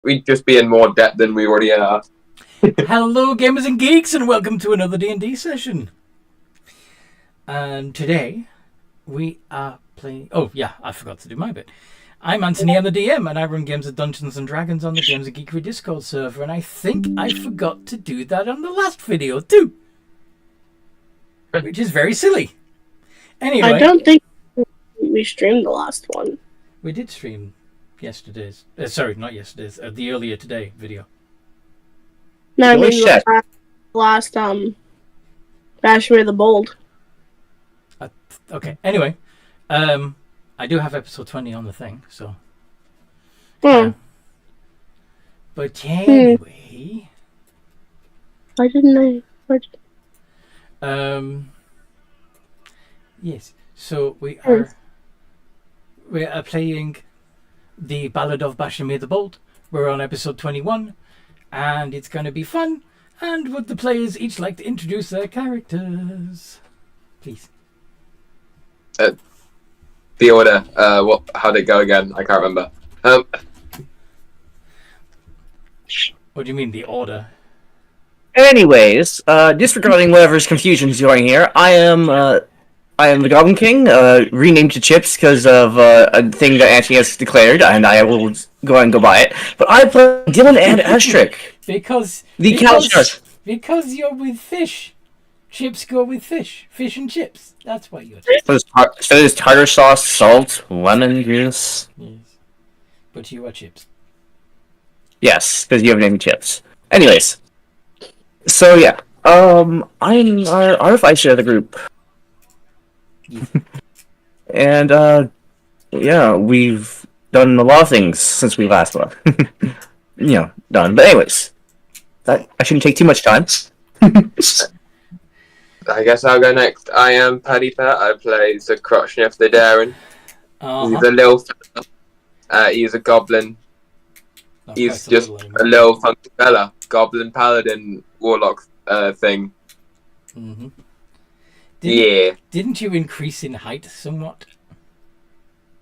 we'd just be in more debt than we already are. Hello, gamers and geeks, and welcome to another D&D session. And today, we are playing... Oh, yeah, I forgot to do my bit. I'm Anthony, I'm the DM, and I run games of Dungeons & Dragons on the Games of Geekery Discord server, and I think I forgot to do that on the last video, too. Which is very silly. Anyway... I don't think we streamed the last one. We did stream yesterday's... sorry, not yesterday's, the earlier today video. No, I mean the last Bashemir the Bold. Okay, anyway. I do have episode 20 on the thing, so... But anyway... I didn't know. Yes, so we are playing the Ballad of Bashemir the Bold. We're on episode 21, and it's going to be fun. And would the players each like to introduce their characters? Please. The order, how'd it go again? I can't remember. What do you mean, the order? Anyways, disregarding whatever's confusion's going here, I am the Goblin King, renamed to Chips because of a thing that Anthony has declared, and I will go ahead and go by it. But I play Dylan and Astric. Because you're with fish. Chips go with fish. Fish and chips. That's why you're chips. So there's tartar sauce, salt, lemon juice. Yes. But you are chips. Yes, because you have named Chips. Anyways. So yeah. I'm our artificer of the group. Yeah. And yeah, we've done a lot of things since we last done. But anyways. I shouldn't take too much time. I guess I'll go next. I am Paddy Pat. I play the Crotchniff the Daring. He's a little fella. He's a goblin. He's just a little funky fella. Goblin paladin warlock thing. Mm-hmm. Didn't you increase in height somewhat?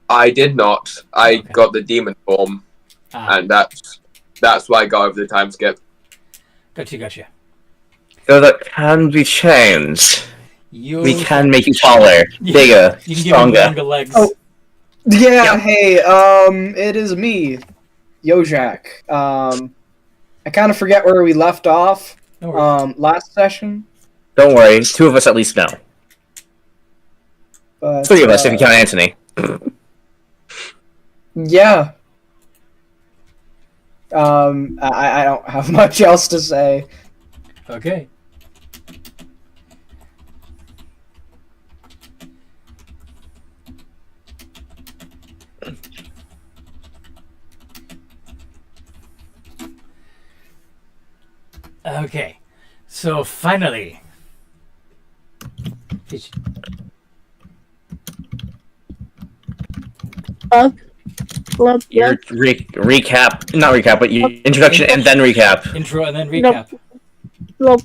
I did not. I got the demon form. And that's why I got over the time skip. Gotcha. So that can be changed. We can make you taller, bigger, you can stronger. Give longer legs. Oh, yeah. Hey, it is me, Yojak. I kind of forget where we left off. Last session. Don't worry, two of us at least know. But, 3 of us if you count Anthony. Yeah. I don't have much else to say. Okay. Okay, so finally, Your recap, not recap, but your introduction and then recap. Intro and then recap. Blob.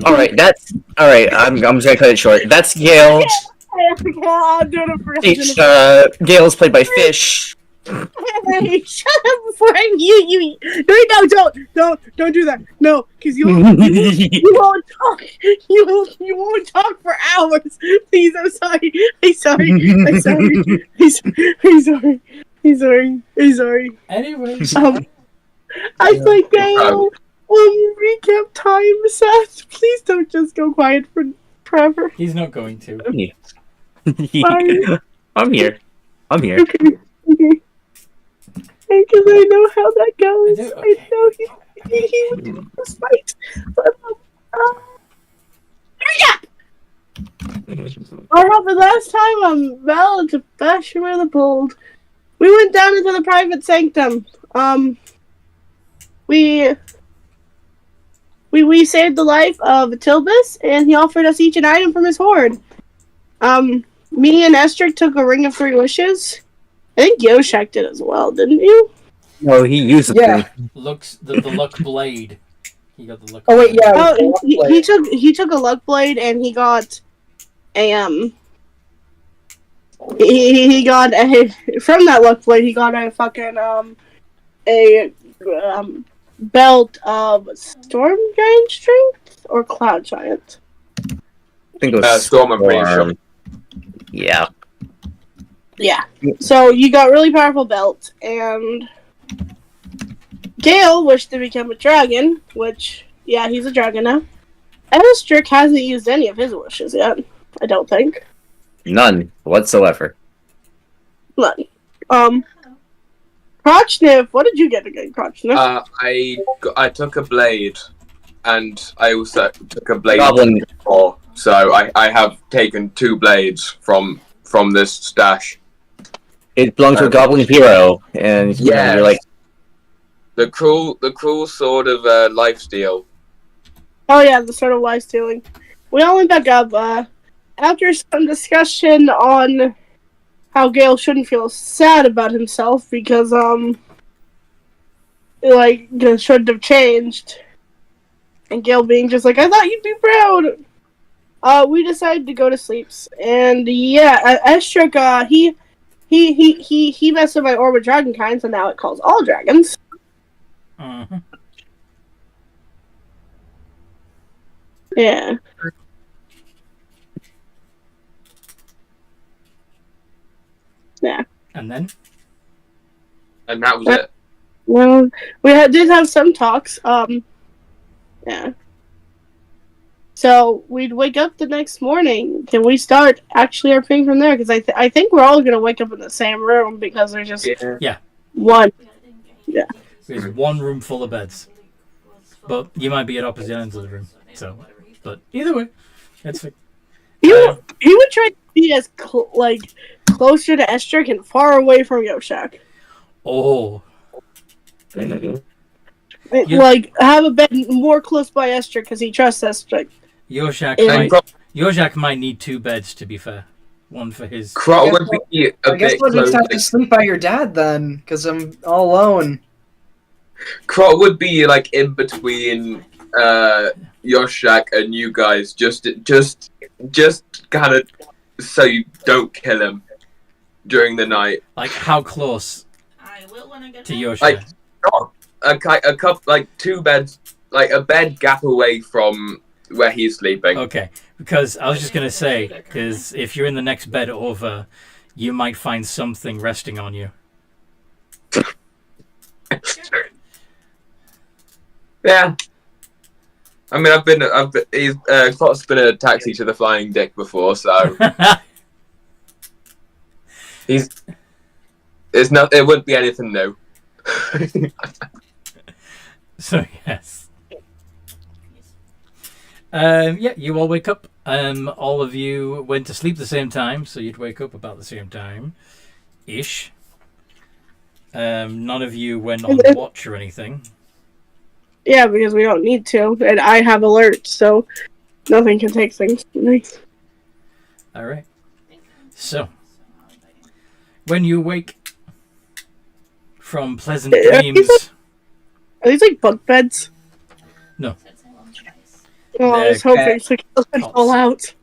Alright, I'm just gonna cut it short. That's Gale. Gale's played by Fish. Hey, shut up before I mute you. No, don't do that. No, because you won't talk. You won't talk for hours. Please, I'm sorry. Anyway, I play Gale. Recap time, Seth. Please don't just go quiet forever. He's not going to. I'm here. Okay. Because I know how that goes. Okay. I know he would do this fight. The last time on Ballad of Bashemir the Bold, we went down into the private sanctum. We saved the life of Tilbus, and he offered us each an item from his hoard. Me and Estric took a ring of 3 wishes. I think Yoshak did as well, didn't you? No, he used the thing. The luck blade. He got the luck. Oh wait, yeah. Oh, he took a luck blade and he got a he got a from that luck plate. He got a fucking a belt of storm giant strength or cloud giant. I think it was Storm. I'm pretty sure. Yeah. Yeah. So you got really powerful belt, and Gale wished to become a dragon, which he's a dragon now. Estrick hasn't used any of his wishes yet. I don't think. None whatsoever. None. Crotchniff, what did you get again, Crotchniff? I took a blade, and I also took a blade. Goblin. So I have taken 2 blades from this stash. It belonged to a goblin hero, and you're like the cruel sort of lifesteal. Oh yeah, the sort of life stealing. We all went back up. After some discussion on how Gale shouldn't feel sad about himself because shouldn't have changed, and Gale being just like, I thought you'd be proud. We decided to go to sleeps, and Estrick, he messed with my Orbit Dragonkind, so now it calls all dragons. Mm-hmm. Yeah. Yeah. And then? And that was it. Well, we did have some talks. Yeah. So we'd wake up the next morning. Can we start actually our thing from there? Because I think we're all gonna wake up in the same room because there's just one. Yeah. There's one room full of beds, but you might be at opposite ends of the room. So, but either way, that's fine. He would try to be as closer to Estrick and far away from Yoshak. Oh. Like, have a bed more close by Estrick because he trusts Estrick. Yoshak might need 2 beds, to be fair. One for his... I guess we'll just have to sleep by your dad then, because I'm all alone. Krot would be like in between Yoshak and you guys, just kind of so you don't kill him during the night. Like how close to Yoshak? Like a couple, like 2 beds, like a bed gap away from where he's sleeping. Okay, because I was just gonna say, because if you're in the next bed over, you might find something resting on you. Yeah. I mean, Clot's been a taxi to the Flying Dick before, so it wouldn't be anything new. So yes. You all wake up. All of you went to sleep the same time, so you'd wake up about the same time, ish. None of you went on watch or anything. Yeah, because we don't need to, and I have alert, so nothing can take things from me. All right. So, when you wake from pleasant dreams, are these like bunk beds? No. Oh, I was hoping so Gale would fall out.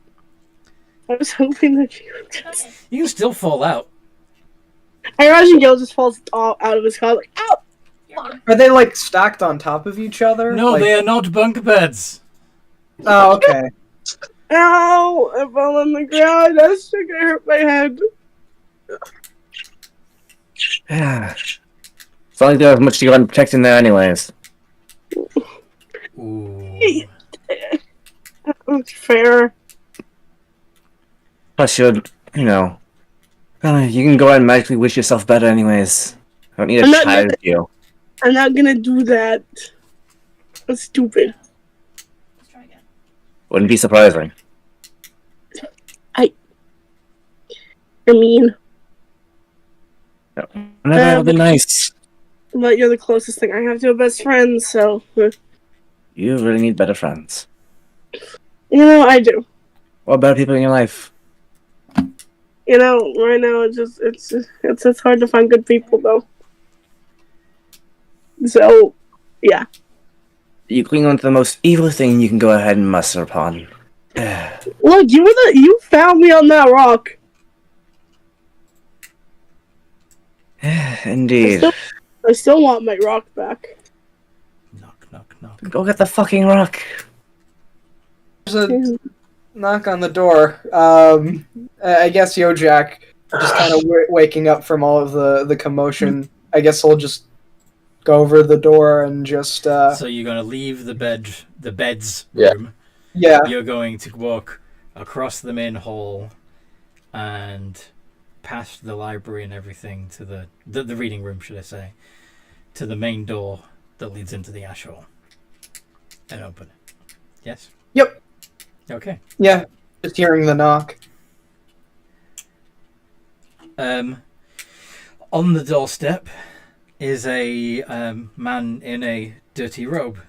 I was hoping that she would just... You can still fall out. I imagine Gale just falls out of his car like, ow! Are they like stacked on top of each other? No, they are not bunk beds. Oh, okay. Ow! I fell on the ground. That's gonna hurt my head. It's not like there's much to go unprotected there anyways. Ooh. That's fair. Plus, you can go ahead and magically wish yourself better anyways. I don't need a child with you. I'm not gonna do that. That's stupid. Let's try again. Wouldn't be surprising. I mean... That'll be nice. But you're the closest thing I have to a best friend, so... You really need better friends. I do. Or better people in your life. Right now it's hard to find good people, though. So, yeah. You cling on to the most evil thing you can go ahead and muster upon. Look, you found me on that rock. Indeed. I still want my rock back. Knock, knock, knock. Go get the fucking rock. There's a knock on the door. I guess Yojak, just kind of waking up from all of the commotion. I guess he'll just go over the door and just. So you're gonna leave the bed's room. Yeah. You're going to walk across the main hall and past the library and everything to the reading room, should I say, to the main door that leads into the ash hall. And open it. Yes? Yep. Okay. Yeah. Just hearing the knock. On the doorstep is a man in a dirty robe.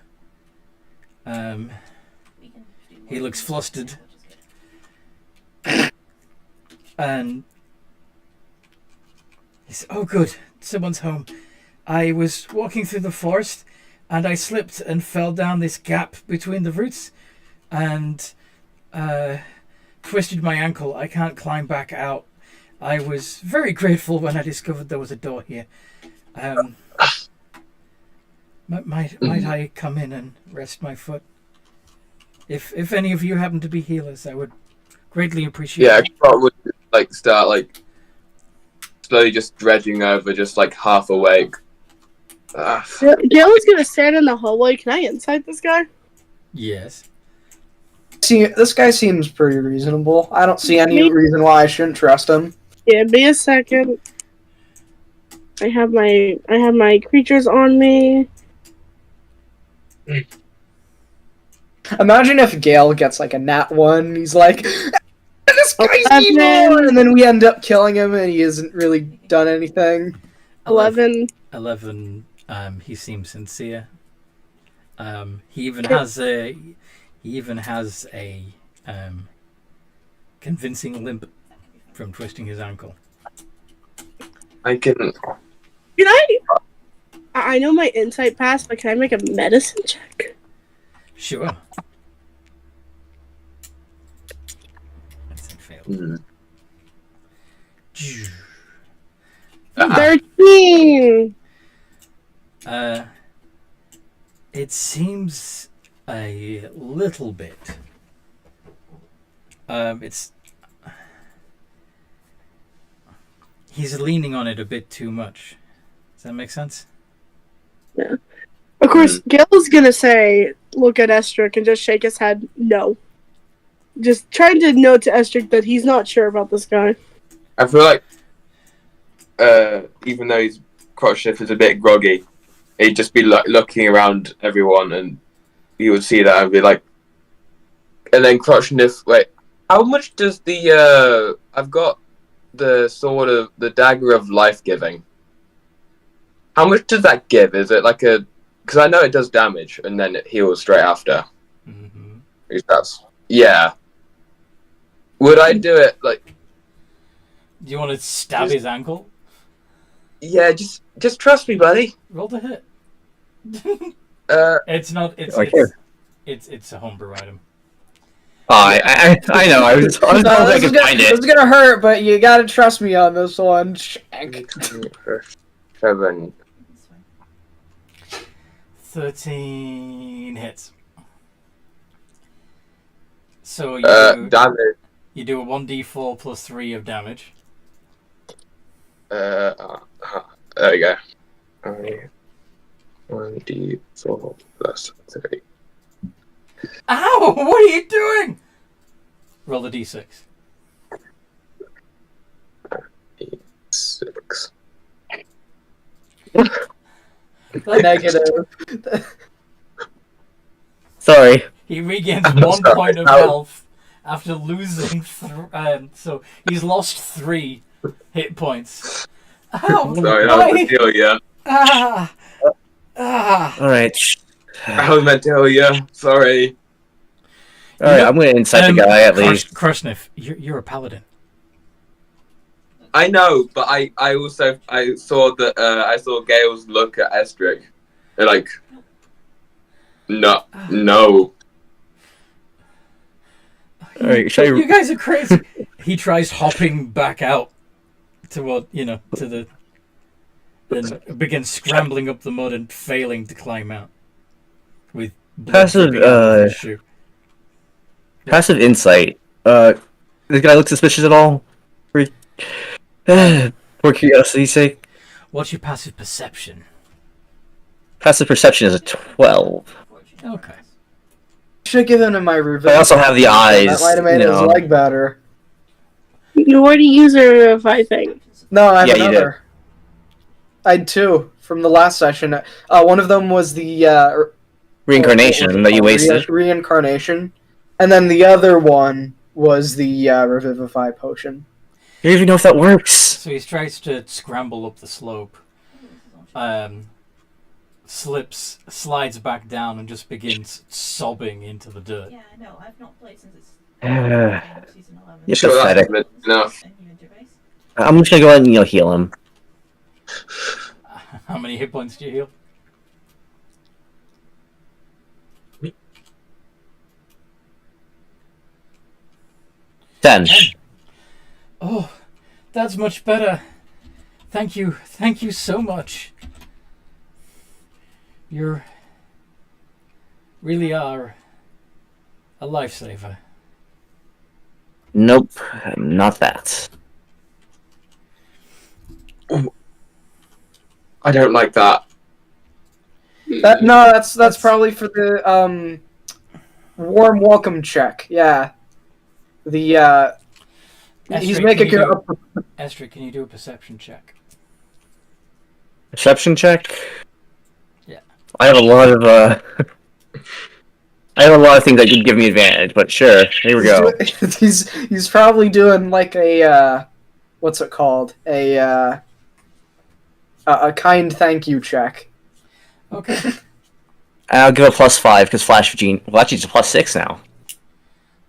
He looks flustered. And he's, oh good, someone's home. I was walking through the forest and I slipped and fell down this gap between the roots and twisted my ankle. I can't climb back out. I was very grateful when I discovered there was a door here. Might I come in and rest my foot? If any of you happen to be healers, I would greatly appreciate it. Yeah, I probably start slowly just dredging over, just half awake. Gail is gonna stand in the hallway. Can I insight this guy? Yes. See, this guy seems pretty reasonable. I don't see any reason why I shouldn't trust him. Give me a second. I have my creatures on me. Imagine if Gale gets a nat 1. He's like, this guy's evil! And then we end up killing him and he hasn't really done anything. 11. 11. He seems sincere. He even has a convincing limp from twisting his ankle. Can I know my insight pass, but can I make a medicine check? Sure. That's failed. 13! It seems a little bit. He's leaning on it a bit too much. Does that make sense? Yeah. Of course, Gail's gonna look at Estric and just shake his head no. Just trying to note to Estric that he's not sure about this guy. I feel like, even though his Crotchniff is a bit groggy, he'd just be looking around everyone and he would see that and be like, and then Crotchniff, wait, how much does I've got the sword of the dagger of life giving. How much does that give? Is it because I know it does damage and then it heals straight after. Mm-hmm. Yeah. Would I do it Do you want to stab his ankle? Yeah, just trust me, buddy. Roll the hit. It's not. It's a homebrew item. Oh, I know. I was hoping I could find it. It's gonna hurt, but you gotta trust me on this one. 7. 13 hits. So damage. You do a 1d4 plus 3 of damage. There we go. 1d4 plus 3. Ow! What are you doing? Roll a d6. 6. Negative. Sorry. He regains 1 point of health after losing. So he's lost 3 hit points. Ow! Sorry, that was meant to heal you. Alright. I was meant to heal you. Sorry. Alright, I'm gonna incite the guy at least. Krusniff, you're a paladin. I know, but I saw that I saw Gale's look at Estric. They're no. Alright, you guys are crazy. He tries hopping back out to the and begins scrambling up the mud and failing to climb out. With blood Passive, dripping out of his shoe. Passive insight. This guy look suspicious at all? For curiosity's sake. What's your passive perception? Passive perception is a 12. Okay. Should have given him my revenge. I also have the eyes. That might have made his leg better. You already used a revivify thing. No, I have Yeah, you another. I had two from the last session. One of them was the Reincarnation that you wasted. Reincarnation, and then the other one was the revivify potion. You don't even know if that works. So he tries to scramble up the slope. Slides back down and just begins sobbing into the dirt. Yeah, no, I've not played since it's season 11. You're Sure, pathetic. that's enough. And human device. I'm just gonna go ahead and heal him. How many hit points do you heal? Ten. Oh, that's much better. Thank you so much. You really are a lifesaver. Nope, not that. I don't like that. That's probably for the warm welcome check. Yeah, the he's Estrid, making can you it. Estrid, can you do a perception check? Perception check? Yeah. I have a lot of I have a lot of things that could give me advantage, but sure, here we go. He's probably doing like a what's it called? A kind thank you check. Okay. I'll give a +5 because Flash of Genius. Well, actually, it's a +6 now.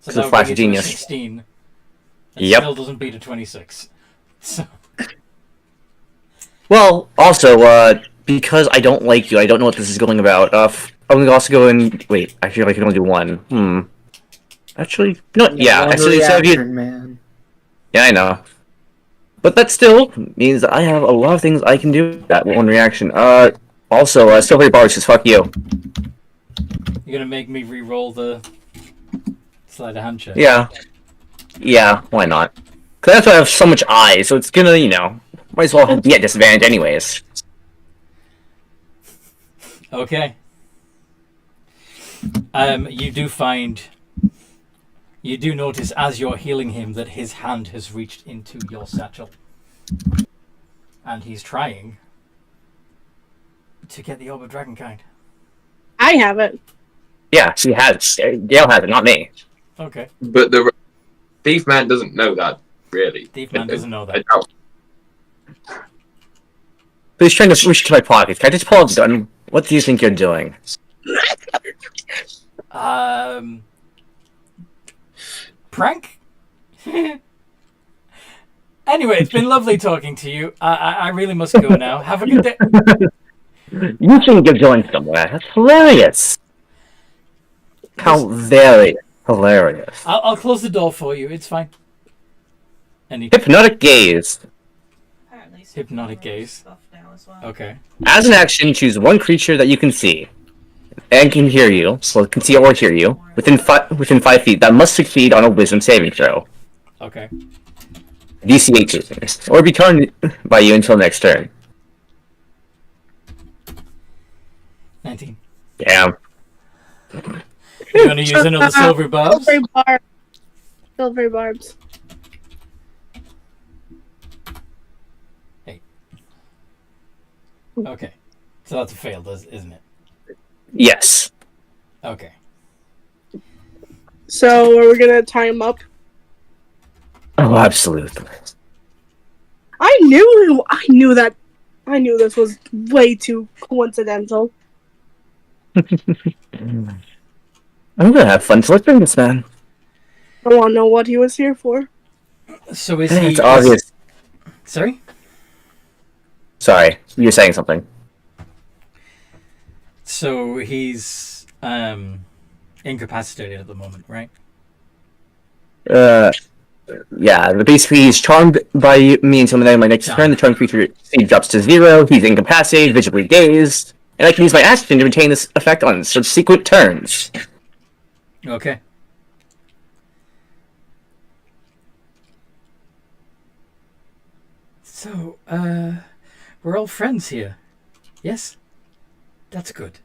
So Because that of Flash would of bring it to a Genius. 16. It Yep. still doesn't beat a 26. So Well, also, because I don't like you, I don't know what this is going about. I'm gonna also go and wait. I feel like I can only do one. Actually, no. Yeah, One actually, so if you. reaction, man. Yeah, I know. But that still means that I have a lot of things I can do with that one reaction. Also, Silvery Bars says fuck you. you're gonna make me re-roll the sleight of hand check. Yeah. Yeah, why not? Because that's why I have so much eyes, so it's gonna, might as well be at disadvantage anyways. Okay. You do notice as you're healing him that his hand has reached into your satchel. And he's trying to get the Orb of Dragonkind. I have it. Yeah, she has it. Gail has it, not me. Okay. But the Thief Man doesn't know that, really. Thief Man doesn't know that. I doubt. But he's trying to reach into my pockets. Can I just pull out the gun? What do you think you're doing? Prank? Anyway, it's been lovely talking to you. I really must go now. Have a good day. You think you're going somewhere. That's hilarious. How very hilarious. I'll close the door for you. It's fine. And he Hypnotic gaze. Apparently, so Hypnotic people are gaze. stuffed now as well. Okay. As an action, choose one creature that you can see and can hear you, so it can see or hear you, within 5 feet that must succeed on a wisdom saving throw. Okay. DC 18. Or be turned by you until next turn. 19. Damn. You want to use another silver barbs? Silver barbs. Okay. So that's a fail, isn't it? Yes. Okay. So are we gonna tie him up? Oh, absolutely. I knew this was way too coincidental. I'm gonna have fun torturing this man. I want to know what he was here for. So is he... It's obvious. Sorry? Sorry, you're saying something. So he's incapacitated at the moment, right? Yeah, basically he's charmed by me until the end of my next turn. The charmed creature speed drops to 0. He's incapacitated, visibly dazed, and I can use my action to retain this effect on subsequent turns. Okay. So, we're all friends here. Yes? That's good.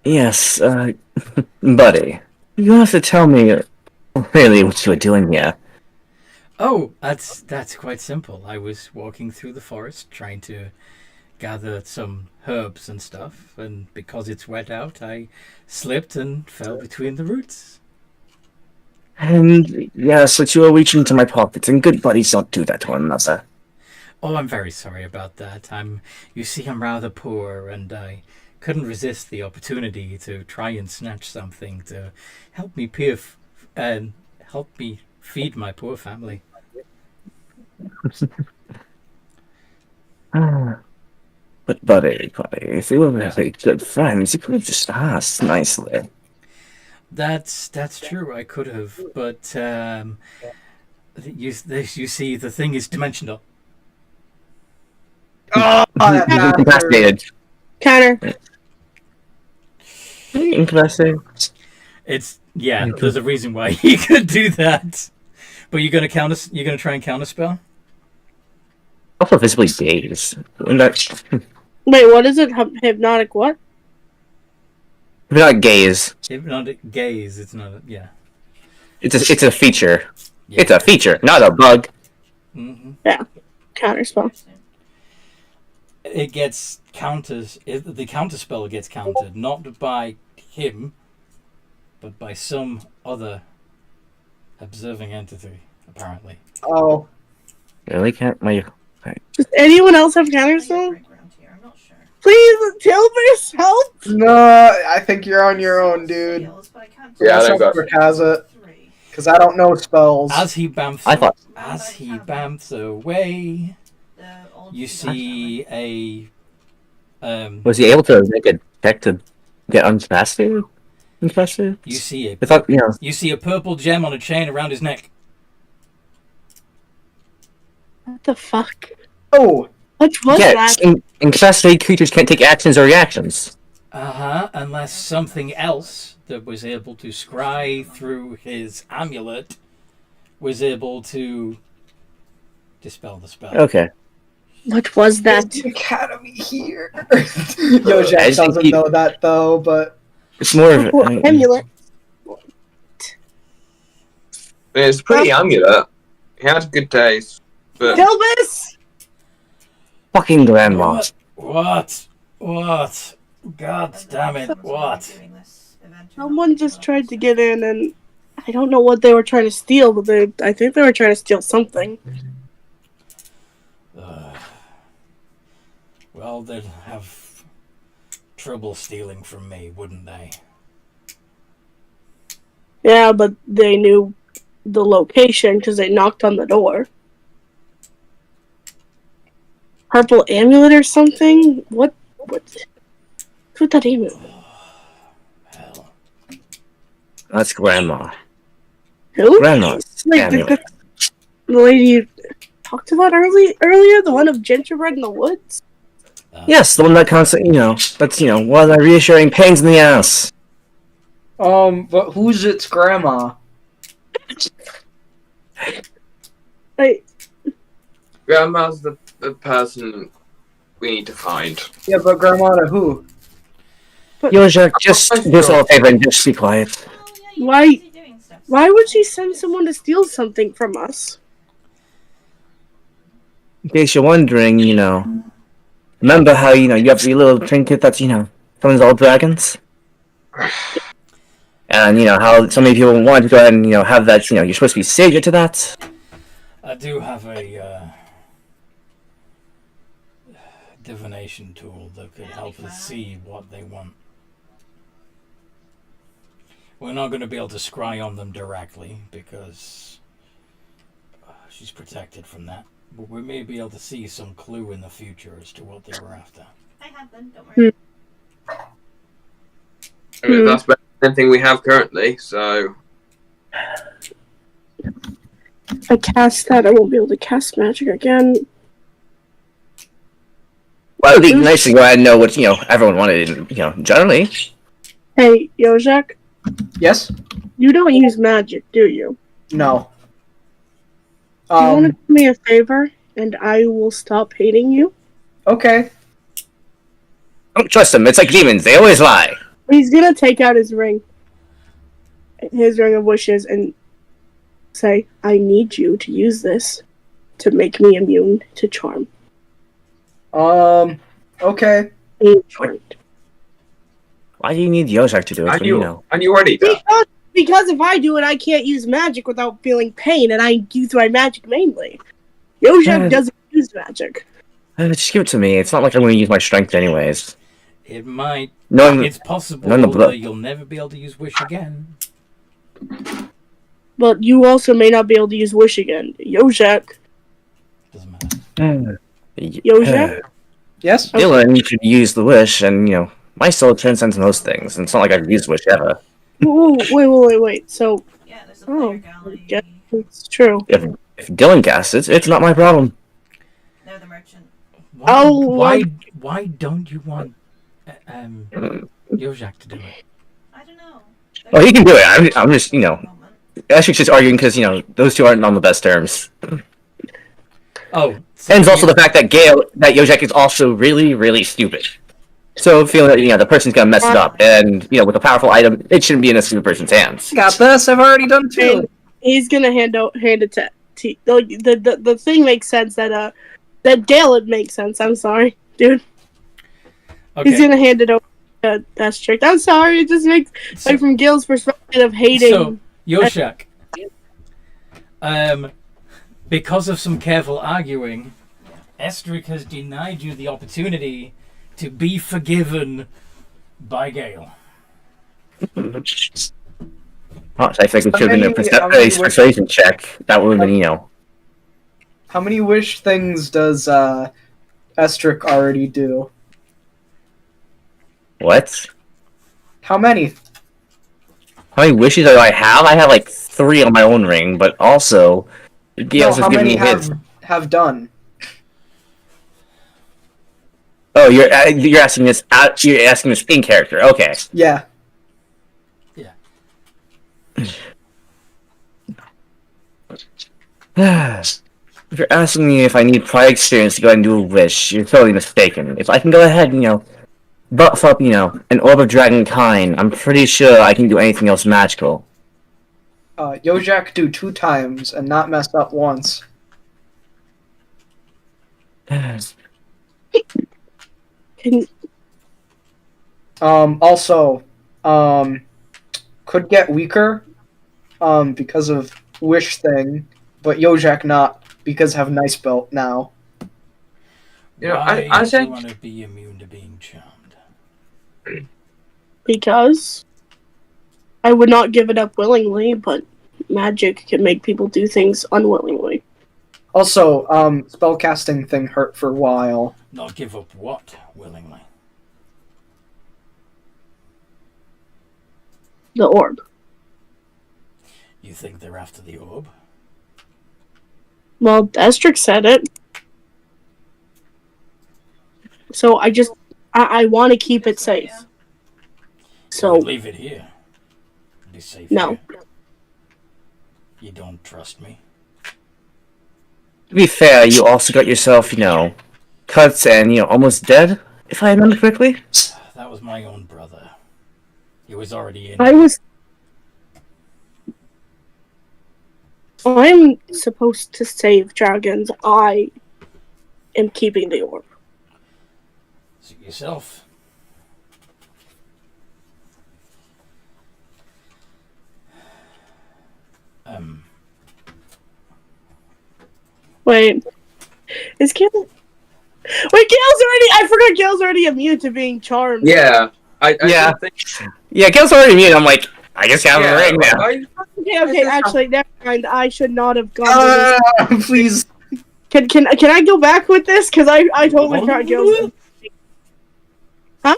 Yes, buddy. You have to tell me really what you were doing here. Oh, that's quite simple. I was walking through the forest trying to gather some herbs and stuff, and because it's wet out, I slipped and fell between the roots. And yes, but you were reaching into my pockets, and good buddies don't do that to one another. Oh, I'm very sorry about that. You see, I'm rather poor, and I couldn't resist the opportunity to try and snatch something to help me help me feed my poor family. But buddy, if you were really good friends, you could have just asked nicely. That's true. I could have, but you see, the thing is dimensional. Oh, Incapacitated. Counter. Incapacitated. There's a reason why you could do that. But you're gonna try and counterspell? Also visibly dazed. Wait, what is it? Hypnotic what? Not gaze. Hypnotic gaze. It's not. It's a feature. Yeah. It's a feature, not a bug. Mm-hmm. Yeah. Counterspell. It gets counters. The counterspell gets countered not by him, but by some other observing entity, apparently. Oh. Really can't my. Does anyone else have counterspell? I'm not sure. Please, Tilbus, help! No, I think you're on your own, dude. Yeah, I don't got has it. Because I don't know spells. As he bamfs away, you see a. Was he able to make a check to get incapacitated? You see I thought, You see a purple gem on a chain around his neck. What the fuck? Oh! What was that? Incapacitated creatures can't take actions or reactions. Unless something else that was able to scry through his amulet was able to dispel the spell. Okay. What was that? The academy here. Yo, Jack doesn't know that though, but it's more of an amulet. It's a pretty amulet. He had good taste, but Tilbus! Fucking grandma. What? God damn it! What? Someone just tried to get in, and I don't know what they were trying to steal, but I think they were trying to steal something. Well, they'd have trouble stealing from me, wouldn't they? Yeah, but they knew the location because they knocked on the door. Purple amulet or something? What's with that amulet? Hell. That's grandma. Who? Grandma's Like the lady you talked about earlier? The one of gingerbread in the woods? Yes, the one that constantly, that's, one of the reassuring pains in the ass. but who's its grandma? Like, Grandma's the person we need to find. Yeah, but grandma to who? Yo, Jack, just do us all a favor and just be quiet. why would she send someone to steal something from us? In case you're wondering, remember how, you have your little trinket that's, summons all dragons? And, how so many people wanted to go ahead and, have that, you're supposed to be savior to that? I do have a divination tool that could help us see what they want. We're not going to be able to scry on them directly because she's protected from that. But we may be able to see some clue in the future as to what they were after. I have them, don't worry. I mean, that's better than anything we have currently, so I cast that, I won't be able to cast magic again. Well, it'd be nice to go ahead and know what everyone wanted. Generally. Hey, Yojak, Yes? you don't use magic, do you? No. Do you want to do me a favor, and I will stop hating you? Okay. Don't trust them. It's like demons. They always lie. He's gonna take out his ring of wishes, and say, I need you to use this to make me immune to charm. Okay. Charmed. Why do you need Yojak to do it? And you already do. Because if I do it, I can't use magic without feeling pain, and I use my magic mainly. Yojak doesn't use magic. Just give it to me. It's not like I'm going to use my strength anyways. It might. No, it's possible that you'll never be able to use wish again. But you also may not be able to use wish again. Yojak. Doesn't matter. Yojak? Yes? Dylan, you could use the wish, and, my soul transcends most things. And it's not like I could use wish ever. Wait. So, Yeah, there's a player gallery. yeah, it's true. If Dylan casts it, it's not my problem. They're the merchant. Why don't you want Yojak to do it? I don't know. Oh, he can do it. I'm just, Moment. Ashik's just arguing because, those two aren't on the best terms. Oh. And it's also the fact that that Yojak is also really, really stupid. So feeling that, the person's gonna mess it up, and, with a powerful item, it shouldn't be in a stupid person's hands. Got this, I've already done two. He's gonna hand it to T. The thing makes sense that Gale, it makes sense. I'm sorry, dude. Okay. He's gonna hand it over to Asterix. I'm sorry, it just makes, from Gale's perspective of hating. So, Yojak, because of some careful arguing, Asterix has denied you the opportunity to be forgiven by Gale. Oh, so I think it should have been a persuasion check. That would have been, How many wish things does Estric already do? What? How many? How many wishes do I have? I have like 3 on my own ring, but also Gale's just giving me hits. Have done? Oh, you're asking this. You're asking this in character. Okay. Yeah. Yeah. If you're asking me if I need prior experience to go ahead and do a wish, you're totally mistaken. If I can go ahead and, buff up, an orb of dragonkind, I'm pretty sure I can do anything else magical. Yojak do 2 times and not mess up once. Also, could get weaker, because of wish thing, but Yojak not, because have nice belt now. Why do you want to be immune to being charmed? Because I would not give it up willingly, but magic can make people do things unwillingly. Also, spellcasting thing hurt for a while. Not give up what willingly? The orb. You think they're after the orb? Well, Estric said it. So I want to keep it safe. So leave it here. Be safe. No. Here. You don't trust me? To be fair, you also got yourself, cuts and, almost dead, if I remember correctly. That was my own brother. He was already in. I'm supposed to save dragons. I am keeping the orb. Suit yourself. Wait. Is Gale... Wait, Gale's already... I forgot Gale's already immune to being charmed. Yeah. Yeah. Think... Yeah, Gale's already immune. I'm like, I guess you have a ring now. Okay, actually, never mind. I should not have gone to this. Please. Can I go back with this? Because I totally forgot Gale's... Huh?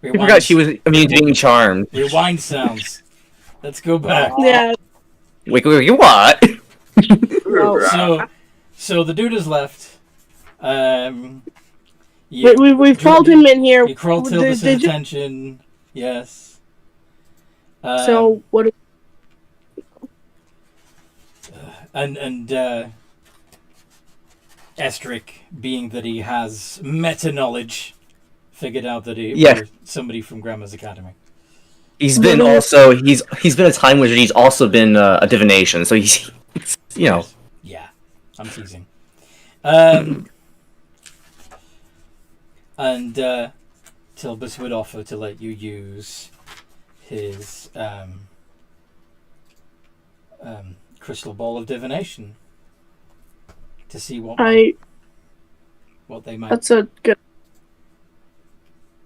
I forgot she was immune to being charmed. Rewind sounds. Let's go back. Yeah. Wait, what? So the dude has left. We've called him in here. He crawled Tilbus's attention. Yes. So what? And Estrick, being that he has meta knowledge, figured out that he was somebody from Grandma's Academy. He's been also he's been a time wizard. He's also been a divination. So he's Yeah, I'm teasing. And Tilbus would offer to let you use his crystal ball of divination to see what they might. That's a good.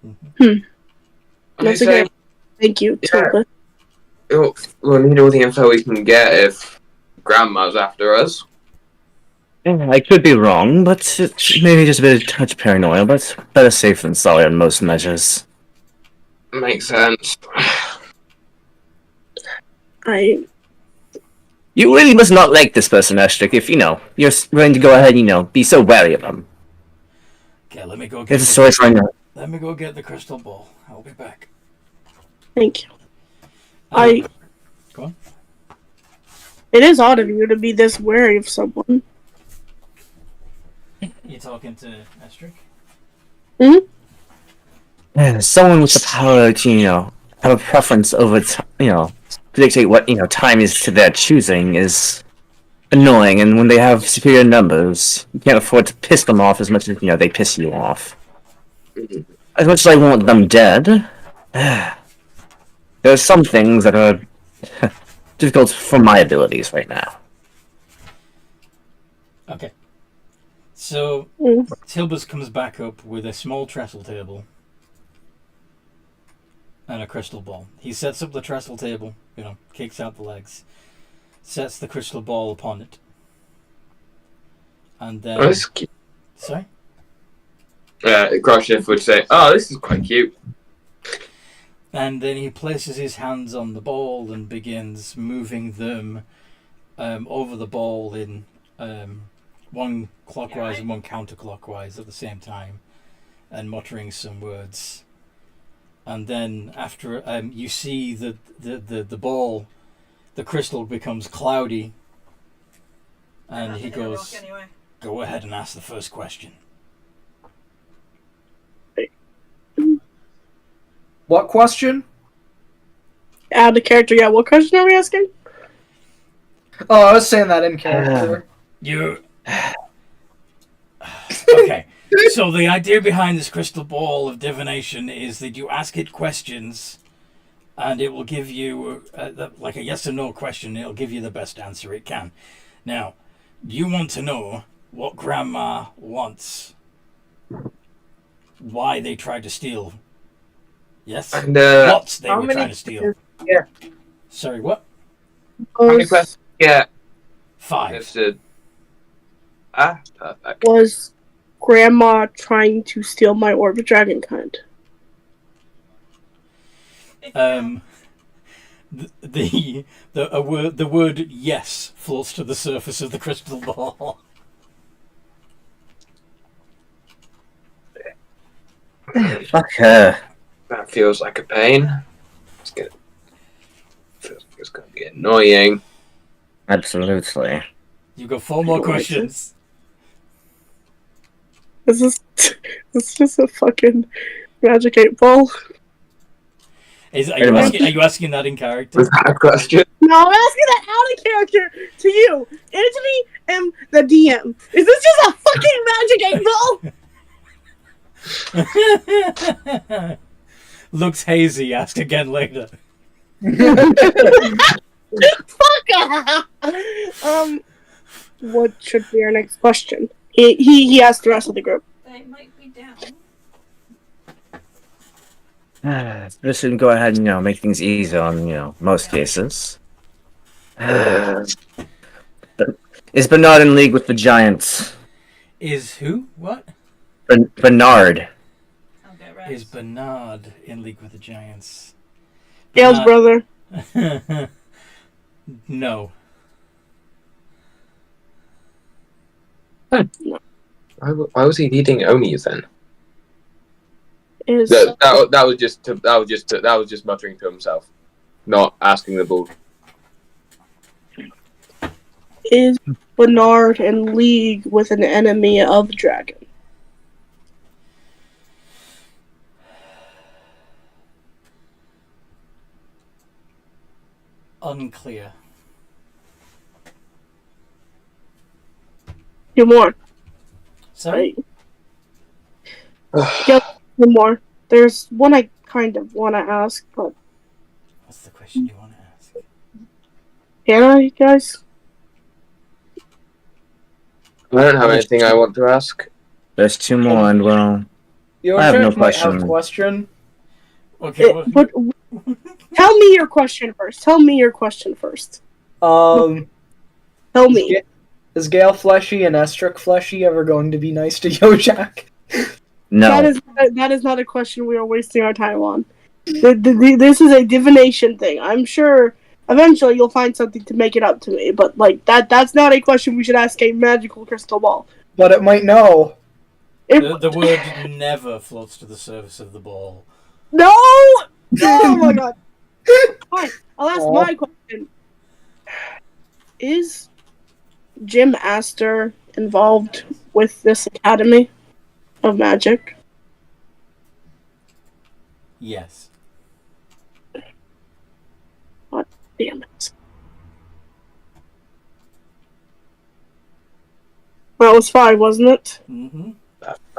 Mm-hmm. That's a good. Thank you, Tilbus. We'll need all the info we can get if Grandma's after us. I could be wrong, but it's maybe just a touch paranoia, but better safe than sorry on most measures. Makes sense. You really must not like this person, Estrick, if, you're willing to go ahead and, be so wary of him. Okay, let me go get Let me go get the crystal ball. I'll be back. Thank you. Go on. It is odd of you to be this wary of someone. You talking to Estrick? Someone with the power to, have a preference over, dictate what, time is to their choosing is annoying, and when they have superior numbers, you can't afford to piss them off as much as, they piss you off. As much as I want them dead, there are some things that are difficult for my abilities right now. Okay. So, Tilbus comes back up with a small trestle table and a crystal ball. He sets up the trestle table, kicks out the legs, sets the crystal ball upon it, and then... Sorry? Kroshev would say, "Oh, this is quite cute." And then he places his hands on the ball and begins moving them over the ball in one clockwise and one counterclockwise at the same time, and muttering some words. And then after you see the ball, the crystal becomes cloudy, and he goes, "Go ahead and ask the first question." What question? Add the character. Yeah, what question are we asking? Oh, I was saying that in character. Okay. So the idea behind this crystal ball of divination is that you ask it questions, and it will give you like a yes or no question. It'll give you the best answer it can. Now, you want to know what Grandma wants, why they tried to steal. Yes. And what they were trying to steal. Yeah. Sorry, what? How many questions? Yeah. 5. Perfect. Was Grandma trying to steal my orb of dragonkind? The word yes floats to the surface of the crystal ball. Fuck her. That feels like a pain. It's gonna be annoying. Absolutely. You got 4 more questions. Is this just a fucking magic 8-ball? Are you asking that in character? Was that a question? No, I'm asking that out of character to you. Anthony and the DM. Is this just a fucking magic 8-ball? Looks hazy. Ask again later. Fuck off. What should be our next question? He asked the rest of the group. They might be down. This should go ahead and make things easy on most cases. Is Bernard in league with the Giants? Is who? What? Bernard. Is Bernard in league with the Giants? Gail's brother. No. Why was he eating Onis then? Is That was just muttering to himself, not asking the bull. is Bernard in league with an enemy of dragon? Unclear. Two more. Sorry? Yep, two more. There's one I kind of want to ask, but What's the question you want to ask? can I, guys? I don't have anything I want to ask. There's two more, and well, Yo, I have no might have a question. question. Okay, But tell me your question first. Tell me. Tell me. Is Gale Fleshy and Estric Fleshy ever going to be nice to Yojak? No. That is not a question we are wasting our time on. This is a divination thing. I'm sure eventually you'll find something to make it up to me, but like that's not a question we should ask a magical crystal ball. But it might know. the word never floats to the surface of the ball. No! Oh my god. Fine, I'll ask my question. Is Jim Astor involved with this Academy of Magic? Yes. God damn it. That was 5, wasn't it? Mm-hmm.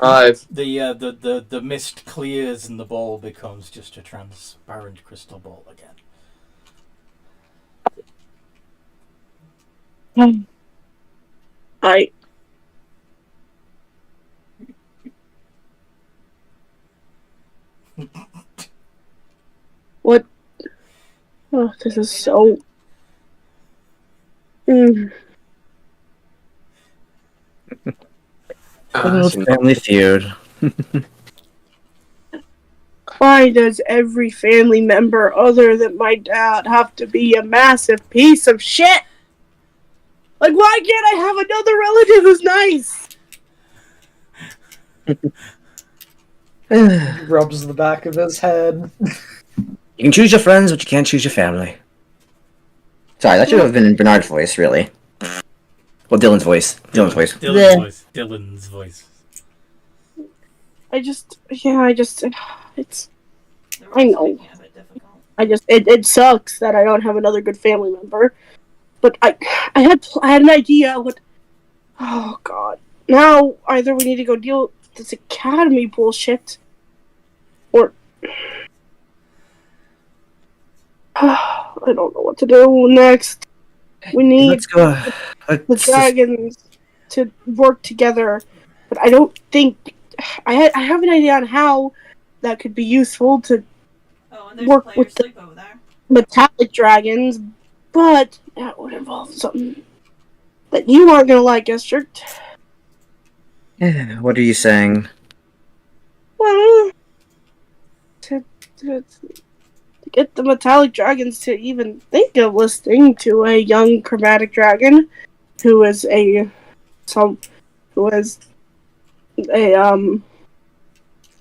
5. The mist clears and the ball becomes just a transparent crystal ball again. What? Oh, this is so... Family feud. Why does every family member other than my dad have to be a massive piece of shit? Like, why can't I have another relative who's nice? He rubs the back of his head. You can choose your friends, but you can't choose your family. Sorry, that should have been in Bernard's voice, really. Well, Dylan's voice. Dylan's voice. I know. It sucks that I don't have another good family member. But I had an idea. Oh god. Now either we need to go deal with this academy bullshit, or I don't know what to do next. We need the dragons to work together, but I don't think I have an idea on how that could be useful to work with the metallic dragons, but that would involve something that you aren't gonna like, Esther. What are you saying? Well, to get the metallic dragons to even think of listening to a young chromatic dragon who is a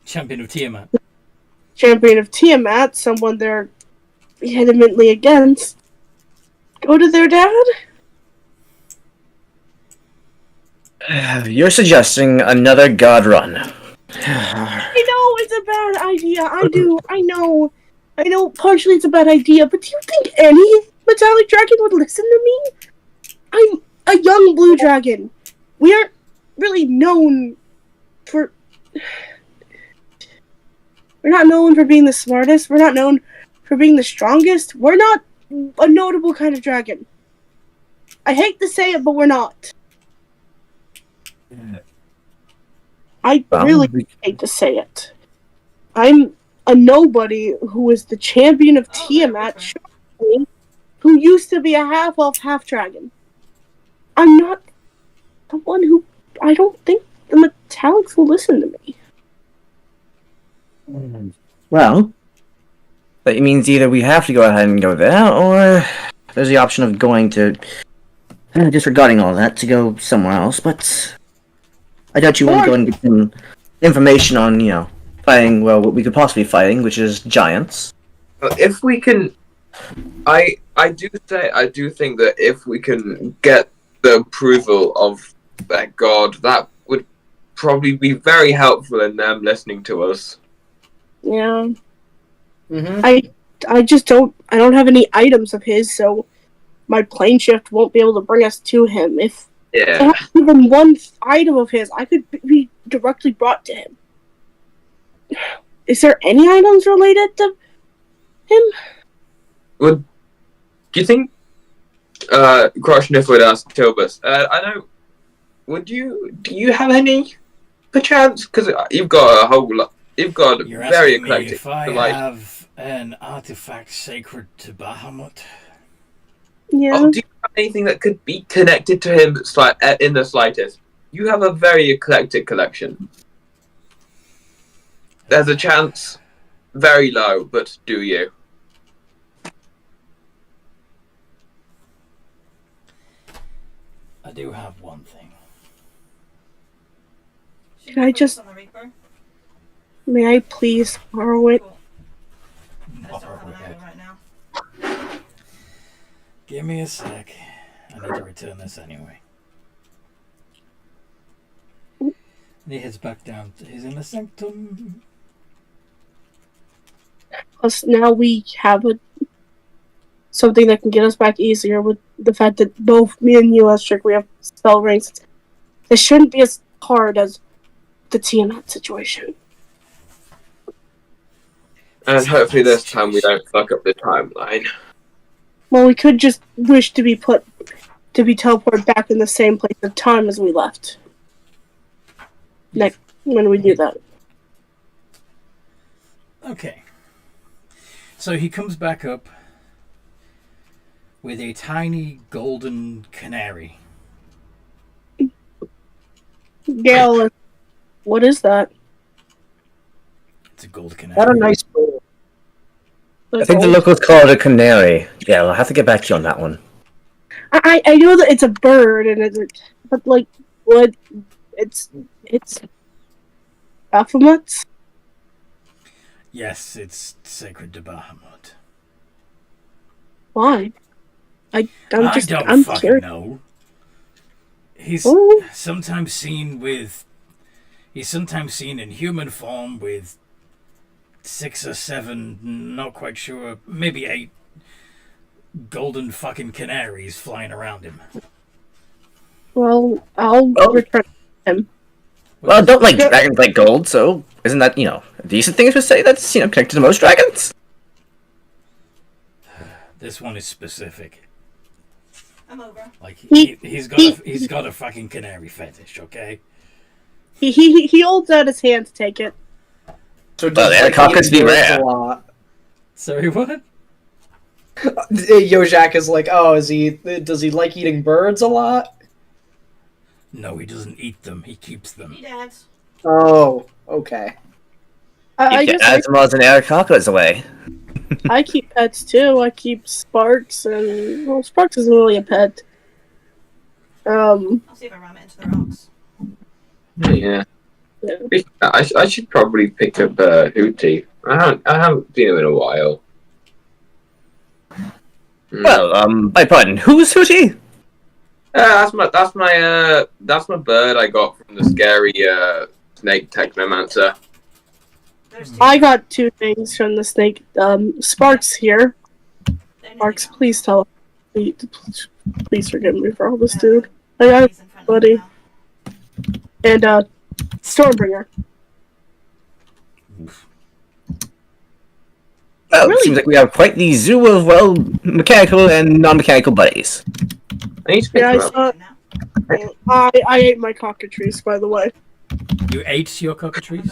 champion of Tiamat. Champion of Tiamat, someone they're vehemently against. Go to their dad? You're suggesting another god run. I know it's a bad idea. I know partially it's a bad idea, but do you think any metallic dragon would listen to me? I'm a young blue dragon. We aren't really known for... We're not known for being the smartest. We're not known for being the strongest. We're not a notable kind of dragon. I hate to say it, but we're not. I really hate to say it. I'm a nobody who is the champion of Tiamat, who used to be a half-elf, half-dragon. I'm not the one who... I don't think the metallics will listen to me. Well, that means either we have to go ahead and go there, or there's the option of going to... disregarding all that to go somewhere else, but I doubt you want to go and get some information on, fighting, well, what we could possibly be fighting, which is giants. If we can, I do think that if we can get the approval of their god, that would probably be very helpful in them listening to us. Yeah. Mm-hmm. I just don't have any items of his, so my plane shift won't be able to bring us to him. If I have even one item of his, I could be directly brought to him. Is there any items related to him? Do you think Kroshnif would ask Tilbus? I know. Do you have any perchance? Because you've got a whole lot. You've got You're very asking me eclectic. if I have an artifact sacred to Bahamut. Yeah. Oh, do you have anything that could be connected to him in the slightest? You have a very eclectic collection. There's a chance, very low, but do you? I do have one thing. Can I just... May I please borrow it? Right now. Give me a sec. I need to return this anyway. And he heads back down to his inner sanctum. Plus, now we have something that can get us back easier with the fact that both me and you, Estrick, we have spell rings. This shouldn't be as hard as the Tiamat situation. And hopefully this time we don't fuck up the timeline. Well, we could just wish to be teleported back in the same place of time as we left. When we do that. Okay. So he comes back up with a tiny golden canary. Gale, what is that? It's a gold canary. What a nice bird. I think the locals call it a canary. Yeah, I'll have to get back to you on that one. I know that it's a bird, but like, what? It's Baphomet? Yes, it's sacred to Bahamut. Why? I'm don't fucking curious. know. He's Oh. sometimes seen in human form with 6 or 7, not quite sure, maybe 8 golden fucking canaries flying around him. Well, I'll return him. Well, don't like dragons like gold, so isn't that, a decent thing to say that's, connected to most dragons? This one is specific. I'm over. Like he's got a fucking canary fetish, okay? He holds out his hand to take it. So the Anacondas be rare. a lot. Sorry, what? Yojak is like, does he like eating birds a lot? No, he doesn't eat them. He keeps them. He dads. Oh, okay. I Keep the Asmos and Aarakocras away. I keep pets too. I keep Sparks, and Sparks isn't really a pet. I'll see if I ram it into the rocks. Yeah. I should probably pick up Hootie. I haven't seen him in a while. Well, by pardon, who's Hootie? That's my bird I got from the scary snake technomancer. I got 2 things from the snake. Sparks here. Sparks, please tell him. Please forgive me for all this, dude. I got a buddy. And Stormbringer. Well, Really? it seems like we have quite the zoo of, mechanical and non-mechanical buddies. I need to pick him up. I ate my cockatrice, by the way. You ate your cockatrice?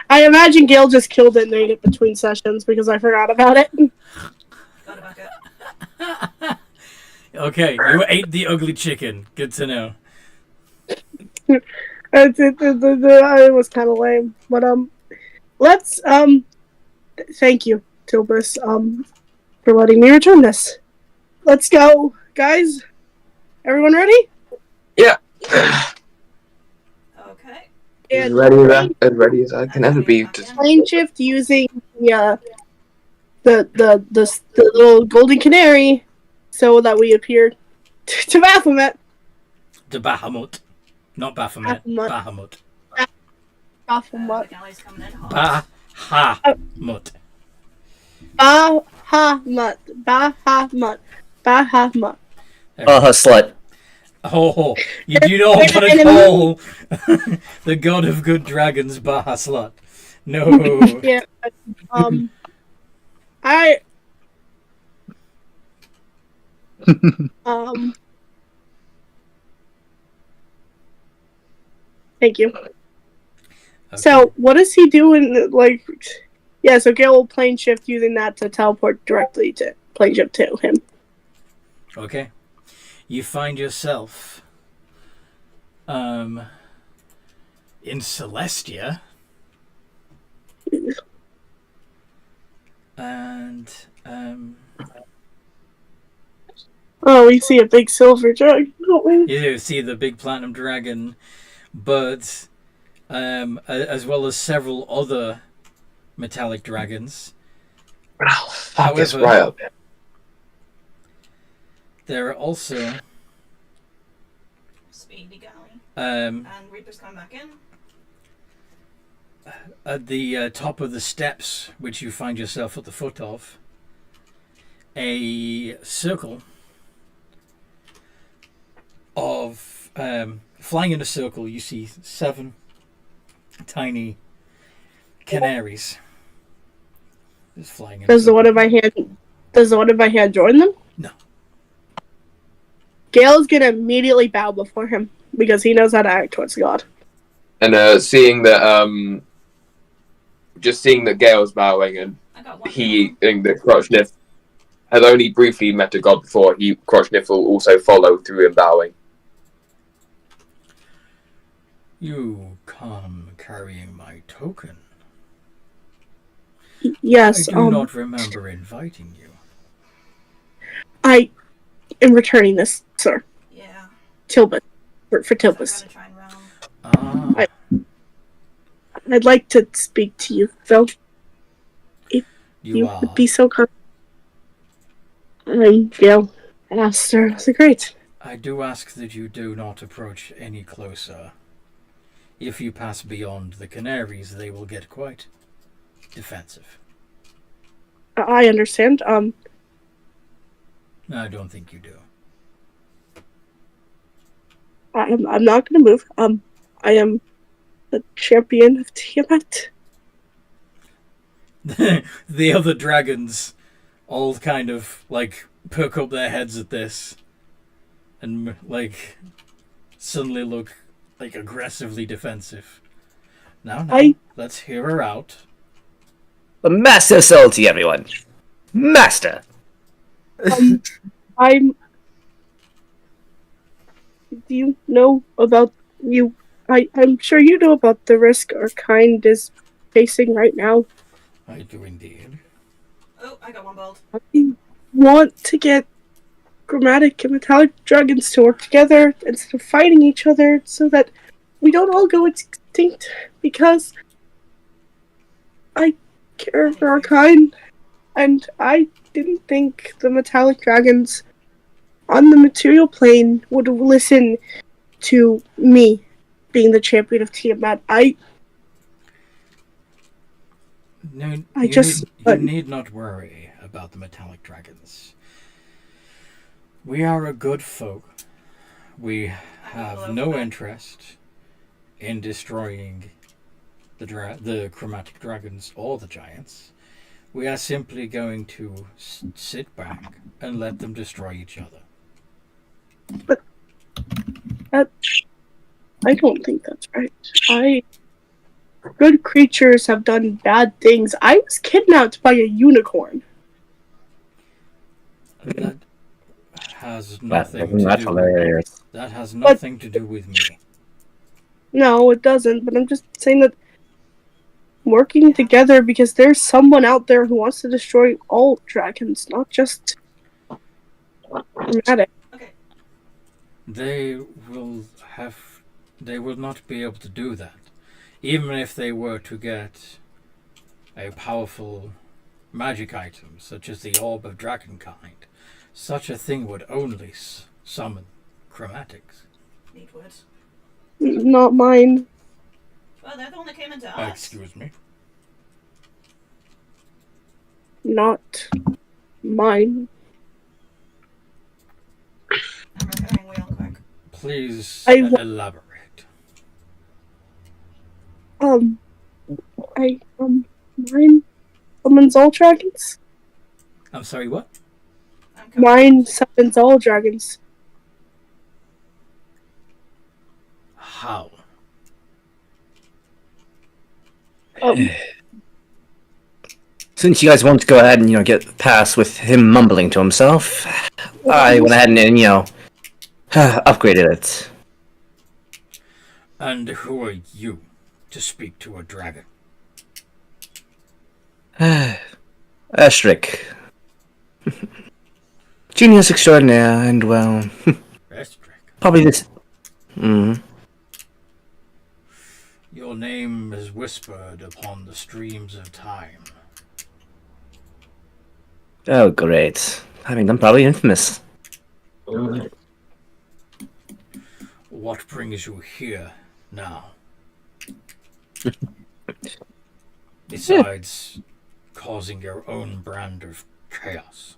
I imagine Gail just killed it and ate it between sessions because I forgot about it. Okay, you ate the ugly chicken. Good to know. It was kind of lame, but let's thank you, Tilbus, for letting me return this. Let's go, guys. Everyone ready? Yeah. and As ready as I can ever be. plane shift using the little golden canary, so that we appear to Baphomet. To Bahamut. Not Baphomet. Bahamut. Baphomet. Bahamut. Bahamut. Bahamut. Bahamut. Slut. Oh, you do not want to call the god of good dragons Baha Slut. No. Yeah. Thank you. Okay. So, what is he doing? Like, yeah, so Gale will plane shift using that to teleport directly to plane shift to him. Okay. You find yourself in Celestia. And oh, we see a big silver dragon, don't we? You see the big platinum dragon, but as well as several other metallic dragons. Oh, fuck, it's right up there. There are also Speedy Galley. And Reaper's coming back in. At the top of the steps, which you find yourself at the foot of, a circle of flying in a circle. You see 7 tiny canaries just flying in. Does the one in my hand join them? No. Gale's gonna immediately bow before him because he knows how to act towards God. And seeing that Gale's bowing and the Crotchniff has only briefly met a god before, Crotchniff will also follow through him bowing. You come carrying my token. Yes. I do not remember inviting you. I am returning this, sir. Yeah. Tilbus. For Tilbus. Ah. I'd like to speak to you, Phil. If you would be so kind. I'm Gale. Aster. So great. I do ask that you do not approach any closer. If you pass beyond the canaries, they will get quite defensive. I understand. I don't think you do. I'm not going to move. I am the champion of Tiamat. The other dragons all kind of like perk up their heads at this and like suddenly look like aggressively defensive. Now, let's hear her out. The master salty, everyone. Master. I'm. Do you know about you? I'm sure you know about the risk our kind is facing right now. I do indeed. Oh, I got one bolt. I want to get chromatic and metallic dragons to work together instead of fighting each other so that we don't all go extinct because I care for our kind and I didn't think the metallic dragons on the material plane would listen to me being the champion of Tiamat. You need not worry about the metallic dragons. We are a good folk. We have no interest in destroying the chromatic dragons or the giants. We are simply going to sit back and let them destroy each other. But I don't think that's right. Good creatures have done bad things. I was kidnapped by a unicorn. That has nothing That's hilarious. That has nothing to do with me. No, it doesn't. But I'm just saying that working together because there's someone out there who wants to destroy all dragons, not just chromatic. Okay. They will not be able to do that. Even if they were to get a powerful magic item, such as the Orb of Dragonkind, such a thing would only summon chromatics. Neat words. Not mine. Well, they're the one that came into us. Excuse me. Not mine. I'm repairing wheel quick. Please I- elaborate. Mine summons all dragons. I'm sorry, what? I'm coming. Mine summons all dragons. How? Since you guys want to go ahead and, get past with him mumbling to himself, I went ahead and, upgraded it. And who are you to speak to a dragon? Estrick. Genius extraordinaire, and well, Estrick. probably this. Your name is whispered upon the streams of time. Oh, great. I mean, I'm probably infamous. What brings you here now? Besides causing your own brand of chaos.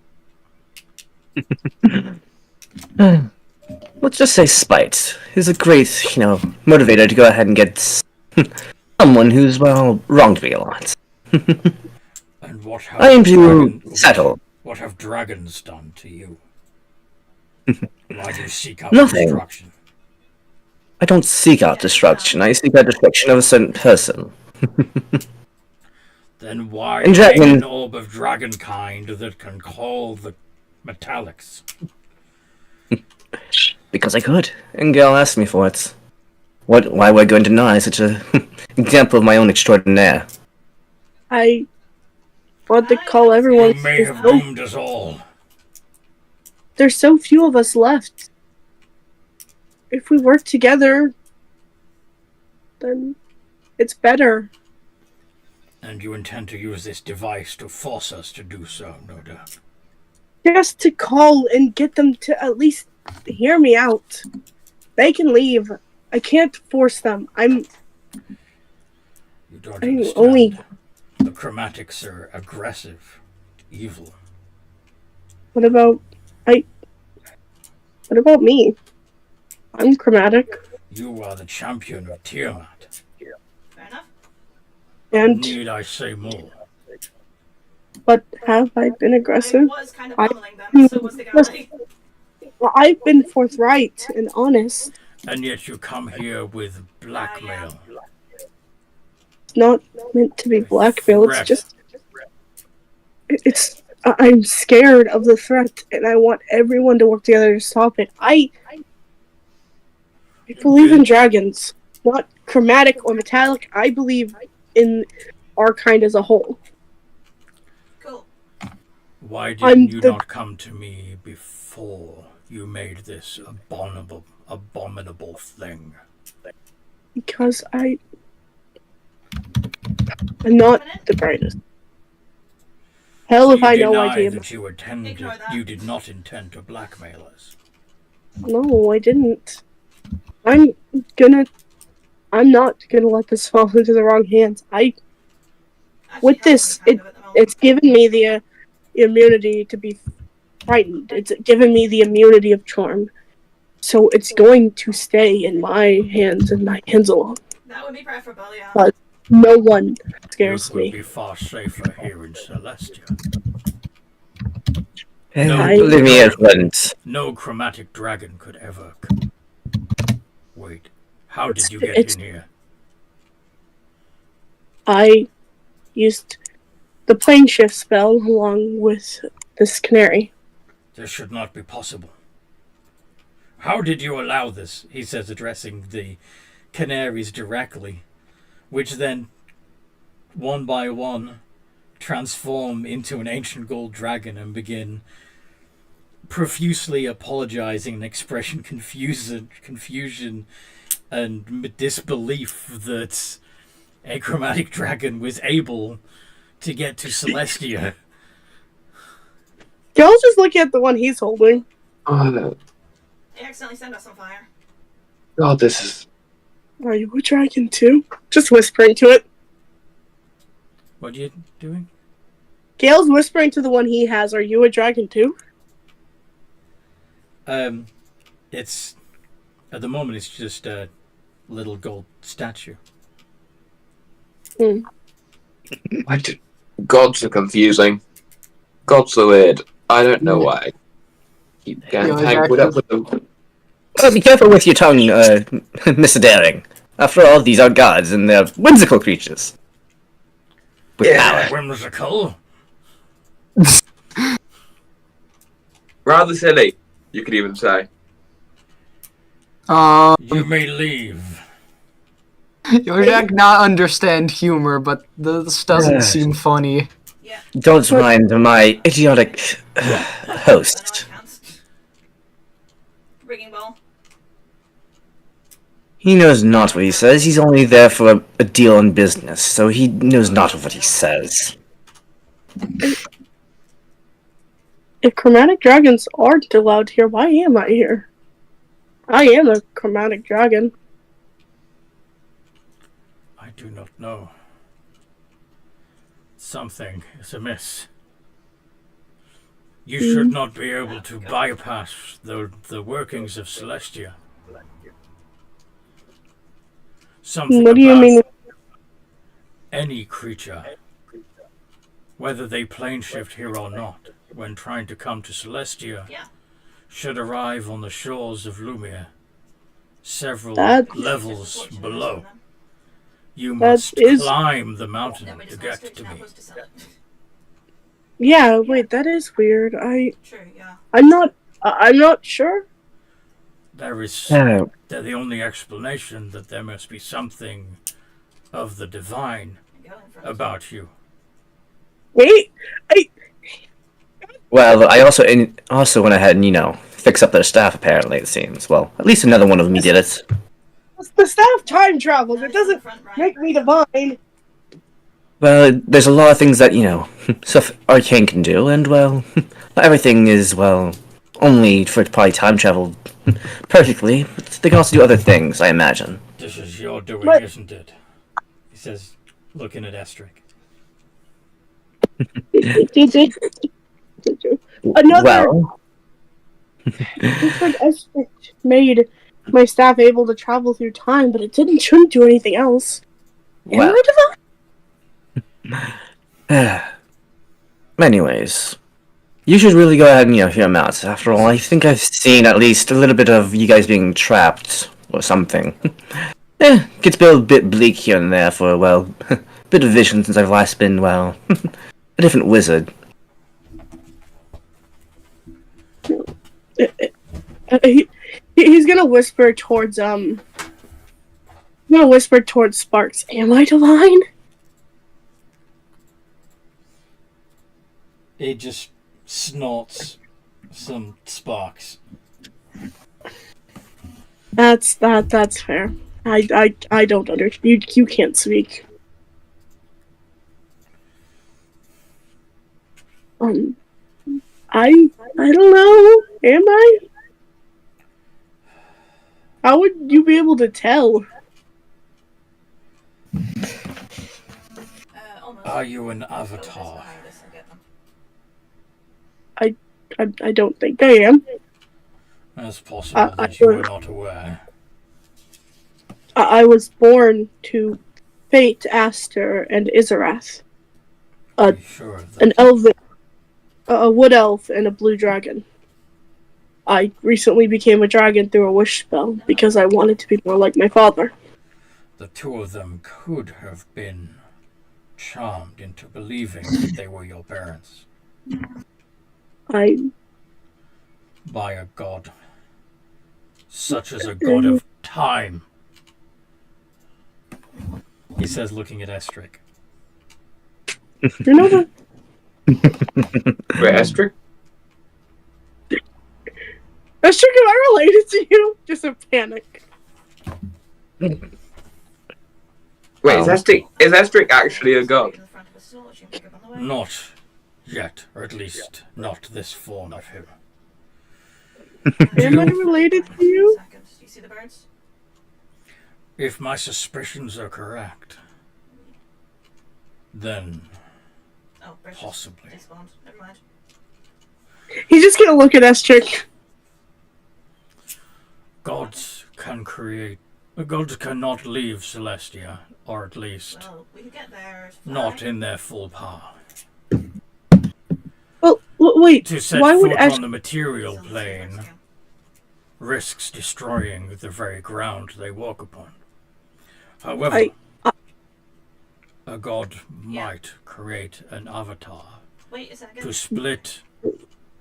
Let's just say spite is a great, motivator to go ahead and get someone who's, well, wronged me a lot. And what have I aim to settle. What have dragons done to you? Why do you seek out Nothing. destruction? I don't seek out destruction. I seek out destruction of a certain person. Then why And make dragon- an orb of dragonkind that can call the metallics? Because I could. And Gale asked me for it. Why would I go and deny such a example of my own extraordinaire? I want to call everyone. You may have doomed us all. There's so few of us left. If we work together, then it's better. And you intend to use this device to force us to do so, no doubt. Just to call and get them to at least hear me out. They can leave. I can't force them. You don't understand. only- The chromatics are aggressive, evil. What about me? I'm chromatic. You are the champion of Tiamat. Fair enough. And Need I say more? but have I been I aggressive? was kind of pummeling them, so was the guy. Well, I've been forthright and honest. And yet you come here with blackmail. It's not meant to be blackmail. It's Threat. just I'm scared of the threat, and I want everyone to work together to stop it. I believe in dragons, not chromatic or metallic. I believe in our kind as a whole. Cool. Why I'm didn't you the- not come to me before you made this abominable thing? Because I'm not the brightest. Hell if You I know deny idea. that Ignore that. you did not intend to blackmail us. No, I didn't. I'm not gonna let this fall into the wrong hands. Actually, With I'm this, kind of at the moment. It's given me the immunity to be frightened. It's given me the immunity of charm. So it's going to stay in my hands and my hands alone. That would be preferable, yeah. But no one scares You could me. be far safer here in Celestia. I- Believe me, it wouldn't. No chromatic dragon could ever. Wait, how did you It's- get in here? I used the plane shift spell along with this canary. This should not be possible. How did you allow this? He says, addressing the canaries directly, which then, one by one, transform into an ancient gold dragon and begin profusely apologizing and expressing confusion and disbelief that a chromatic dragon was able to get to Celestia. Y'all just look at the one he's holding. Oh, They accidentally set us on fire. God, this is... Are you a dragon too? Just whispering to it. What are you doing? Gale's whispering to the one he has, are you a dragon too? It's... At the moment, it's just a little gold statue. Gods are confusing. Gods are weird. I don't know why. Keep getting tangled up with them. Well, be careful with your tongue, Mr. Daring. After all, these are gods, and they're whimsical creatures. With power. Whimsical? Rather silly, you could even say. You may leave. Yojak not understand humor, but this doesn't seem funny. Yeah. Don't mind my idiotic host. Rigging ball. He knows not what he says. He's only there for a deal on business, so he knows not what he says. If chromatic dragons aren't allowed here, why am I here? I am a chromatic dragon. I do not know. Something is amiss. You should not be able to bypass the workings of Celestia. Something What do you mean? any creature, whether they plane shift here or not, when trying to come to Celestia, should arrive on the shores of Lumia, several levels below. You must climb the mountain to get to me. Yeah, wait, that is weird. True, yeah. I'm not sure. There is the only explanation that there must be something of the divine about you. Wait, Well, I also went ahead and, fix up their staff, apparently, it seems. Well, at least another one of them did it. the staff time travels. It doesn't make me divine. Well, there's a lot of things that, stuff Arcane can do, and, well, not everything is, well, only for it to probably time travel perfectly. But they can also do other things, I imagine. This is your doing, isn't it? He says, looking at Estric. Well, Estric made my staff able to travel through time, but it shouldn't do anything else. Well. Anyways, you should really go ahead and hear him out. After all, I think I've seen at least a little bit of you guys being trapped or something. Gets a bit bleak here and there for, well, a bit of vision since I've last been, well, a different wizard. He's gonna whisper towards Sparks. Am I divine? He just snorts some sparks. That's fair. I don't understand. You can't speak. I don't know. Am I? How would you be able to tell? Are you an avatar? I don't think I am. It's possible that you were not aware. I was born to Fate, Aster, and Izarath. An elven, a wood elf, and a blue dragon. I recently became a dragon through a wish spell because I wanted to be more like my father. The two of them could have been charmed into believing that they were your parents. By a god, such as a god of time. He says, looking at Estric. You know that? Wait, Estric? Estric, am I related to you? Just a panic. Wait, is Estric actually a god? Not yet, or at least not this form of him. Am I related to you? Do you see the birds? If my suspicions are correct, then possibly. Never mind. He's just gonna look at Estric. Gods cannot leave Celestia, or at least We can get there. not in their full power. Well, wait. To set Why would foot Estric? on the material plane risks destroying the very ground they walk upon. However, a god might create an avatar to split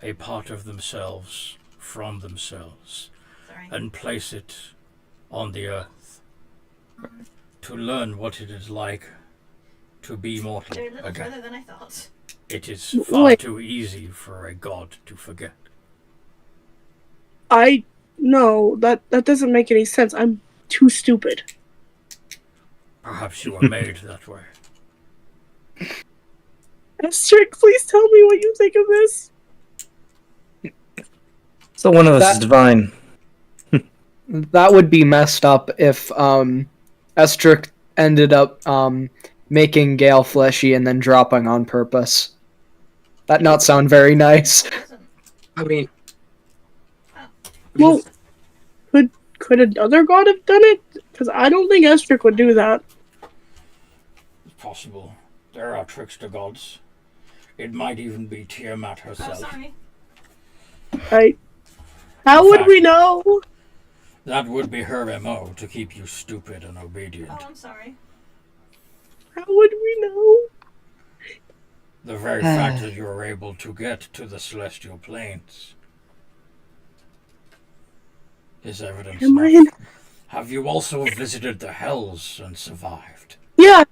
a part of themselves from themselves and place it on the earth to learn what it is like to be mortal They're a little again. further than I thought. It is far too easy for a god to forget. No, that doesn't make any sense. I'm too stupid. Perhaps you were made that way. Estric, please tell me what you think of this. So one of us is divine. That would be messed up if Estric ended up making Gale fleshy and then dropping on purpose. That not sound very nice. I mean, Well, could another god have done it? Because I don't think Estric would do that. It's possible. There are trickster gods. It might even be Tiamat herself. Sorry. How would we know? That would be her MO, to keep you stupid and obedient. Oh, I'm sorry. How would we know? The very fact that you were able to get to the celestial planes is evidence. Have you also visited the hells and survived? Yeah,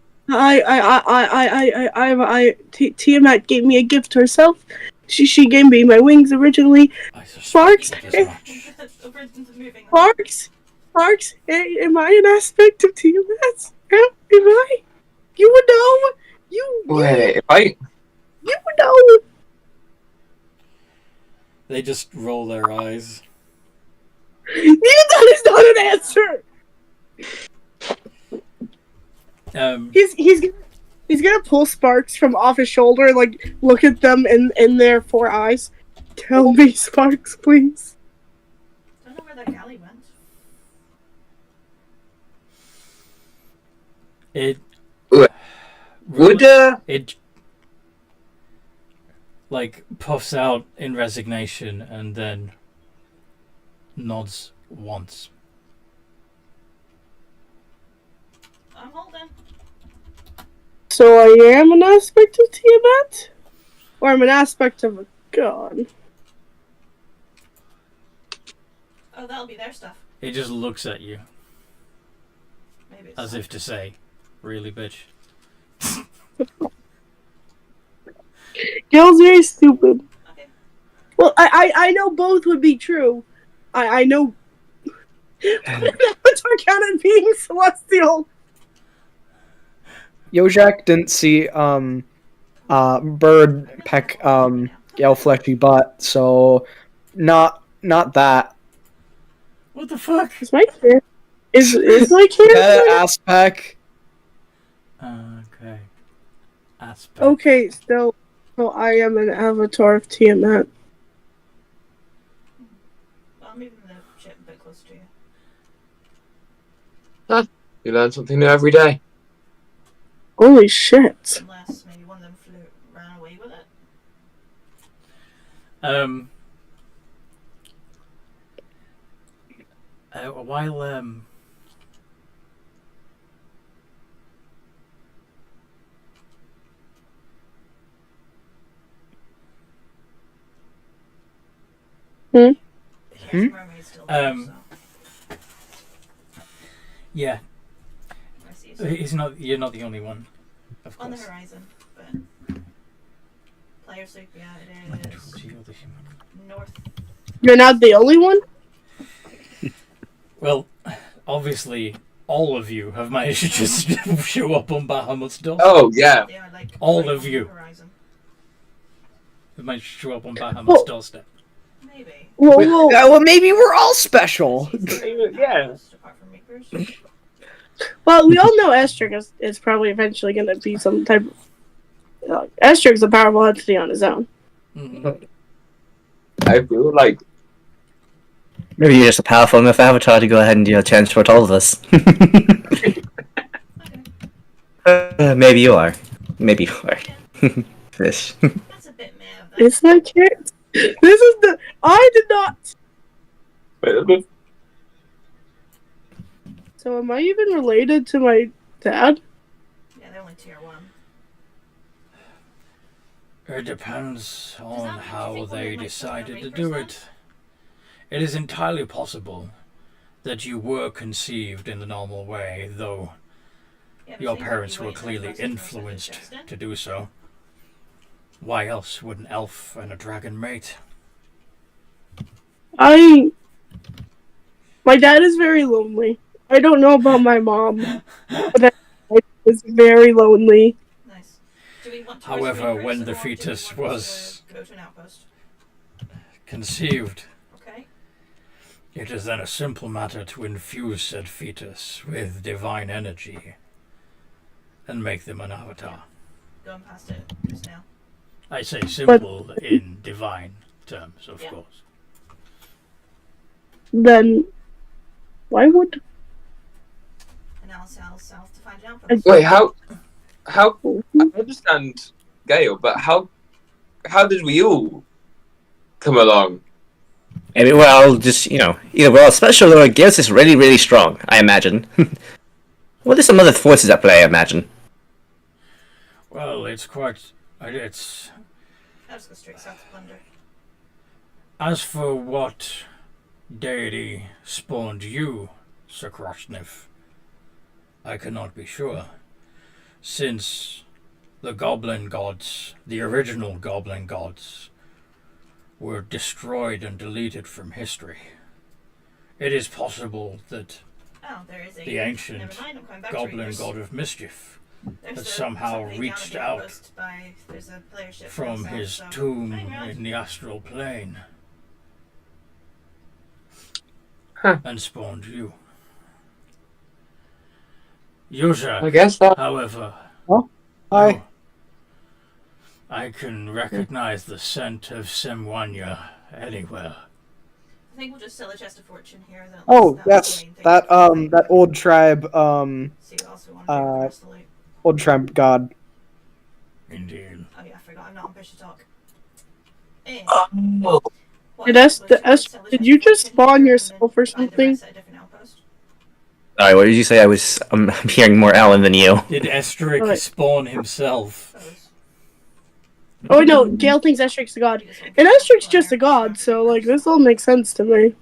Tiamat gave me a gift herself. She gave me my wings originally. Sparks, am I an aspect of Tiamat? Am I? You would know. You would know. They just roll their eyes. That is not an answer. He's gonna pull Sparks from off his shoulder, like look at them in their 4 eyes. Tell me, Sparks, please. I don't know where that galley went. It like puffs out in resignation and then nods once. I'm holding. So I am an aspect of Tiamat? Or I'm an aspect of a god? Oh, that'll be their stuff. He just looks at you. Maybe as if to say, really, bitch? Gil's very stupid. Okay. Well, I know both would be true. I know Avatar counted being celestial. Yojak didn't see bird peck Gale fleshy butt, so not that. What the fuck? Is my character? Is my character? Ass peck. Okay. Aspect. Okay, so I am an avatar of Tiamat. Well, I'm moving the ship a bit closer to you. Huh? You learn something new every day. Holy shit. Unless maybe one of them ran away with it. While yeah. He's not. You're not the only one, of course. On the horizon, but player soup, yeah, it is north. You're not the only one? Well, obviously, all of you have managed to just show up on Bahamut's doorstep. Oh, yeah. They are like All right of on you. the horizon. Have managed to show up on Bahamut's Well- doorstep. Maybe. Whoa. Well, maybe we're all special. Yeah. Apart from makers. Well, we all know Estric is probably eventually going to be some type of... Estric's a powerful entity on his own. Mhm. I feel like Maybe you're just a powerful enough avatar to go ahead and transport all of us. Maybe you are. Maybe you are. Fish. That's a bit meh of that. It's my chance. This is the... I did not... So am I even related to my dad? Yeah, they're only tier 1. It depends that on make you how think they one might decided still to be do reapers it. It is entirely possible that you were conceived in the normal way, though Yeah, but your they might parents be were way too clearly aggressive for us to influenced digest in. to do so. Why else would an elf and a dragon mate? My dad is very lonely. I don't know about my mom, but is very lonely. Nice. Do we want to However, risk when reapers, the or do we fetus want was to go to an outpost? conceived, Okay. it is then a simple matter to infuse said fetus with divine energy and make them an avatar. Going past it just now. I say simple in divine terms, of Yeah. course. Then why would... And now south to find an I- outpost. wait, how I understand Gale, but how did we all come along? I mean, we're all just, either we're all special or Gale's is really, really strong, I imagine. Well, there's some other forces at play, I imagine. Well, it's quite... it's... I'll just go straight south to plunder. As for what deity spawned you, Sir Kroshnev, I cannot be sure, since the goblin gods, the original goblin gods, were destroyed and deleted from history. It is possible that Oh, there is a... the ancient Never mind, I'm coming back to goblin reapers. god of mischief There's has somehow somebody down reached at the out outpost there's a player ship from south, his so tomb hang around. in the astral plane Huh. and spawned you. Yuzha, I guess that however, Hi. I can recognize the scent of Semwanya anywhere. I think we'll just sell a chest of fortune here. Oh, That was yes. the main thing. That old tribe, See what else we want to do with the rest of the loot. old tribe god. Indeed. Oh yeah, I forgot. I'm not on push to talk. Eh. oh, What Did was the to sell a did chest you of just fortune spawn here yourself and or then find the something? rest at a different outpost? Alright, what did you say? I'm hearing more Alan than you. Did Estric Right. spawn himself? Those. Oh no, Gale thinks Estric's a god. And Estric's just a god, so like this all makes sense to me.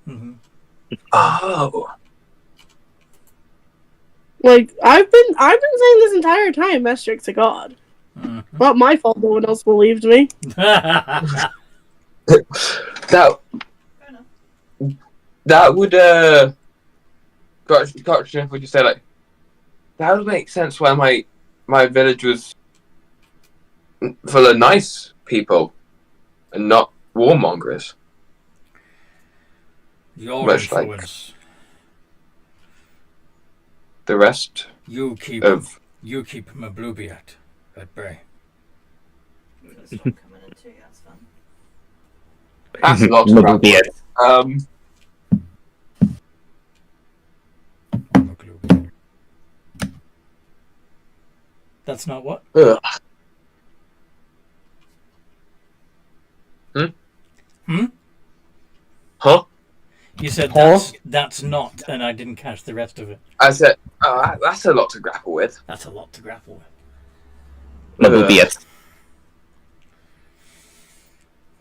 Mm-hmm. oh, Like I've been saying this entire time Estric's a god. Mm-hmm. Not my fault no one else believed me. that Fair enough. that would Gotcha, would you say like that would make sense why my village was full of nice people and not warmongers. Your Much like- influence. The rest You keep of Mablubiat at bay. There's one coming in too. That's fun. that's a lot to Maybe grapple it. with. Mablubiat. That's not what? Ugh. Huh? You said Huh? that's not, and I didn't catch the rest of it. I said, that's a lot to grapple with. That's a lot to grapple with. Maybe it.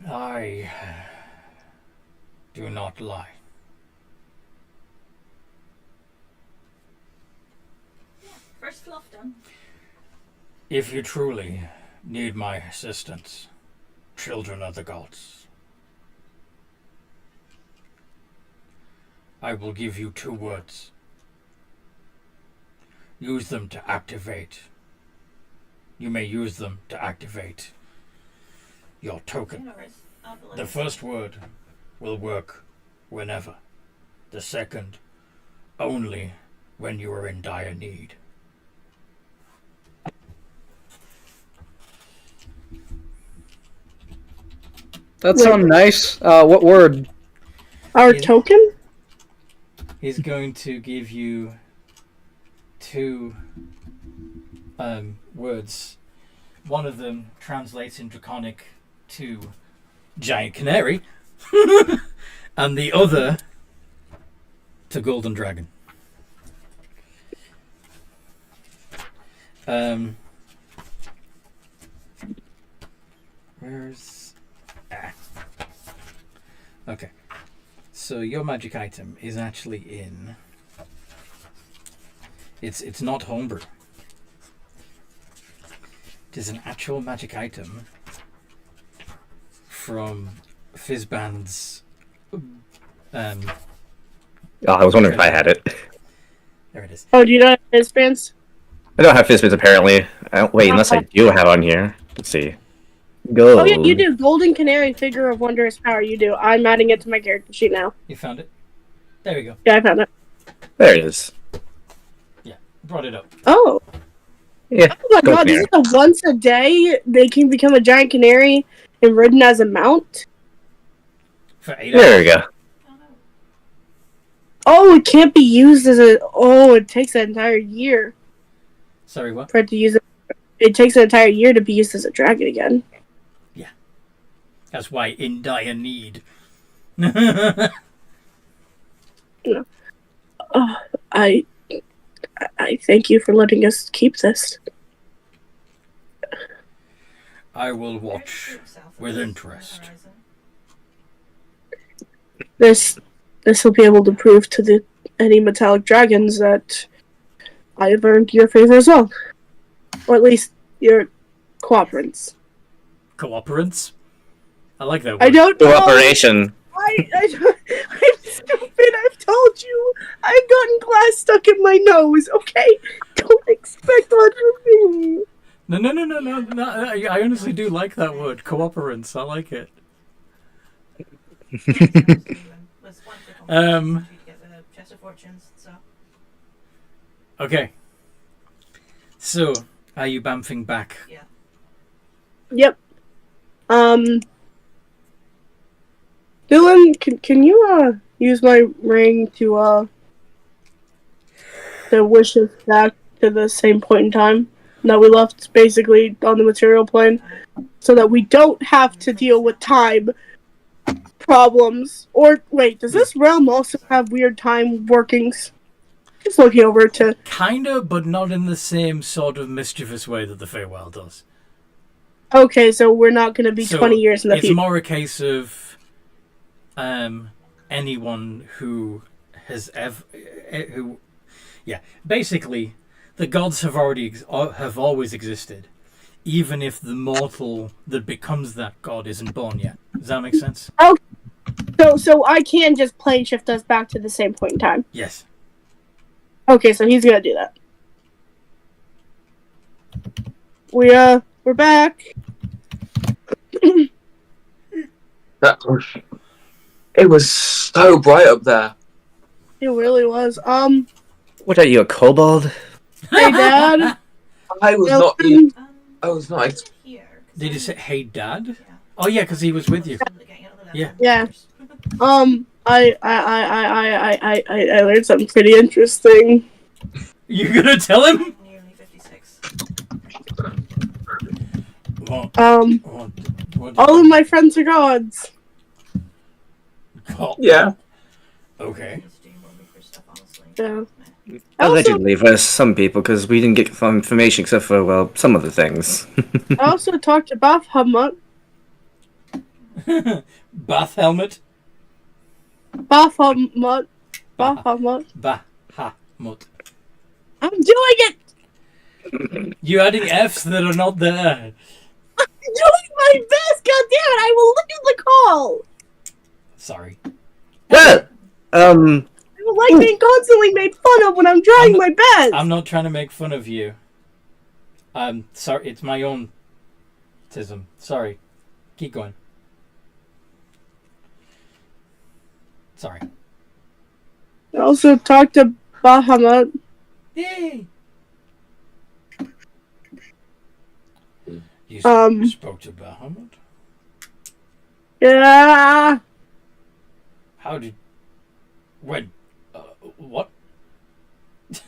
I do not lie. First fluff done. If you truly need my assistance, children of the gods, I will give you 2 words. use them to activate. You may use them to activate your token. The first word will work whenever. The second, only when you are in dire need. That sounds nice. What word? Our token? He's going to give you 2 words. One of them translates in Draconic to giant canary, and the other to golden dragon. Where's... Okay. So your magic item is actually in... It's not homebrew. It is an actual magic item from Fizzband's... I was wondering if I had it. There it is. Oh, do you know Fizzbands? I don't have Fizzbits apparently. Wait, unless I do have on here. Let's see. Gold. Oh yeah, you do. Golden Canary Figure of Wondrous Power. You do. I'm adding it to my character sheet now. You found it? There we go. Yeah, I found it. There it is. Yeah, brought it up. Oh. Yeah. Oh my god, this is a once a day they can become a giant canary and ridden as a mount? For 8 There hours. we go. Oh, it can't be used as a... Oh, it takes an entire year Sorry, what? for it to use it. It takes an entire year to be used as a dragon again. That's why in dire need. I thank you for letting us keep this. I will watch with interest. This will be able to prove to any metallic dragons that I have earned your favor as well. Or at least your cooperance. Cooperance? I like that word. I don't know. Cooperation. I'm stupid. I've told you. I've gotten glass stuck in my nose. Okay, don't expect much from me. No. I honestly do like that word. Cooperance. I like it. Okay. So, are you bamfing back? Yeah. Yep. Dylan, can you use my ring to wish us back to the same point in time that we left, basically on the material plane, so that we don't have to deal with time problems? Or wait, does this realm also have weird time workings? Just looking over to... Kinda, but not in the same sort of mischievous way that the Feywild does. Okay, so we're not going to be 20 years in the future. It's more a case of anyone who has basically the gods have always existed, even if the mortal that becomes that god isn't born yet. Does that make sense? Okay. So I can just plane shift us back to the same point in time. Yes. Okay, so he's gonna do that. We're back. It was so bright up there. It really was. What are you, a kobold? Hey, Dad. I was not. Did you say, "Hey, Dad"? Yeah. Oh yeah, because he was with you. Yeah. Yeah. I learned something pretty interesting. You gonna tell him? Nearly 56. All of my friends are gods. Oh. Yeah. Okay. Yeah. Allegedly, for some people, because we didn't get information except for, well, some of the things. I also talked to Baphomet. Bath helmet. Baphomet. Bahamut. I'm doing it! You adding F's that are not there. I'm doing my best, goddammit! I will leave the call! Sorry. I will don't like being constantly made fun of when I'm trying my best. I'm not trying to make fun of you. I'm sorry. It's my own tism. Sorry. Keep going. Sorry. I also talked to Bahamut. Yay! You spoke to Bahamut? Yeah. How did... When? What?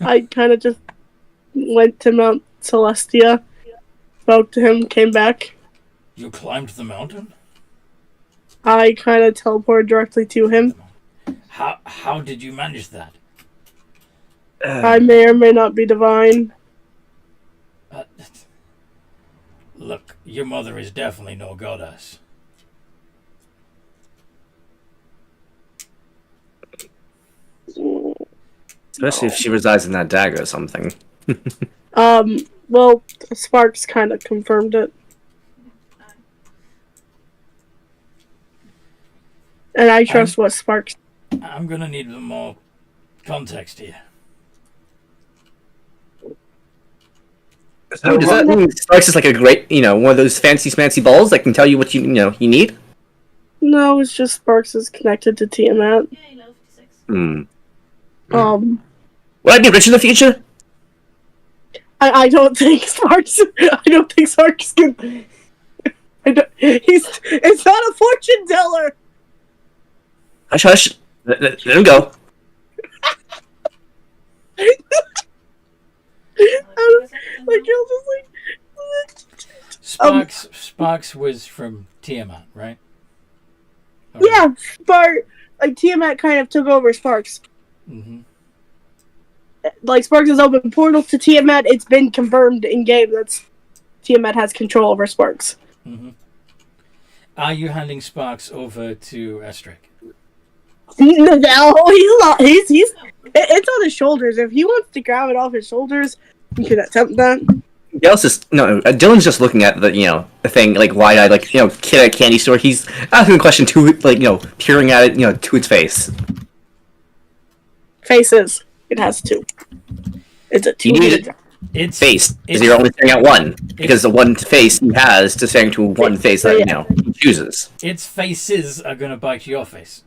I kind of just went to Mount Celestia, spoke to him, came back. You climbed the mountain? I kind of teleported directly to him. How did you manage that? I may or may not be divine. Look, your mother is definitely no goddess. Especially if she resides in that dagger or something. Well, Sparks kind of confirmed it. And I trust what Sparks... I'm gonna need more context here. So does that mean Sparks is like a great, one of those fancy balls that can tell you what you need? No, it's just Sparks is connected to Tiamat. Yeah, you know, 56. Will I be rich in the future? I don't think Sparks... I don't think Sparks can... It's not a fortune teller! Hush, hush. Let him go. Sparks was from Tiamat, right? Yeah, Tiamat kind of took over Sparks. Mm-hmm. Like, Sparks has opened portals to Tiamat. It's been confirmed in game that Tiamat has control over Sparks. Mm-hmm. Are you handing Sparks over to Estrick? No, he's not. It's on his shoulders. If he wants to grab it off his shoulders, he could attempt that. Dylan's just looking at the thing, like, wide-eyed, like, kid at a candy store. He's asking the question to, like, peering at it, to its face. Faces. It has two. It's a two. You need its face, because you're only staring at one. Because the one face he has to staring to one face that, he chooses. Its faces are gonna bite your face.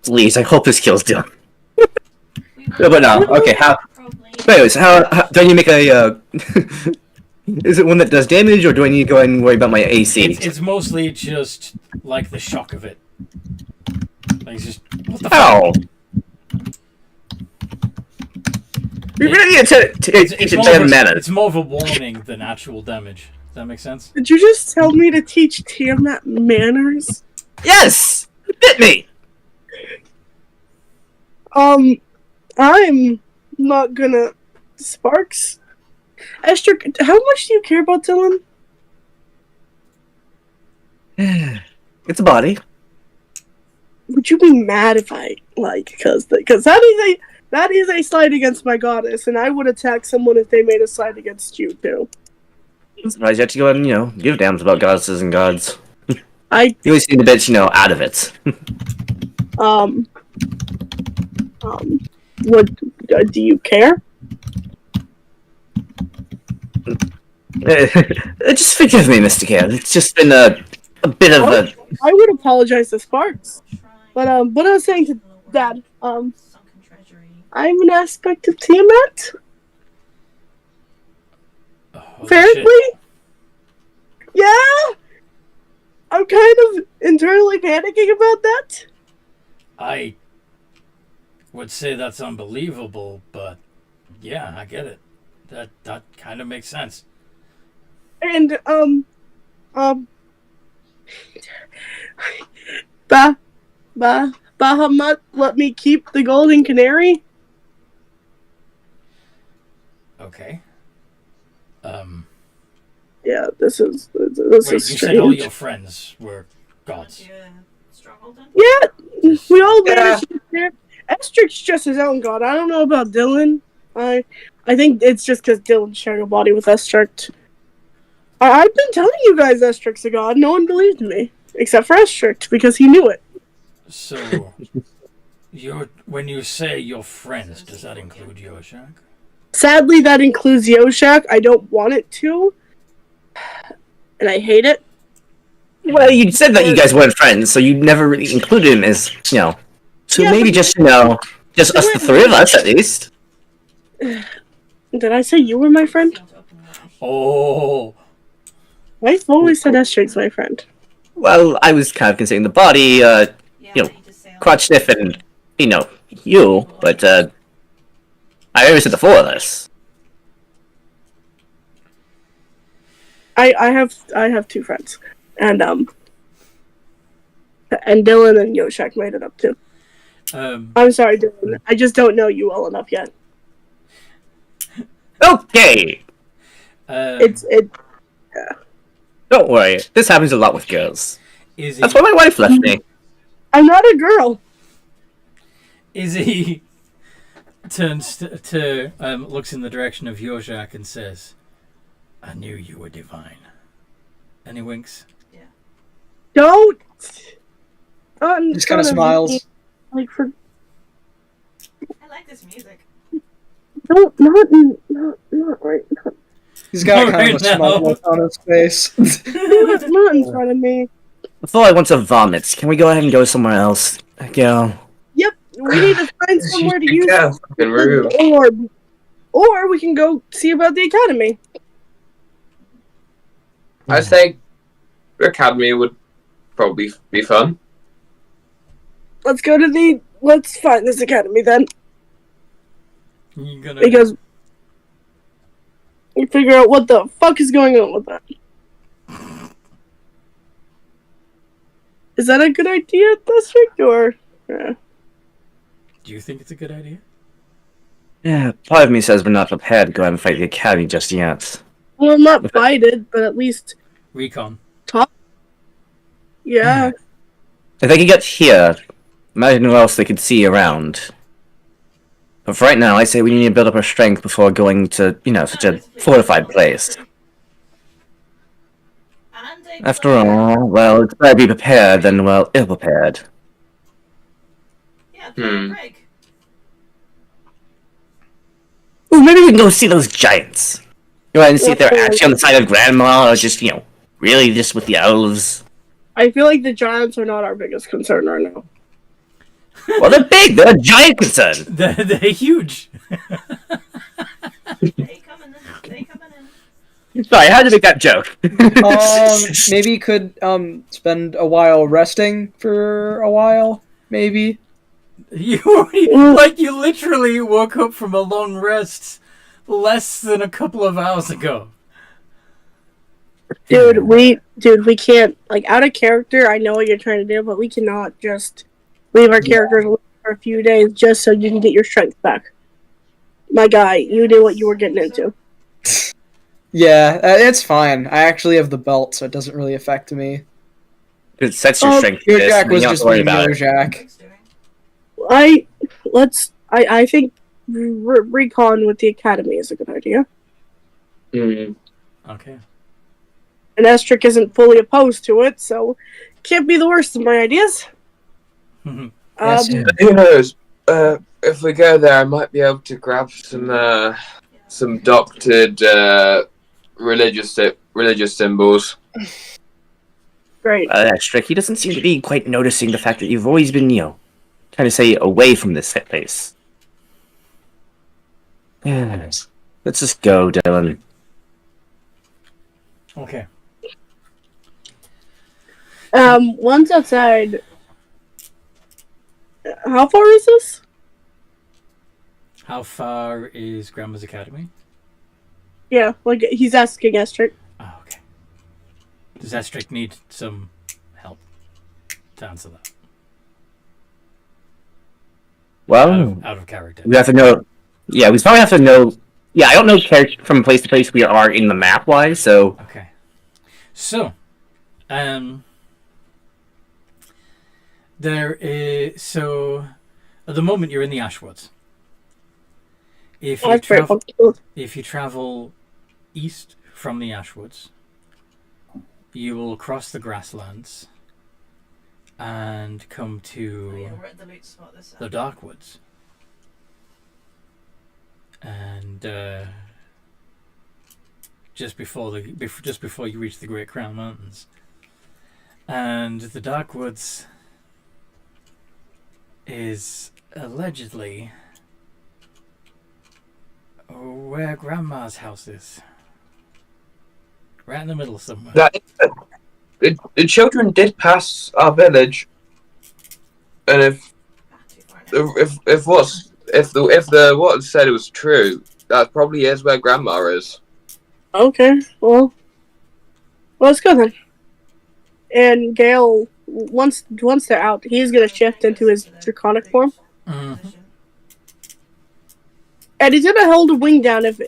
Please, I hope this kills Dylan. No, but no, okay, anyways, how do I need to make a, is it one that does damage, or do I need to go and worry about my AC? It's mostly just, like, the shock of it. Like, it's just, what the fuck? We really need to teach it manners. It's more of a warning than actual damage. Does that make sense? Did you just tell me to teach Tiamat manners? Yes! Hit me! I'm not gonna... Sparks? Esther, how much do you care about Dylan? It's a body. Would you be mad if I, because that is a slight against my goddess, and I would attack someone if they made a slight against you, too. I'm surprised you have to go and, give damns about goddesses and gods. You always seem a bit, out of it. What, do you care? Just forgive me, Mr. Care. It's just been a bit of a... I would apologize to Sparks. But I was saying to Dad, I'm an aspect of Tiamat. Apparently? Yeah? I'm kind of internally panicking about that. I would say that's unbelievable, but yeah, I get it. That kind of makes sense. And, Bahamut let me keep the golden canary? Okay. Yeah, this is Wait, strange. You said all your friends were gods. Yeah, we all managed to there. Estrick's just his own god. I don't know about Dylan. I think it's just because Dylan's sharing a body with Estrick. I've been telling you guys Estrick's a god. No one believed me. Except for Estrick, because he knew it. So, when you say your friends, does that include Yoshak? Sadly, that includes Yoshak. I don't want it to. And I hate it. Well, you said that you guys weren't friends, so you never really included him as, So Yeah, maybe just, just us the three of us, at least. Did I say you were my friend? Oh. I've always said Estrig's my friend. Well, I was kind of considering the body, crotch sniff and, you, but, I always said the four of us. I have two friends. And Dylan and Yoshak made it up too. I'm sorry, Dylan. I just don't know you well enough yet. Okay! Yeah. Don't worry, this happens a lot with girls. That's why my wife left me. I'm not a girl. Izzy turns to looks in the direction of Yoshak and says, "I knew you were divine." And he winks. Yeah. Don't. Just kind of smiles. Like for. I like this music. Don't not right. He's got kind of a smile look on his face. Not in front of me. Before I want to vomit, can we go ahead and go somewhere else? Go. Yep, we need to find somewhere to use fucking rude. the orb. Or we can go see about the academy. I think the academy would probably be fun. Let's find this academy then. You're Because we figure out what the fuck is going on with that. Is that a good idea this week, or? Do you think it's a good idea? Yeah, part of me says we're not prepared to go ahead and fight the academy just yet. Well, not fighted, but at least recon. Talk. Yeah. If they could get here, imagine who else they could see around. But for right now, I say we need to build up our strength before going to, such a fortified place. After all, well, it's better be prepared than, well, ill-prepared. Yeah, break. Ooh, maybe we can go see those giants. Go ahead and see if they're actually on the side of Grandma, or just, really just with the elves. I feel like the giants are not our biggest concern right now. Well, they're big. They're a giant concern. They're huge. They coming in. Sorry, how did you make that joke? Maybe you could spend a while resting for a while. Maybe. You literally woke up from a long rest less than a couple of hours ago. Dude, we can't, out of character, I know what you're trying to do, but we cannot just leave our characters alone for a few days just so you can get your strength back. My guy, you knew what you were getting into. Yeah, it's fine. I actually have the belt, so it doesn't really affect me. It sets your strength. Jack was just being Jack. I think recon with the academy is a good idea. Okay. And Estric isn't fully opposed to it, so can't be the worst of my ideas. Who knows? If we go there, I might be able to grab some doctored religious symbols. Great. Estric, he doesn't seem to be quite noticing the fact that you've always been, trying to stay away from this place. Yes. Let's just go, Dylan. Okay. Once outside, how far is this? How far is Grandma's Academy? Yeah, he's asking Estric. Oh, okay. Does Estric need some help to answer that? Well, out of character. We have to know. Yeah, we probably have to know. Yeah, I don't know character from place to place we are in the map wise, so. Okay. So, at the moment you're in the Ashwoods. If you travel east from the Ashwoods, you will cross the grasslands and come Oh, to yeah, we're at the loot spot this the side. dark woods. And just before you reach the Great Crown Mountains. And the dark woods is allegedly where Grandma's house is. Right in the middle somewhere. The children did pass our village, and if what said was true, that probably is where Grandma is. Okay, well, let's go then. And Gale, once they're out, he's gonna shift into his draconic form, Mhm. and he's gonna hold a wing down if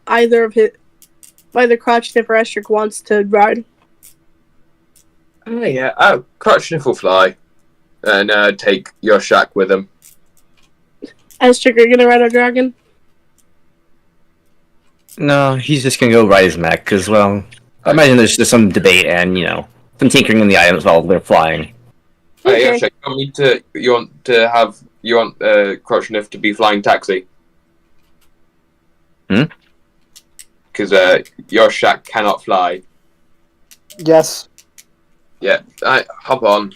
either Crotchsniff or Estrick wants to ride. Oh yeah, Crotchsniff will fly, and take your shack with him. Estrick, are you gonna ride a dragon? No, he's just gonna go ride his mech, because, well, I imagine there's just some debate and, some tinkering in the items while they're flying. Okay. Yeah, you want Crotchsniff to be flying taxi? Because your shack cannot fly. Yes. Yeah, hop on.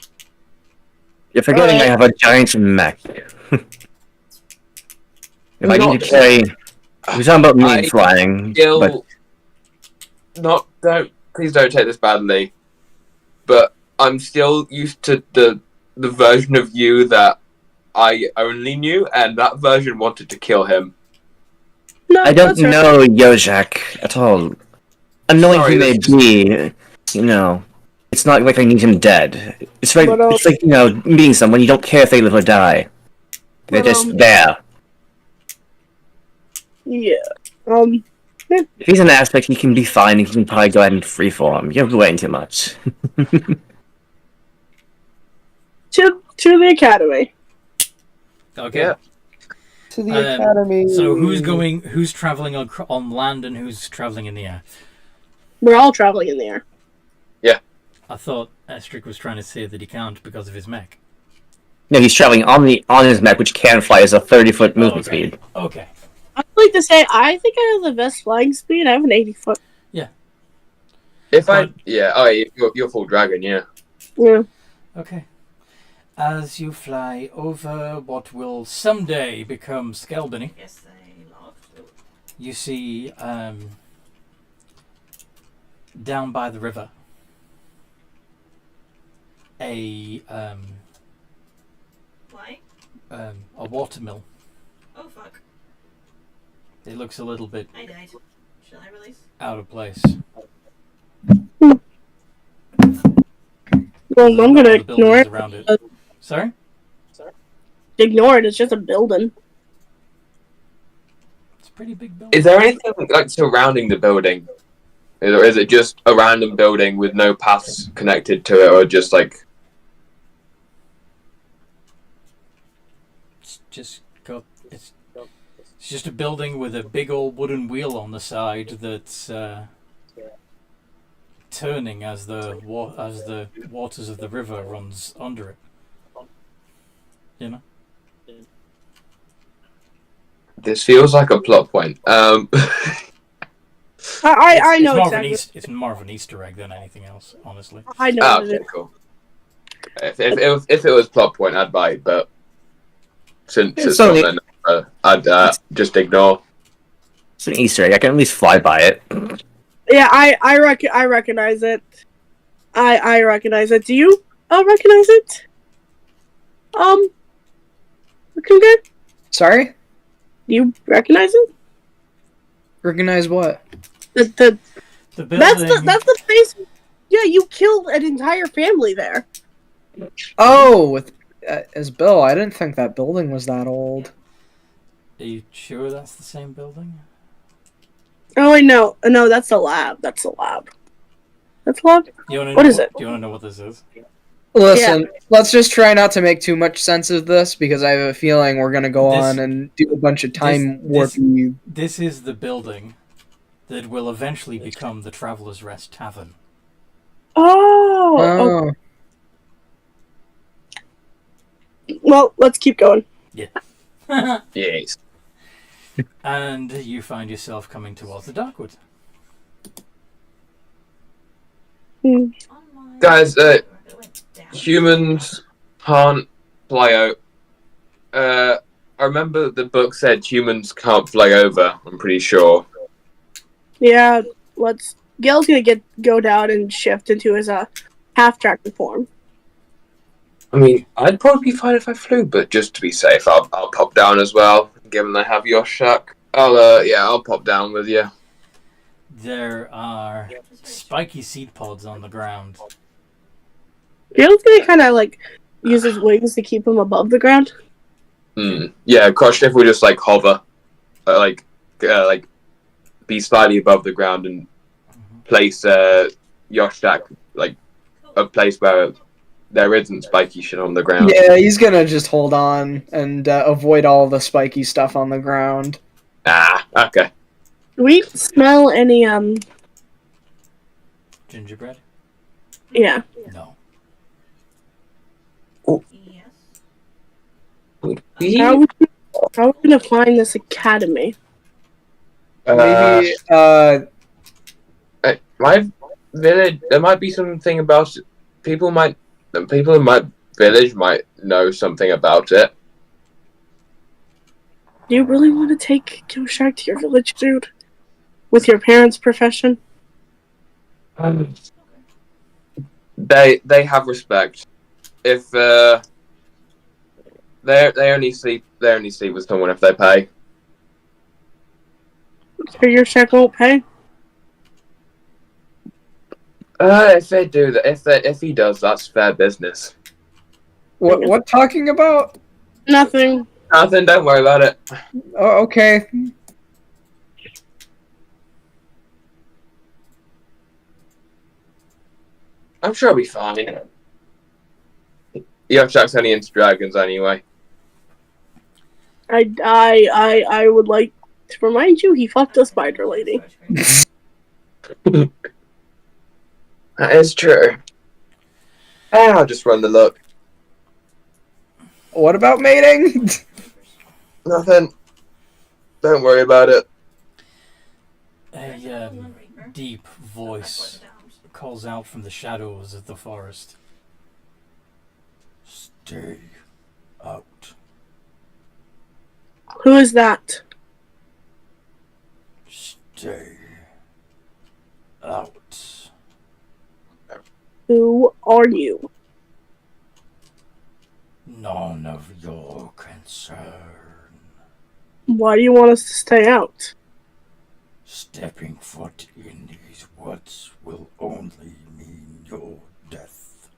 You're forgetting I have a giant mech. If I need to carry... We're talking about me flying, but... Please don't take this badly, but I'm still used to the version of you that I only knew, and that version wanted to kill him. No, I don't know Yojak at all. Annoying he may be, it's not like I need him dead. It's like, meeting someone, you don't care if they live or die. They're just there. Yeah. If he's an aspect, he can be fine, he can probably go ahead and freeform. You're waiting too much. To the academy. Okay. Yeah. To the academy. So who's traveling on land and who's traveling in the air? We're all traveling in the air. Yeah. I thought Estrick was trying to say that he can't because of his mech. No, he's traveling on his mech, which can fly as a 30-foot movement speed. Okay. I'd like to say I think I have the best flying speed. I have an 80-foot. Yeah. You're full dragon, yeah. Yeah. Okay. As you fly over what will someday become Skelbany, you see down by the river a watermill. Oh fuck. It looks a little bit I died. Shall I release? out of place. Well, I'm gonna ignore it. Around it. Sorry? Ignore it. It's just a building. It's a pretty big building. Is there anything like surrounding the building? Or is it just a random building with no paths connected to it, or just like... It's just a building with a big old wooden wheel on the side that's turning as the waters of the river runs under it. You know? This feels like a plot point. I know exactly. It's more of an Easter egg than anything else, honestly. I know. Okay, cool. If it was plot point, I'd buy it, but since it's not, I'd just ignore. It's an Easter egg. I can at least fly by it. Yeah, I recognize it. I recognize it. Do you recognize it? Looking good? Sorry? Do you recognize it? Recognize what? The building. That's the place. Yeah, you killed an entire family there. Oh, with as Bill. I didn't think that building was that old. Are you sure that's the same building? Oh, wait, no, that's the lab. That's the lab. What is it? Do you want to know what this is? Listen, let's just try not to make too much sense of this, because I have a feeling we're going to go on and do a bunch of time warping. This is the building that will eventually become the Traveler's Rest Tavern. Oh. Well, let's keep going. Yes. And you find yourself coming towards the Darkwood. Guys, humans can't fly out. I remember the book said humans can't fly over, I'm pretty sure. Yeah, Gale's gonna go down and shift into his half-dragon form. I mean, I'd probably be fine if I flew, but just to be safe, I'll pop down as well. Given I have your shack, I'll pop down with you. There are spiky seed pods on the ground. Gale's gonna kind of use his wings to keep him above the ground. Yeah, Krosniff will just hover, be slightly above the ground and place your shack a place where there isn't spiky shit on the ground. Yeah, he's gonna just hold on and avoid all the spiky stuff on the ground. Ah, okay. Do we smell any Gingerbread? Yeah. No. Yes. How are we gonna find this academy? Maybe my village. There might be something about it. People in my village might know something about it. Do you really want to take Gilshark to your village, dude? With your parents' profession? They have respect. If they only sleep with someone if they pay. So your shack won't pay? If they do that, if he does, that's fair business. what talking about? Nothing. Nothing. Don't worry about it. Oh, okay. I'm sure I'll be fine. Your shack's only into dragons anyway. I would like to remind you, he fucked a spider lady. That is true. I'll just run the look. What about mating? Nothing. Don't worry about it. A deep voice calls out from the shadows of the forest. Stay out. Who is that? Stay out. Who are you? None of your concern. Why do you want us to stay out? Stepping foot in these woods will only mean your death.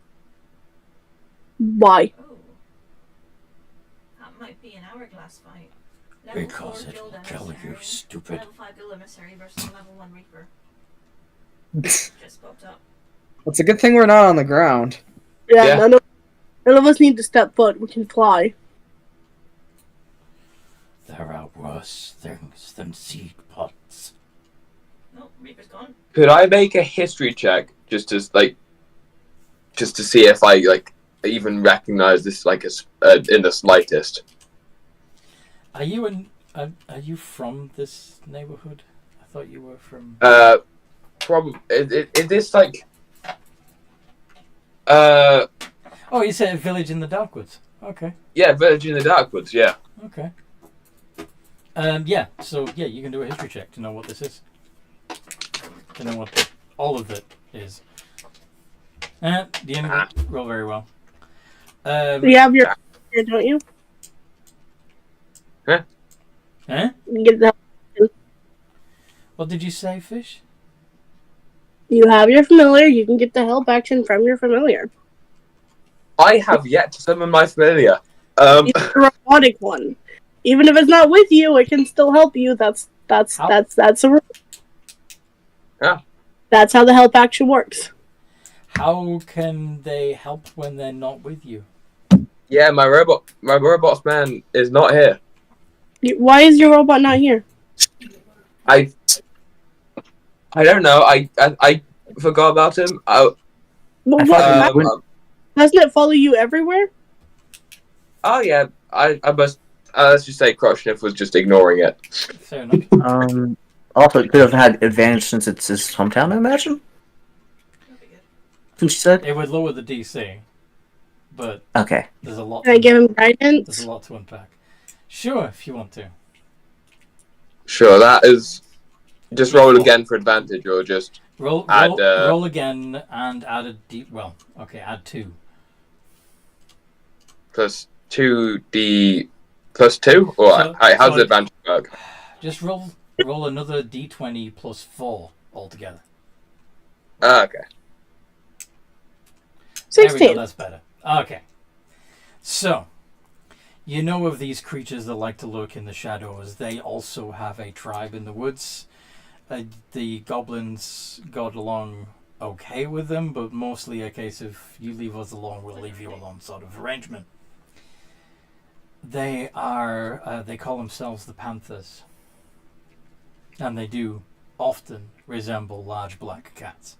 Why? Oh. That might be an hourglass fight. Because it will kill you, stupid. Level 5 Guild Emissary versus level 1 Reaper. Just popped up. It's a good thing we're not on the ground. Yeah. None of us need to step foot. We can fly. There are worse things than seed pods. No, Reaper's gone. Could I make a history check just to see if I even recognize this in the slightest? Are you from this neighborhood? I thought you were from. Probably. Is this Oh, you said a village in the Darkwoods. Okay. Yeah, village in the Darkwoods. Yeah. Okay. Yeah. So yeah, you can do a history check to know what this is. To know what all of it is. The enemy roll very well. You have your here, don't you? Huh? Huh? You get that. What did you say, Fish? You have your familiar. You can get the help action from your familiar. I have yet to summon my familiar. It's a robotic one. Even if it's not with you, it can still help you. That's a rule. Yeah. That's how the help action works. How can they help when they're not with you? Yeah, my robot's man is not here. Why is your robot not here? I don't know. I forgot about him. Doesn't it follow you everywhere? Oh yeah, I must. Let's just say Krotchnev was just ignoring it. Fair enough. Also, it could have had advantage since it's his hometown, I imagine. That'd be good. Since she said. It would lower the DC, but Okay. there's a lot. Can I give him guidance? There's a lot to unpack. Sure, if you want to. Sure, that is. Just roll again for advantage, or just roll again and add a D. Well, okay, add 2. Plus 2d plus 2, or how's the advantage work? Just roll another D20 plus 4 altogether. Okay. 16. There we go, that's better. Okay. So, you know of these creatures that like to lurk in the shadows. They also have a tribe in the woods. The goblins got along okay with them, but mostly a case of you leave us alone, we'll leave you alone sort of arrangement. They call themselves the Panthers. And they do often resemble large black cats.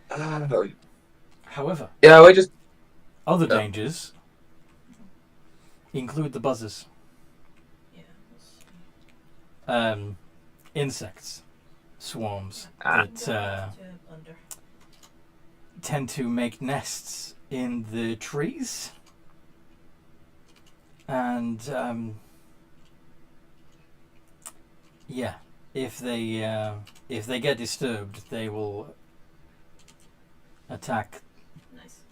However, yeah, we just other dangers include the buzzers. Insects, swarms that tend to make nests in the trees, and if they get disturbed, they will attack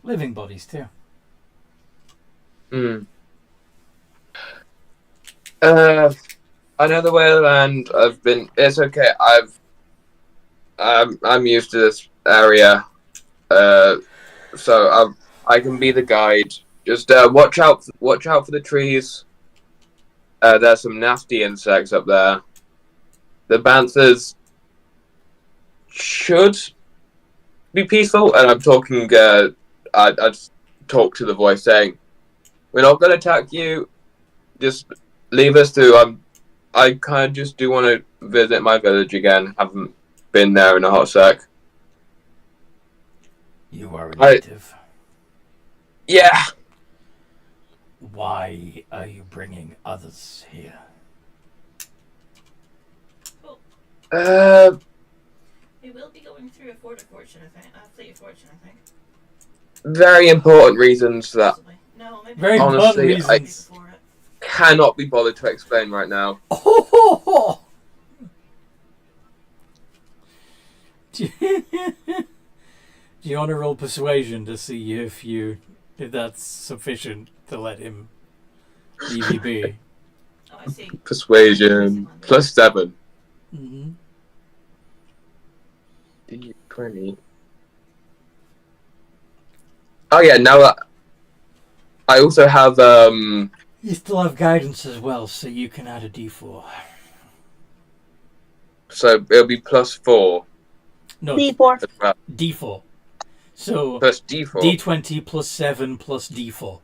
living bodies too. I know the way of the land. It's okay. I'm used to this area, so I can be the guide. Just watch out for the trees. There's some nasty insects up there. The Panthers should be peaceful, and I'm talking. I talk to the voice saying, "We're not going to attack you. Just leave us to." I kind of just do want to visit my village again. Haven't been there in a hot sec. You are a native. Yeah. Why are you bringing others here? We will be going through a Fleet of Fortune, I think. Very important reasons that. No, maybe very honestly, important reasons. Cannot be bothered to explain right now. Do you want to roll persuasion to see if that's sufficient to let him EVB? Oh, I see. Persuasion plus 7. Mm-hmm. 20. Oh yeah, now I also have You still have guidance as well, so you can add a D4. So it'll be plus 4. No, D4. D4. So plus D4. D20 plus 7 plus D4.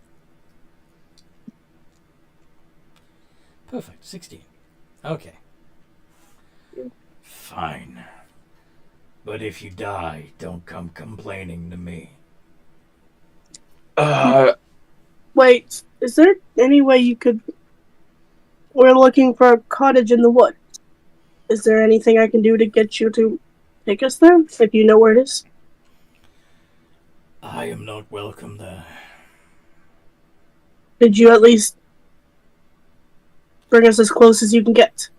Perfect. 16. Okay. Fine. But if you die, don't come complaining to me. Wait, is there any way you could... We're looking for a cottage in the woods. Is there anything I can do to get you to take us there, if you know where it is? I am not welcome there. Did you at least bring us as close as you can get?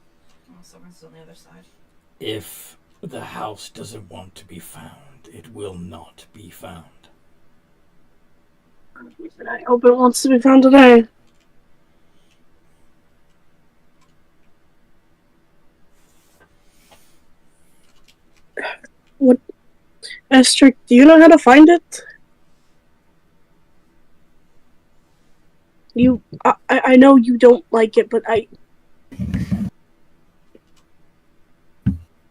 Oh, someone's on the other side. If the house doesn't want to be found, it will not be found. I hope it wants to be found today. What, Esther, do you know how to find it? I know you don't like it, but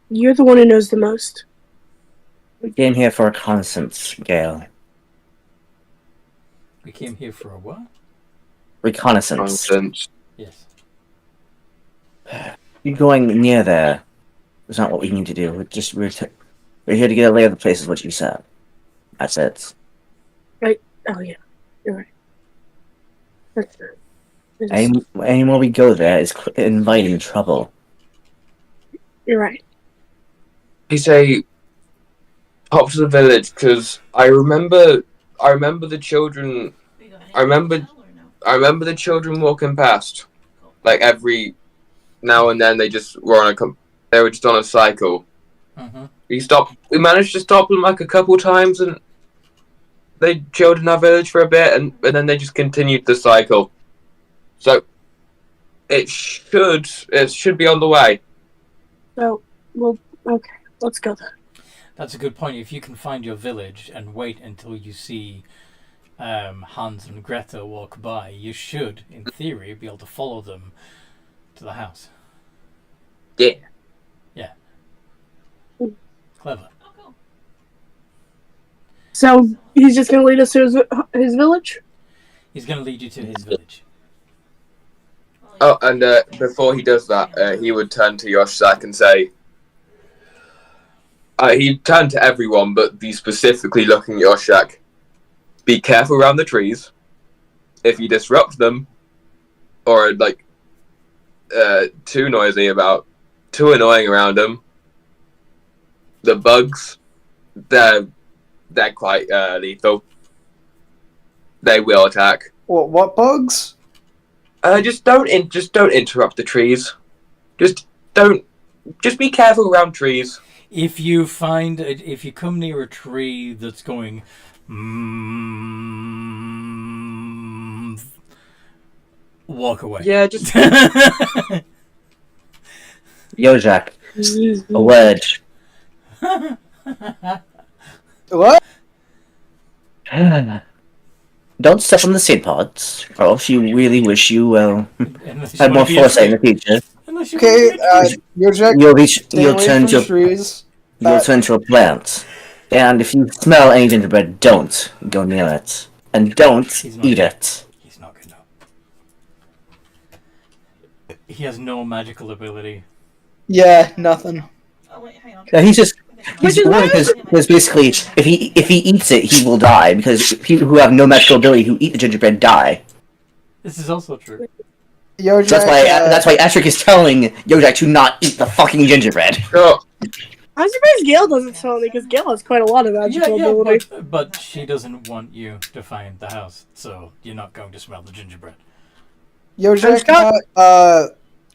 you're the one who knows the most. We came here for reconnaissance, Gale. We came here for a what? Reconnaissance. Yes. You going near there is not what we need to do. We're here to get a lay of the place, is what you said. That's it. Right? Oh yeah. You're right. Any more we go there is inviting trouble. You're right. He say, "Pop to the village," because I remember the children. I remember the children walking past, like every now and then. They were just on a cycle. We managed to stop them like a couple times, and they chilled in our village for a bit, and then they just continued the cycle. So it should be on the way. So, well, okay, let's go then. That's a good point. If you can find your village and wait until you see Hans and Greta walk by, you should, in theory, be able to follow them to the house. Yeah. Yeah. Clever. Oh, cool. So he's just gonna lead us to his village? He's going to lead you to his village. Oh, and before he does that, he would turn to Yoshak and say, he'd turn to everyone, but be specifically looking at Yoshak. Be careful around the trees. If you disrupt them, or too annoying around them, the bugs, they're quite lethal. They will attack. What bugs? Just don't interrupt the trees. Just be careful around trees. If you come near a tree that's going, walk away. Yeah, just Yoshak, a wedge. What? Don't step on the seed pods, or else you really wish you Unless you had wanna more be foresight in afraid. the future. Unless you Okay, wanna be afraid. you'll turn to trees. You'll turn to a plant, and if you smell any gingerbread, don't go near it, and don't eat it. He's not gonna. He has no magical ability. Yeah, nothing. Oh wait, hang on. Yeah, he's Which is why- because basically, if he eats it, he will die. Because people who have no magical ability who eat the gingerbread die. This is also true. Yojack, That's why Astrid is telling Yojack to not eat the fucking gingerbread. oh, I'm surprised Gail doesn't tell me, because Gail has quite a lot of magical ability. but she doesn't want you to find the house, so you're not going to smell the gingerbread. Yojack Chuck-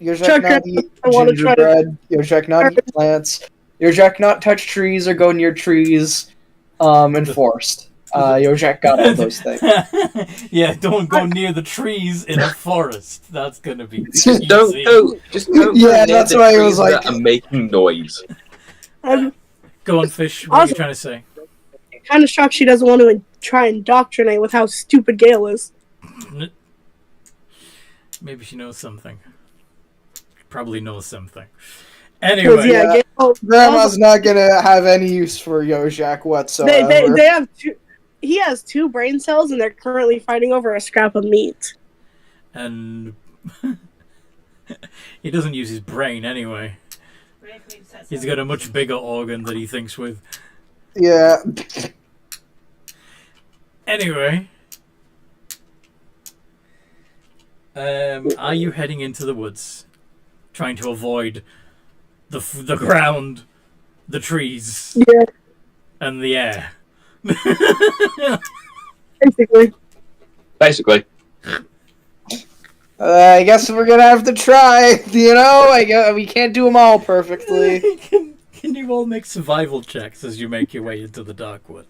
Yojack Chuck, not eat I wanna try to- gingerbread. Yojack not eat plants. Yojack not touch trees or go near trees. Enforced. Yojack got all those things. Yeah, don't go near the trees in a forest. That's gonna be just don't easy. go. Just don't go Yeah, near that's the why it trees was like- that are making noise. I'm Go on, Fish. What are you trying to say? kind of shocked she doesn't want to try and indoctrinate with how stupid Gail is. Maybe she knows something. Probably knows something. 'Cause, Anyway, yeah, Gail, Grandma's not gonna have any use for Yojack whatsoever. they have two. He has 2 brain cells, and they're currently fighting over a scrap of meat. and he doesn't use his brain anyway. He's got a much bigger organ that he thinks with. Yeah. Anyway, are you heading into the woods, trying to avoid the ground, the trees, Yeah, and the air? basically. I guess we're gonna have to try. You know, I guess we can't do them all perfectly. Can you all make survival checks as you make your way into the dark wood?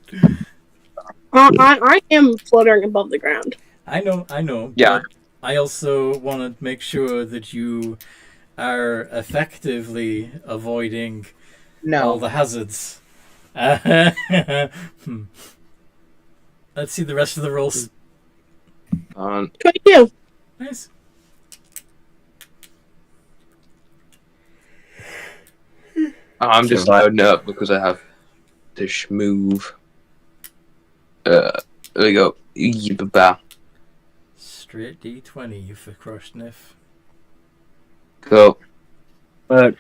I am fluttering above the ground. I know. Yeah. But I also want to make sure that you are effectively avoiding all No. the hazards. Let's see the rest of the rolls. 22. Nice. I'm just loading it up because I have to schmoove. There we go. Yibba. Straight D20, you for crushed Niff. Cool.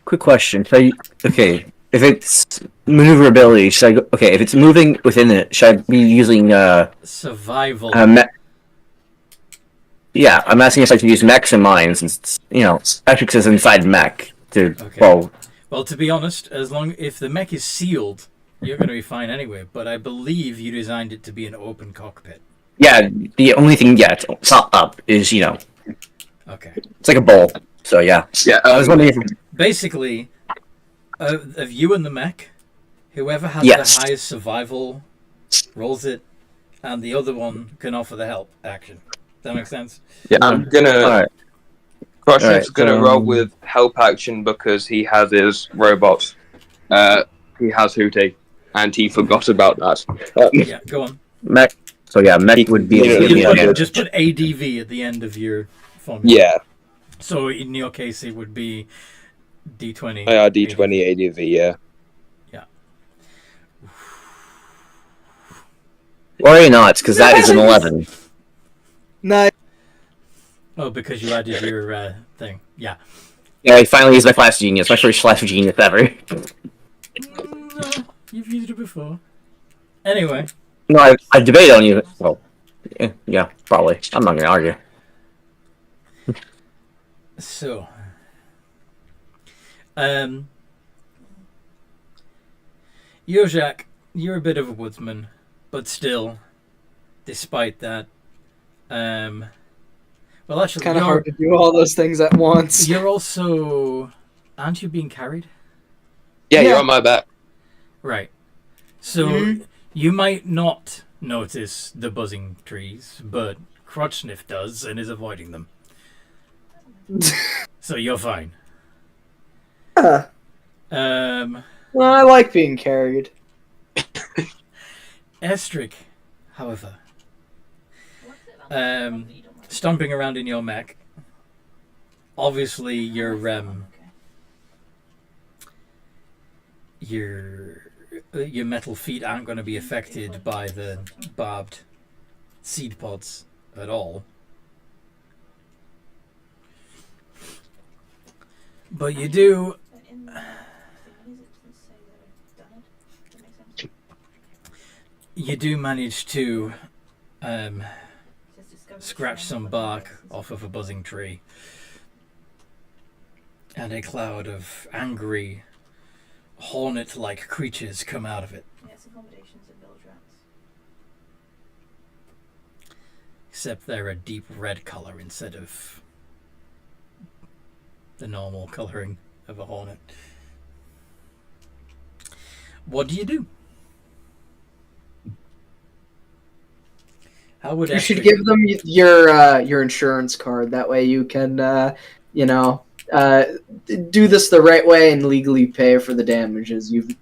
Quick question. Okay, if it's maneuverability, should I go? Okay, if it's moving within it, should I be using Survival. Yeah, I'm asking if I can use mechs in mine, since, Etrix is inside mech. Okay. Well, to be honest, if the mech is sealed, you're going to be fine anyway, but I believe you designed it to be an open cockpit. Yeah, the only thing, it's not up, is, Okay. It's like a bowl, so yeah. Yeah, I was wondering if... Basically, of you and the mech, whoever has the highest survival rolls it, and the other one can offer the help action. Does that make sense? Yeah, I'm gonna... Kroshnev's gonna roll with help action because he has his robots. He has Hootie, and he forgot about that. Yeah, go on. Mech. So yeah, mech would be... Just put ADV at the end of your formula. Yeah. So in your case, it would be D20. Yeah, D20 ADV, yeah. Yeah. Or not, because that is an 11. Nice. Oh, because you added your thing. Yeah. Yeah, I finally used my Flash Genius, my first Flash Genius ever. No, you've used it before. Anyway. No, I debated on you. Well, yeah, probably. I'm not going to argue. So, Yojak, you're a bit of a woodsman, but still, despite that, well, actually, it's kind of hard to do all those things at once. You're also, aren't you being carried? Yeah, you're on my back. Right. So you might not notice the buzzing trees, but Crotchsniff does and is avoiding them. So you're fine. Well, I like being carried. Estric, however, stomping around in your mech. Obviously, your metal feet aren't going to be affected by the barbed seed pods at all. But you do... You do manage to scratch some bark off of a buzzing tree. And a cloud of angry, hornet-like creatures come out of it. Except they're a deep red color instead of the normal coloring of a hornet. What do you do? How would you should give them your insurance card. That way you can, do this the right way and legally pay for the damages you've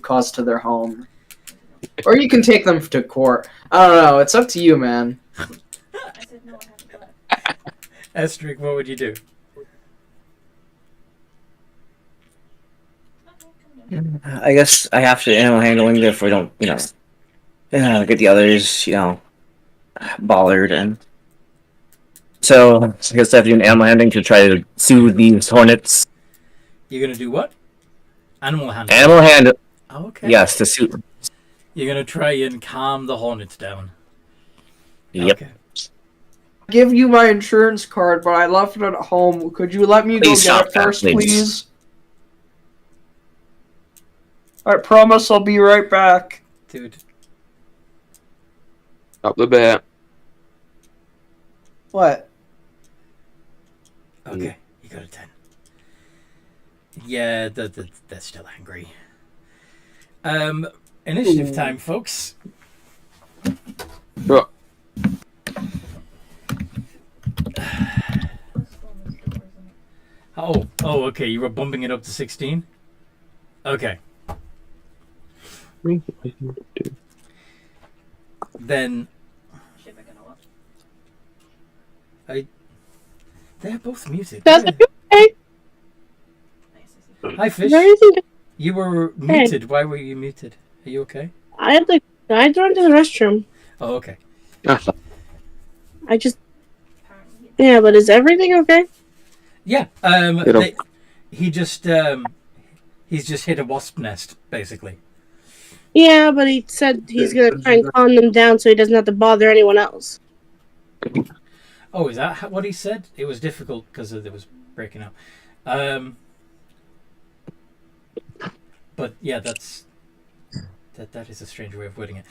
caused to their home. Or you can take them to court. I don't know. It's up to you, man. Estric, what would you do? I guess I have to animal handling if we don't, get the others, bothered. And so I guess I have to do an animal handling to try to soothe these hornets. You're going to do what? Animal handling? Animal handling. Oh, okay. Yes, to soothe them. You're going to try and calm the hornets down. Yep. Okay. I'll give you my insurance card, but I left it at home. Could you let me go get it first, please? I promise I'll be right back. Dude. Up the bear. What? Okay, you got a 10. Yeah, they're still angry. Initiative time, folks. Bro. Oh, okay, you were bumping it up to 16? Okay. Then they're both muted. That's okay. Hi, Fish. You were muted. Why were you muted? Are you okay? I had to run to the restroom. Oh, okay. I just... Yeah, but is everything okay? Yeah. He's just hit a wasp nest, basically. Yeah, but he said he's going to try and calm them down so he doesn't have to bother anyone else. Oh, is that what he said? It was difficult because it was breaking up. But yeah, that is a strange way of wording it.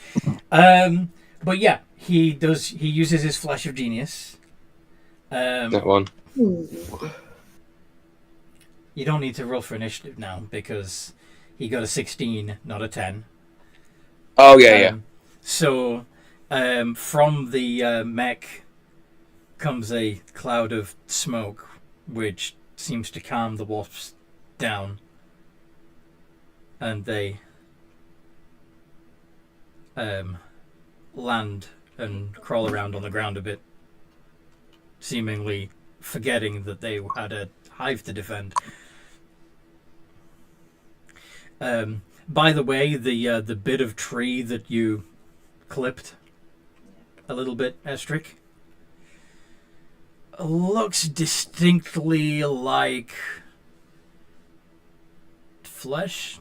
But yeah, he uses his flash of genius. That one. You don't need to roll for initiative now because he got a 16, not a 10. Oh yeah. So from the mech comes a cloud of smoke, which seems to calm the wasps down, and they land and crawl around on the ground a bit, seemingly forgetting that they had a hive to defend. By the way, the bit of tree that you clipped a little bit, Estrick, looks distinctly like flesh.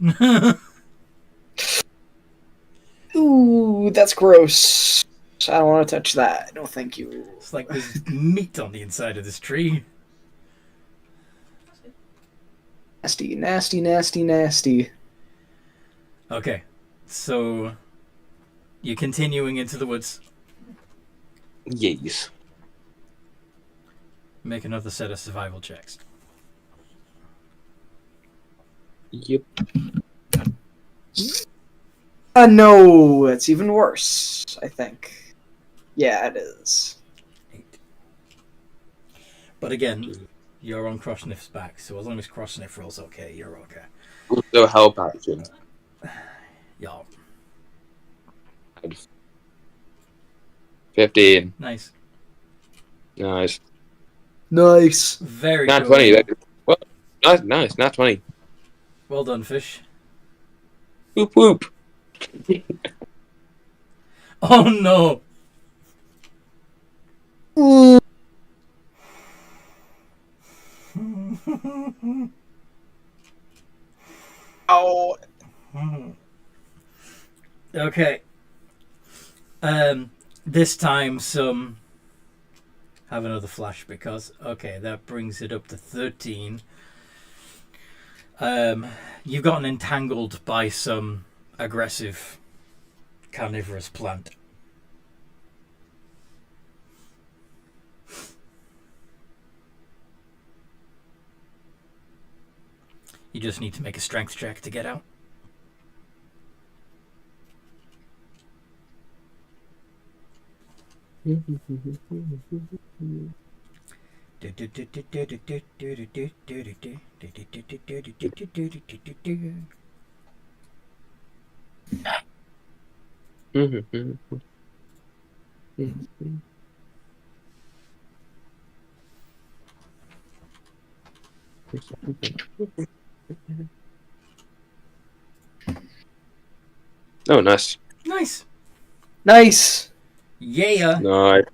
Ooh, that's gross. I don't want to touch that. No, thank you. It's like there's meat on the inside of this tree. Nasty, nasty, nasty, nasty. Okay, so you're continuing into the woods. Yes. Make another set of survival checks. Yep. No, it's even worse, I think. Yeah, it is. 8. But again, you're on Krosniff's back, so as long as Krosniff rolls okay, you're okay. Also help action. Yeah. 15. Nice. Nice. Nice. Very Not cool. 20. What? Nice. Not 20. Well done, Fish. Whoop whoop. Oh no! Oh. Okay. This time some have another flash because that brings it up to 13. You've gotten entangled by some aggressive carnivorous plant. You just need to make a strength check to get out. Oh, nice. Nice. Nice. Yeah. Nice. All right.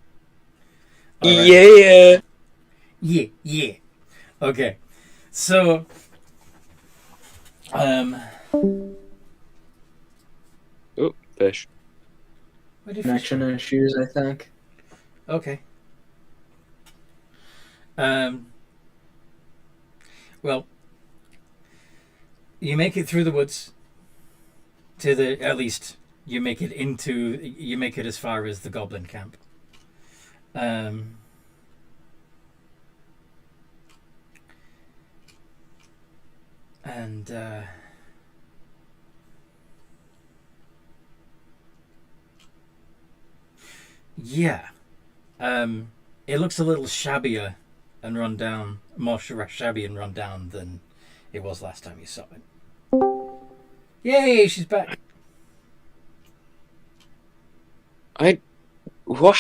Yeah. Yeah. Okay. So, Oh, fish. where did Connection issues, I think. Okay. Well, you make it through the woods to at least you make it as far as the goblin camp. Yeah. It looks a little shabbier and run down, more shabby and run down than it was last time you saw it. Yay, she's back. What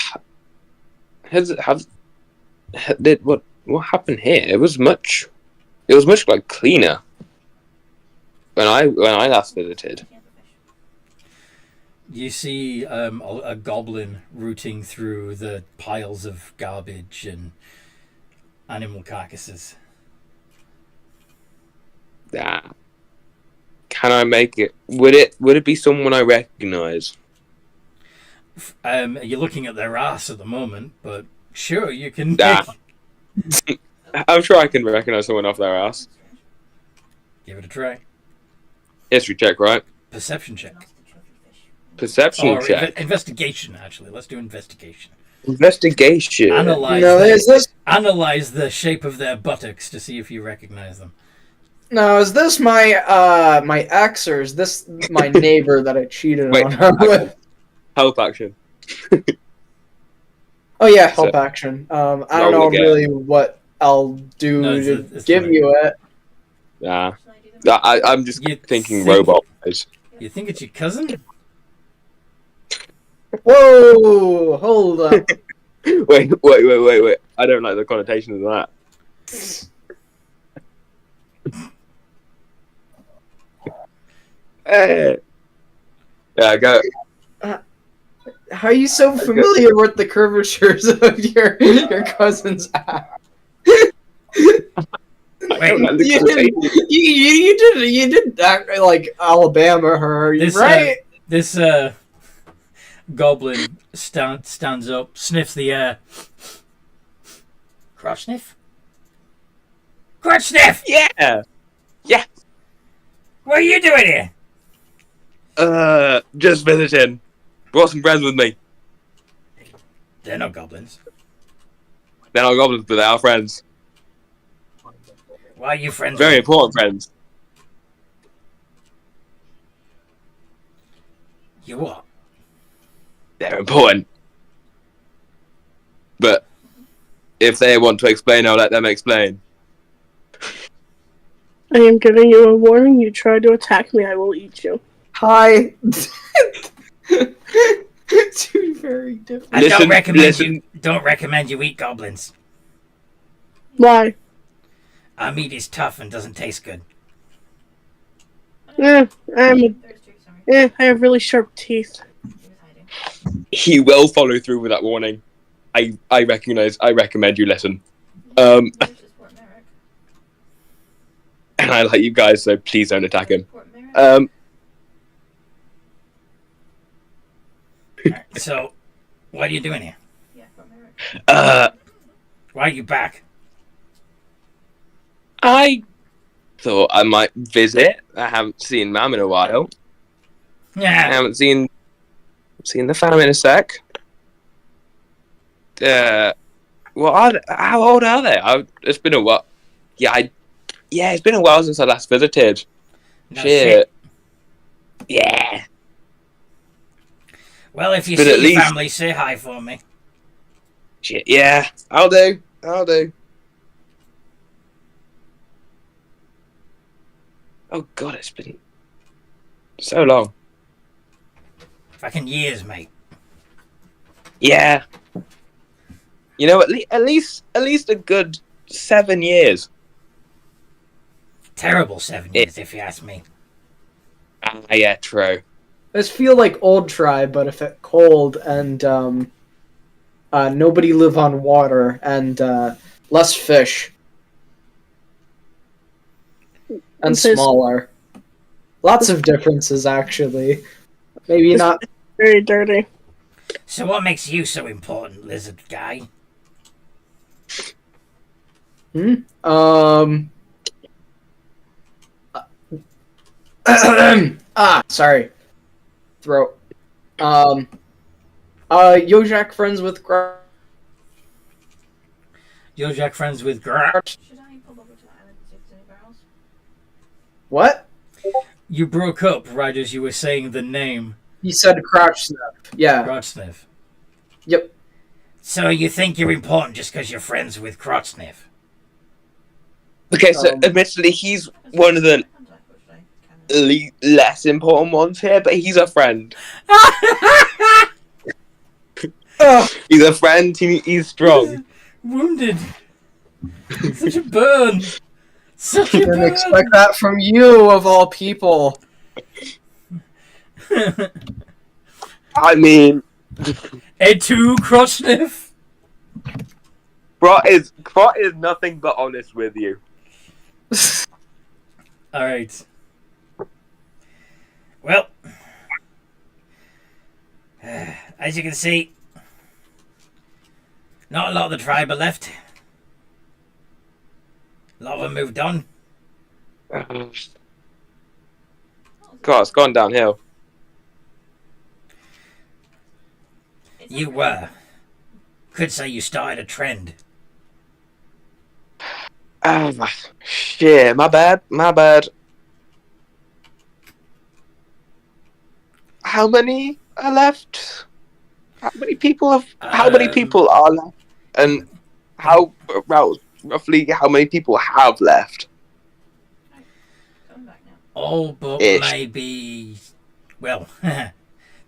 happened here? It was much like cleaner when I last visited. You see a goblin rooting through the piles of garbage and animal carcasses. Can I make it? Would it be someone I recognise? You're looking at their ass at the moment, but Sure, you can. Nah. I'm sure I can recognize someone off their ass. Give it a try. History check, right? Perception check. Perception Or check. investigation, actually. Let's do investigation. Investigation. Analyze the shape of their buttocks to see if you recognize them. Now, is this my my ex, or is this my neighbor that I cheated on her with? Help action. Oh yeah, help action. I don't know really what I'll do to give you it. Nah. I'm just thinking robot. You think it's your cousin? Whoa! Hold up. Wait. I don't like the connotation of that. Yeah, go. How are you so familiar with the curvatures of your cousin's ass? You did act like Alabama her, right? This goblin stands up, sniffs the air. Crotch sniff? Crotch sniff! Yeah! What are you doing here? Just visiting. Brought some friends with me. They're not goblins. They're not goblins, but they are friends. Why are you friends Very with important friends. You what? They're important. But if they want to explain, I'll let them explain. I am giving you a warning. You try to attack me, I will eat you. Hi. Two very different. I don't recommend you eat goblins. Why? Our meat is tough and doesn't taste good. I have really sharp teeth. He will follow through with that warning. I recommend you listen. And I like you guys, so please don't attack him. So, what are you doing here? Why are you back? I thought I might visit. I haven't seen Mam in a while. Yeah. I haven't seen the fam in a sec. How old are they? It's been a while. Yeah, it's been a while since I last visited. No shit. Yeah. Well, if you see your family, say hi for me. Shit, yeah. I'll do. Oh god, it's been so long. Fucking years, mate. Yeah. You know, at least a good 7 years. Terrible 7 years, if you ask me. Yeah, true. This feel like old tribe, but if it cold and nobody live on water and less fish and smaller. Lots of differences, actually. Maybe not very dirty. So what makes you so important, lizard guy? Sorry. Throat. Yojak friends with Yojak friends with Should I pull over to the island and see if there's any barrels? What? You broke up right as you were saying the name. He said Crotch Sniff. Yeah. Crotch Sniff. Yep. So you think you're important just because you're friends with Crotch Sniff? Okay, so admittedly, he's one of the less important ones here, but he's a friend. He's a friend. He's strong. Wounded. Such a burn. Such a burn. Didn't expect that from you, of all people. I mean, A2 Crotch Sniff. Crot is nothing but honest with you. All right. Well, as you can see, Not a lot of the tribe are left. A lot of them moved on. God, it's gone downhill. You could say you started a trend. Oh, shit, my bad. How many are left? How many people are left? And roughly how many people have left? All but maybe... Well,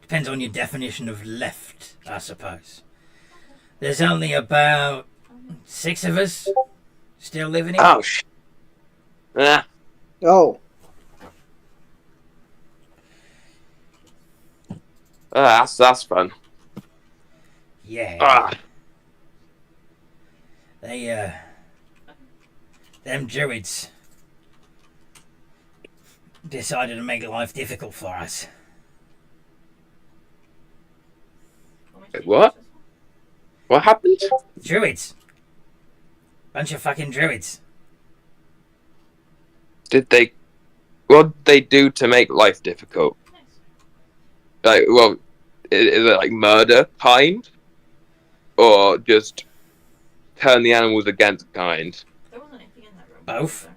depends on your definition of left, I suppose. There's only about 6 of us still living here. Oh, shit. Ah. Oh. That's fun. Yeah. They, them druids decided to make life difficult for us. What? What happened? Druids. Bunch of fucking druids. What did they do to make life difficult? Like, well, is it like murder kind? Or just turn the animals against kind? There wasn't anything in that room. Both.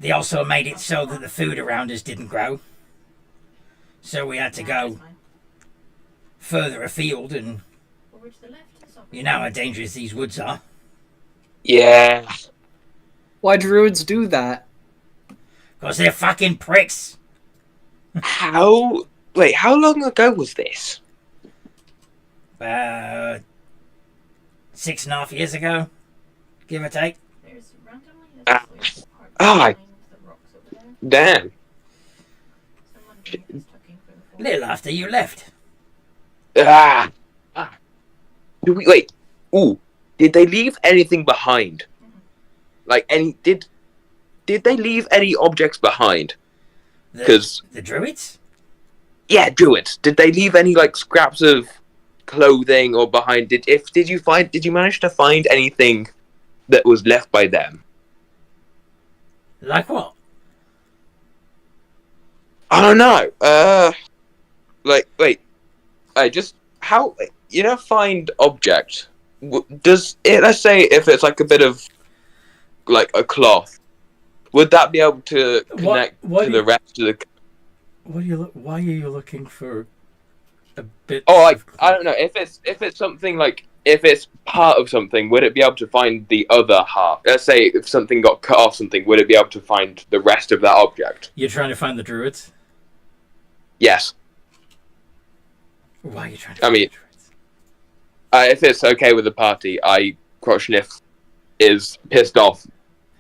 They also made it so that the food around us didn't grow. So we had to go further afield, and you know how dangerous these woods are. Yeah. Why druids do that? Because they're fucking pricks. How long ago was this? 6.5 years ago, give or take. Damn. Little after you left. Wait. Ooh. Did they leave anything behind? Like did they leave any objects behind? Because the druids? Yeah, druids. Did they leave any like scraps of clothing or behind? Did you manage to find anything that was left by them? Like what? I don't know. Find object. Does it? Let's say if it's like a bit of, like a cloth, would that be able to connect to the rest of the? Why are you looking for a bit? Oh, I don't know. If it's something like, if it's part of something, would it be able to find the other half? Let's say if something got cut off something, would it be able to find the rest of that object? You're trying to find the druids? Yes. Why are you trying to find the druids? If it's okay with the party, Crotchniff is pissed off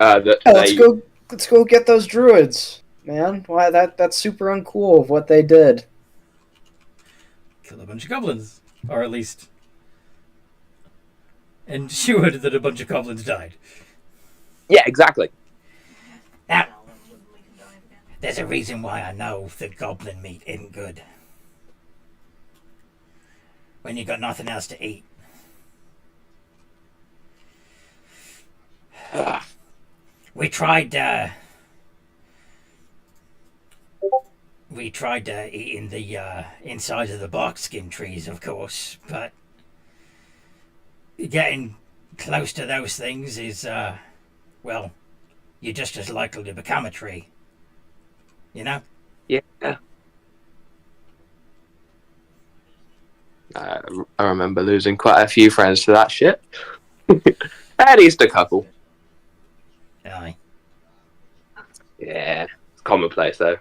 let's go get those druids, man. Why that's super uncool of what they did. Kill a bunch of goblins, or at least ensured that a bunch of goblins died. Yeah, exactly. Now, there's a reason why I know that goblin meat isn't good. When you got nothing else to eat. We tried eating the inside of the barkskin trees, of course, but getting close to those things is, well, you're just as likely to become a tree. You know? Yeah. I remember losing quite a few friends to that shit. At least a couple. Aye. Yeah, it's commonplace though.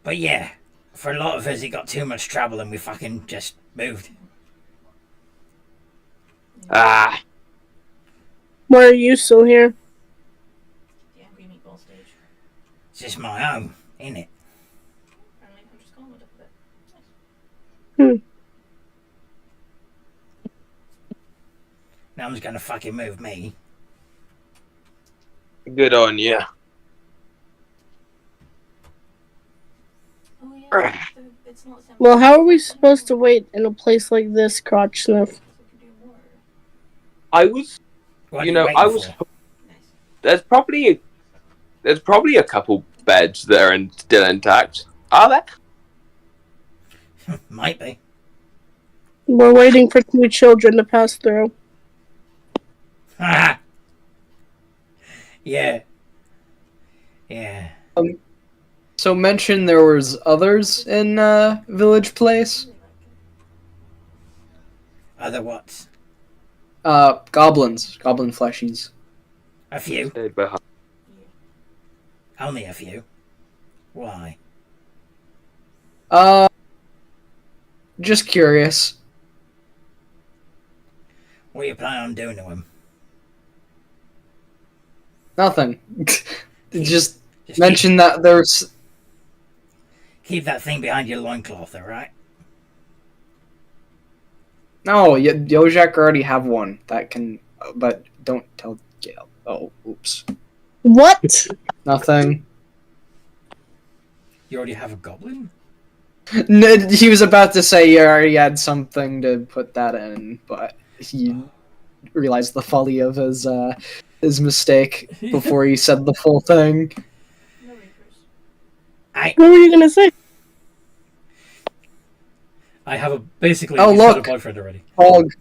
But yeah, for a lot of us, it got too much trouble and we fucking just moved. Why are you still here? The angry meatball stage. It's just my home, ain't it? Apparently, I'm just calling it a bit. Nice. No one's gonna fucking move me. Good on you. Well, how are we supposed to wait in a place like this, Crotch Sniff? I was, What you are know, waiting I was. for? There's probably a couple beds that are still intact. Are there? Might be. We're waiting for 2 children to pass through. Ha! Yeah. Yeah. So mention there was others in Village Place. Other what? Goblins, goblin fleshies. A few. Stayed behind. Only a few. Why? Just curious. What are you planning on doing to him? Nothing. Just Just mention that there's. keep that thing behind your loincloth, alright? No, Yojak already have one that can. But don't tell Gail. Oh, oops. What? Nothing. You already have a goblin? No, he was about to say he already had something to put that in, but he realized the folly of his mistake before he said the full thing. What were you gonna say? I have a basically Oh, he's got a look. boyfriend already. Hog.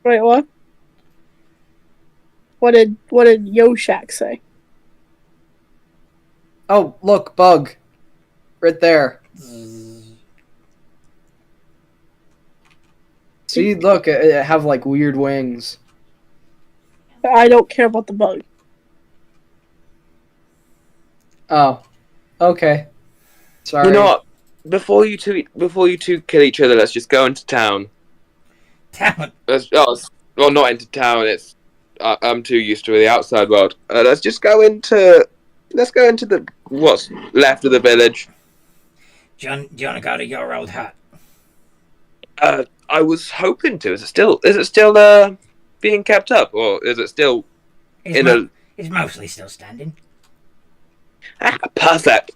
Wait, what? What did Yoshak say? Oh, look, bug. Right there. See, look, it have like weird wings. I don't care about the bug. Oh, okay. Sorry. You know what? Before you two kill each other, let's just go into town. Town. Well, not into town. It's I'm too used to the outside world. Let's go into the what's left of the village. Do you want to go to your old hut? I was hoping to. Is it still being kept up, or is it still It's mostly still standing. Perfect.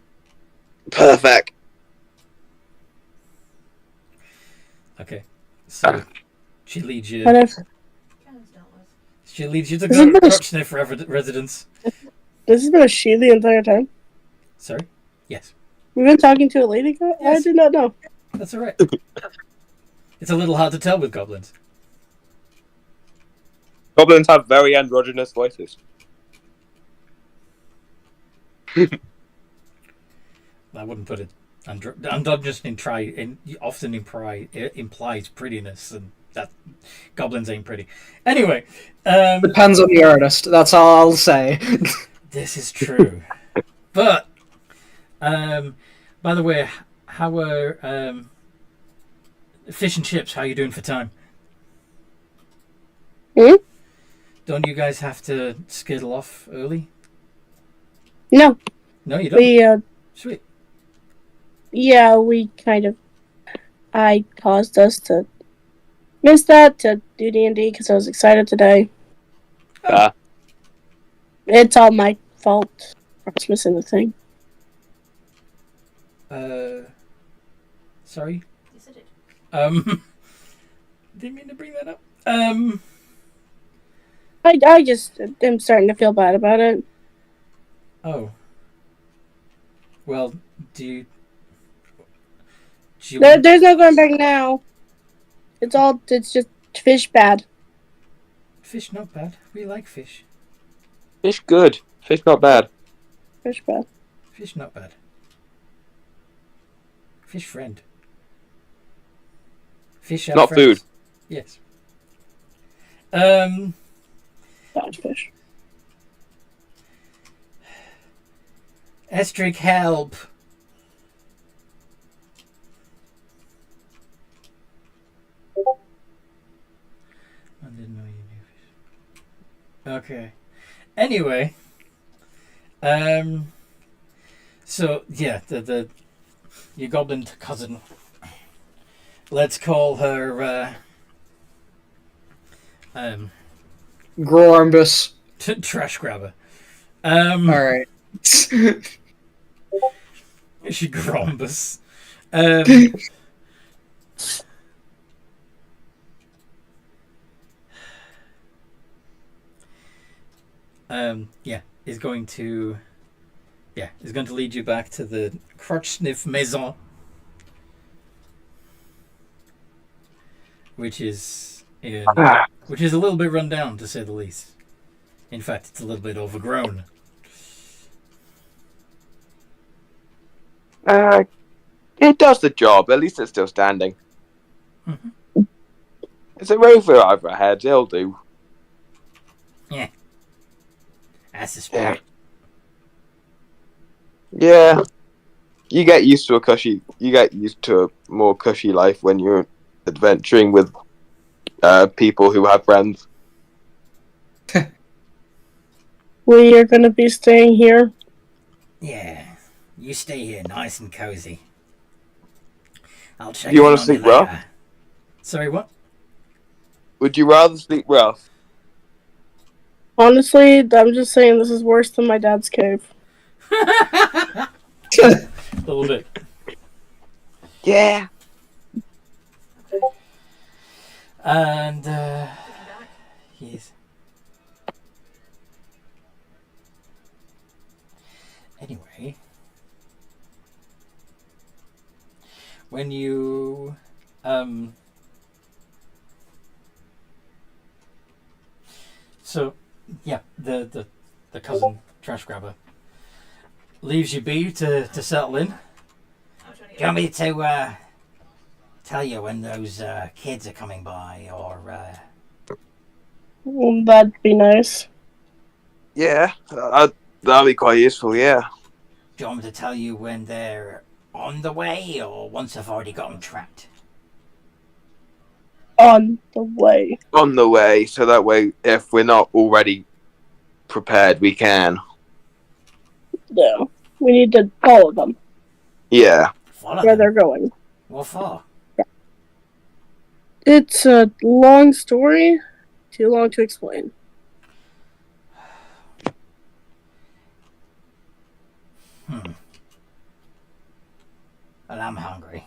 Okay, so she leads you. Whatever. She leads you to go Crotch Sniff residence. This has been a she the entire time. Sorry. Yes. We've been talking to a lady. Yes. I did not know. That's all right. It's a little hard to tell with goblins. Goblins have very androgynous voices. I wouldn't put it. Androgynous often implies prettiness, and that goblins ain't pretty. Anyway, Depends on the artist. That's all I'll say. this is true. But by the way, how are fish and chips? How are you doing for time? Hmm? Don't you guys have to skittle off early? No. No, you don't. We Sweet. Yeah, we kind of. I caused us to miss that to do D&D because I was excited today. It's all my fault. I was missing the thing. Sorry. Yes, I did. Didn't mean to bring that up. I just am starting to feel bad about it. Oh. Well, do you There's no going back now. It's just fish bad. Fish not bad. We like fish. Fish good. Fish not bad. Fish bad. Fish not bad. Fish friend. Fish our Not friends. food. Yes. Bad fish. Estric, help. I didn't know you knew fish. Okay. Anyway. So yeah, your goblin cousin. Let's call her Grormbus. trash grabber. Alright. She grumbus. Is going to lead you back to the crotch sniff maison, which is a little bit run down, to say the least. In fact, it's a little bit overgrown. It does the job. At least it's still standing. Mm-hmm. It's a roof over our heads. It'll do. Yeah. That's the spirit. Yeah. You get used to a more cushy life when you're adventuring with people who have friends. We are going to be staying here. Yeah. You stay here nice and cozy. I'll check You in want on to sleep you later. rough? Sorry, what? Would you rather sleep rough? Honestly, I'm just saying this is worse than my dad's cave. A little bit. Yeah. And, yes. Anyway, when you, so, yeah, the cousin trash grabber leaves you be to settle in. Do you want me to, tell you when those, kids are coming by, or, Well, that'd be nice. Yeah. That'll be quite useful, yeah. do you want me to tell you when they're on the way, or once I've already got them tracked? On the way. On the way, so that way, if we're not already prepared, we can. Yeah. We need to follow them. Yeah. Follow Where them? they're going. What for? It's a long story. Too long to explain. Well, I'm hungry.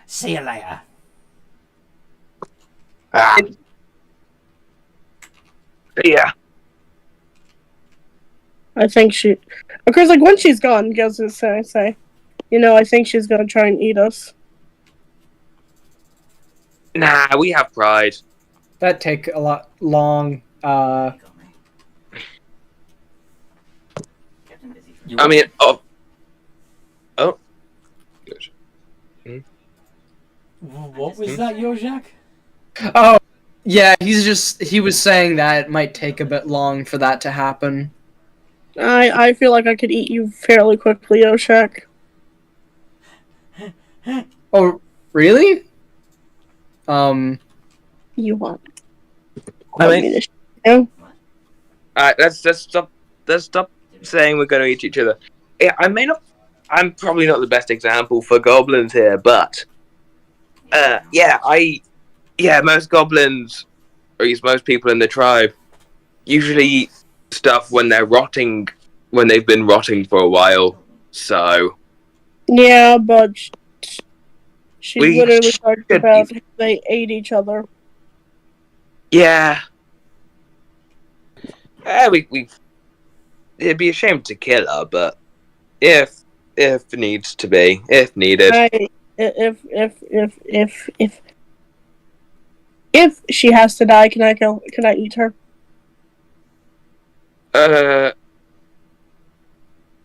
See you later. Yeah. I think she... Of course, like, when she's gone, goes to say, I think she's gonna try and eat us. Nah, we have pride. That'd take a lot long. I mean, oh. Good. What was that, Yojak? Oh, yeah, he was saying that it might take a bit long for that to happen. I feel like I could eat you fairly quickly, Oshak. Oh, really? You want? I mean, let's stop saying we're going to eat each other. Yeah, I'm probably not the best example for goblins here, but most goblins, or at least most people in the tribe, usually eat stuff when they've been rotting for a while. So yeah, but she literally talked about how they ate each other. Yeah. It'd be a shame to kill her, but if needs to be, if needed. If she has to die, can I eat her?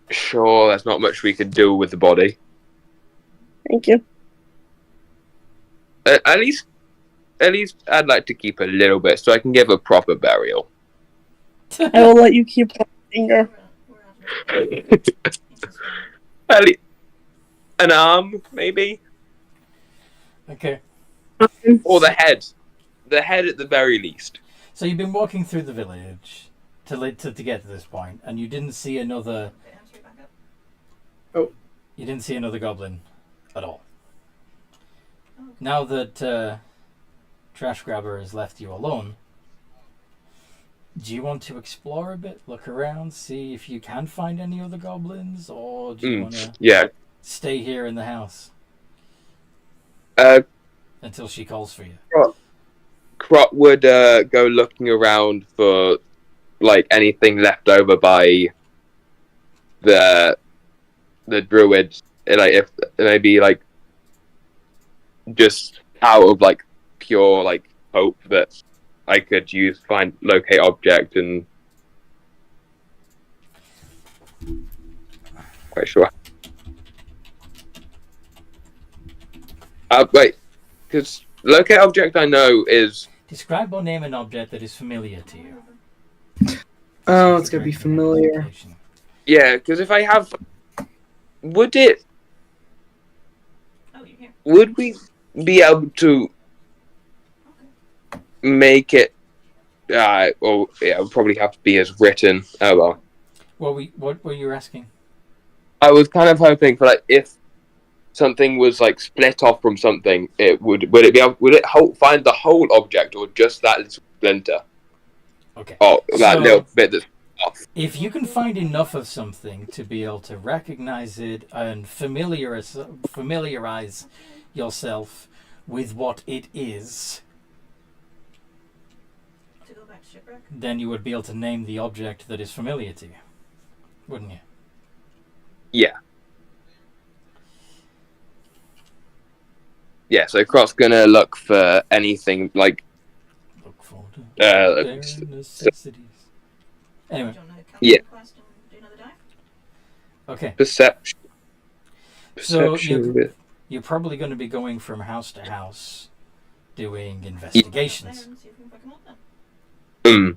Sure, there's not much we could do with the body. Thank you. At least I'd like to keep a little bit so I can give a proper burial. I will let you keep one finger. At least an arm, maybe? Okay. Or the head. The head at the very least. So you've been walking through the village to get to this point, and you didn't see another... Oh. You didn't see another goblin at all. Now that Trash Grabber has left you alone, Do you want to explore a bit, look around, see if you can find any other goblins, or do you want to stay here in the house until she calls for you? Crop would go looking around for like anything left over by the druids, like if maybe like just out of like pure like hope that I could find locate object and quite sure. Wait, because locate object I know is describe or name an object that is familiar to you. Oh, it's gonna be familiar. Yeah, because if I have, would we be able to make it? Well, yeah, it would probably have to be as written. Oh well. What were you asking? I was kind of hoping for like if something was like split off from something, would it find the whole object or just that little splinter? Okay. Oh, that little bit that's off. If you can find enough of something to be able to recognize it and familiarize yourself with what it is, to go back to shipwreck, then you would be able to name the object that is familiar to you, wouldn't you? Yeah. Yeah, so Crot's gonna look for anything like necessities. Anyway. Yeah. Okay. Perception. So you're probably going to be going from house to house doing investigations. We've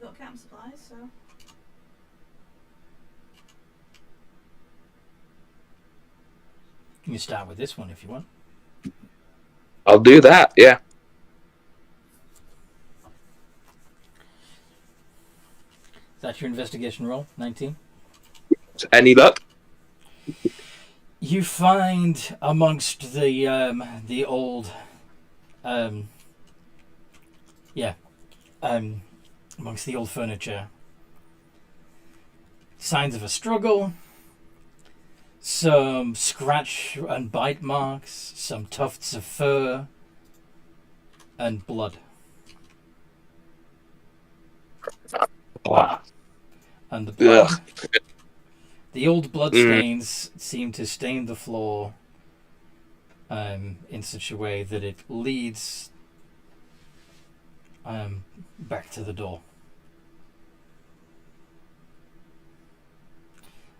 got camp supplies, so You can start with this one if you want. I'll do that, yeah. Is that your investigation roll? 19? Any luck? You find amongst the old amongst the old furniture signs of a struggle, some scratch and bite marks, some tufts of fur, and blood. Wow. And the blood, the old blood stains seem to stain the floor in such a way that it leads back to the door.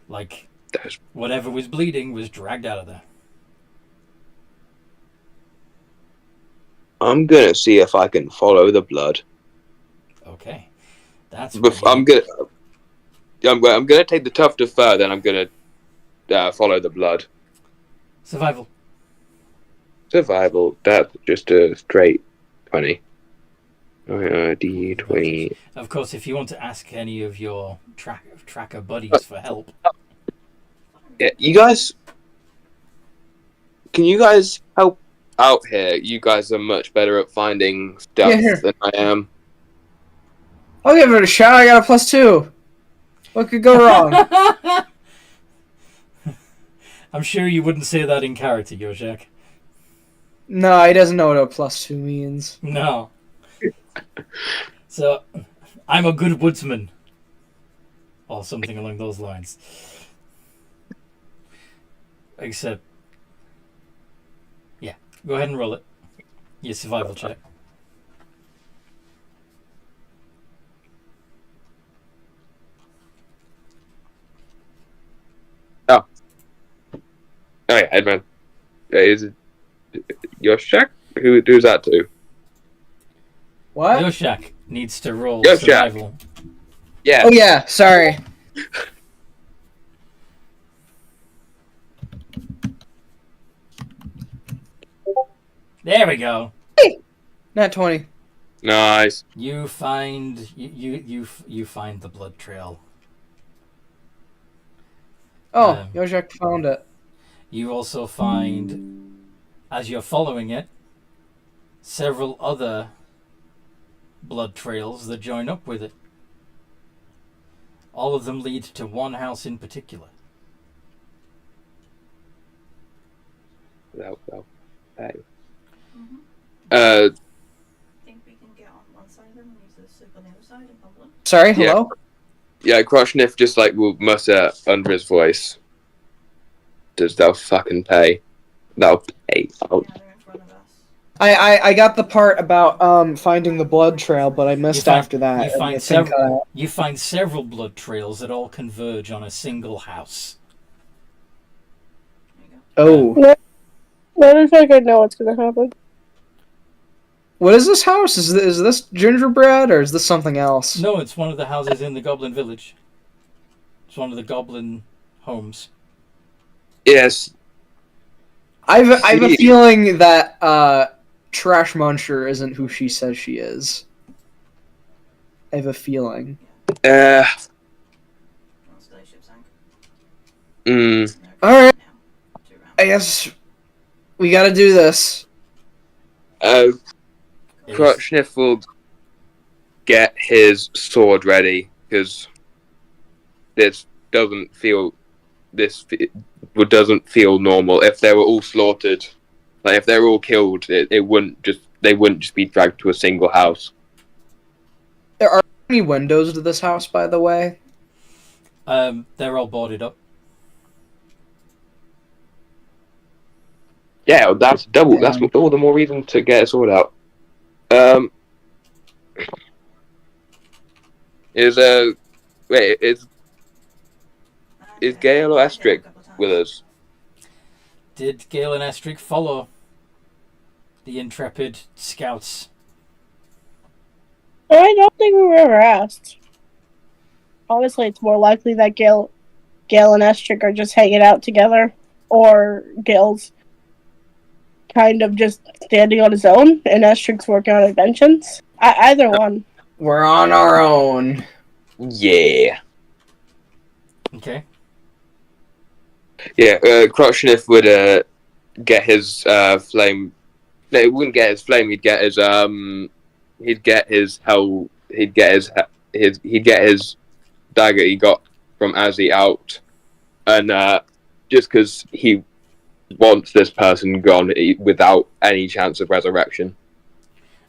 Like whatever was bleeding was dragged out of there. I'm gonna see if I can follow the blood. Okay, that's. I'm gonna take the tuft of fur, then I'm gonna follow the blood. Survival. That's just a straight 20. D20. Of course, if you want to ask any of your tracker buddies for help. Yeah, can you guys help out here? You guys are much better at finding stuff than I am. I'll give it a shot. I got a +2. What could go wrong? I'm sure you wouldn't say that in character, Yoshak. No, he doesn't know what a +2 means. No. So, I'm a good woodsman. Or something along those lines. Except, yeah. Go ahead and roll it. Your survival check. Oh yeah, Edmund. Is it Yoshak? Who's that to? What? Yoshak needs to roll Yoshak. survival. Yeah. Oh yeah, sorry. There we go. Not 20. Nice. You find you find the blood trail. Oh, Yoshak found it. You also find, as you're following it, several other blood trails that join up with it. All of them lead to one house in particular. Well, hey. Mm-hmm. Uh, Think we can get on one side of them and use the soup on the other side and bubble them? Sorry, hello? yeah, Kroshnev just like will mutter under his voice. They'll fucking pay. They'll pay. Oh. Yeah, they're in front of us. I got the part about finding the blood trail, but I missed after that. You find several blood trails that all converge on a single house. There you go. Oh. I don't feel like I know what's gonna happen. What is this house? Is this gingerbread, or is this something else? No, it's one of the houses in the Goblin Village. It's one of the Goblin homes. Yes. I have a feeling that Trash Muncher isn't who she says she is. I have a feeling. Once the ship sank. Alright. Now, 2 rounds. I guess we gotta do this. Kroshnev will get his sword ready because this doesn't feel normal. If they were all slaughtered, like if they were all killed, they wouldn't just be dragged to a single house. There are any windows to this house, by the way. They're all boarded up. Yeah, that's double. That's all the more reason to get a sword out. Is Gale or Astric with us? Did Gale and Estric follow the intrepid scouts? I don't think we were ever asked. Honestly, it's more likely that Gale and Estric are just hanging out together, or Gale's kind of just standing on his own, and Estric's working on inventions. Either one. We're on our own. Yeah. Okay. Yeah, Kroshnev would get his flame. No, he wouldn't get his flame. He'd get his dagger he got from Azzy out, and just because he wants this person gone without any chance of resurrection.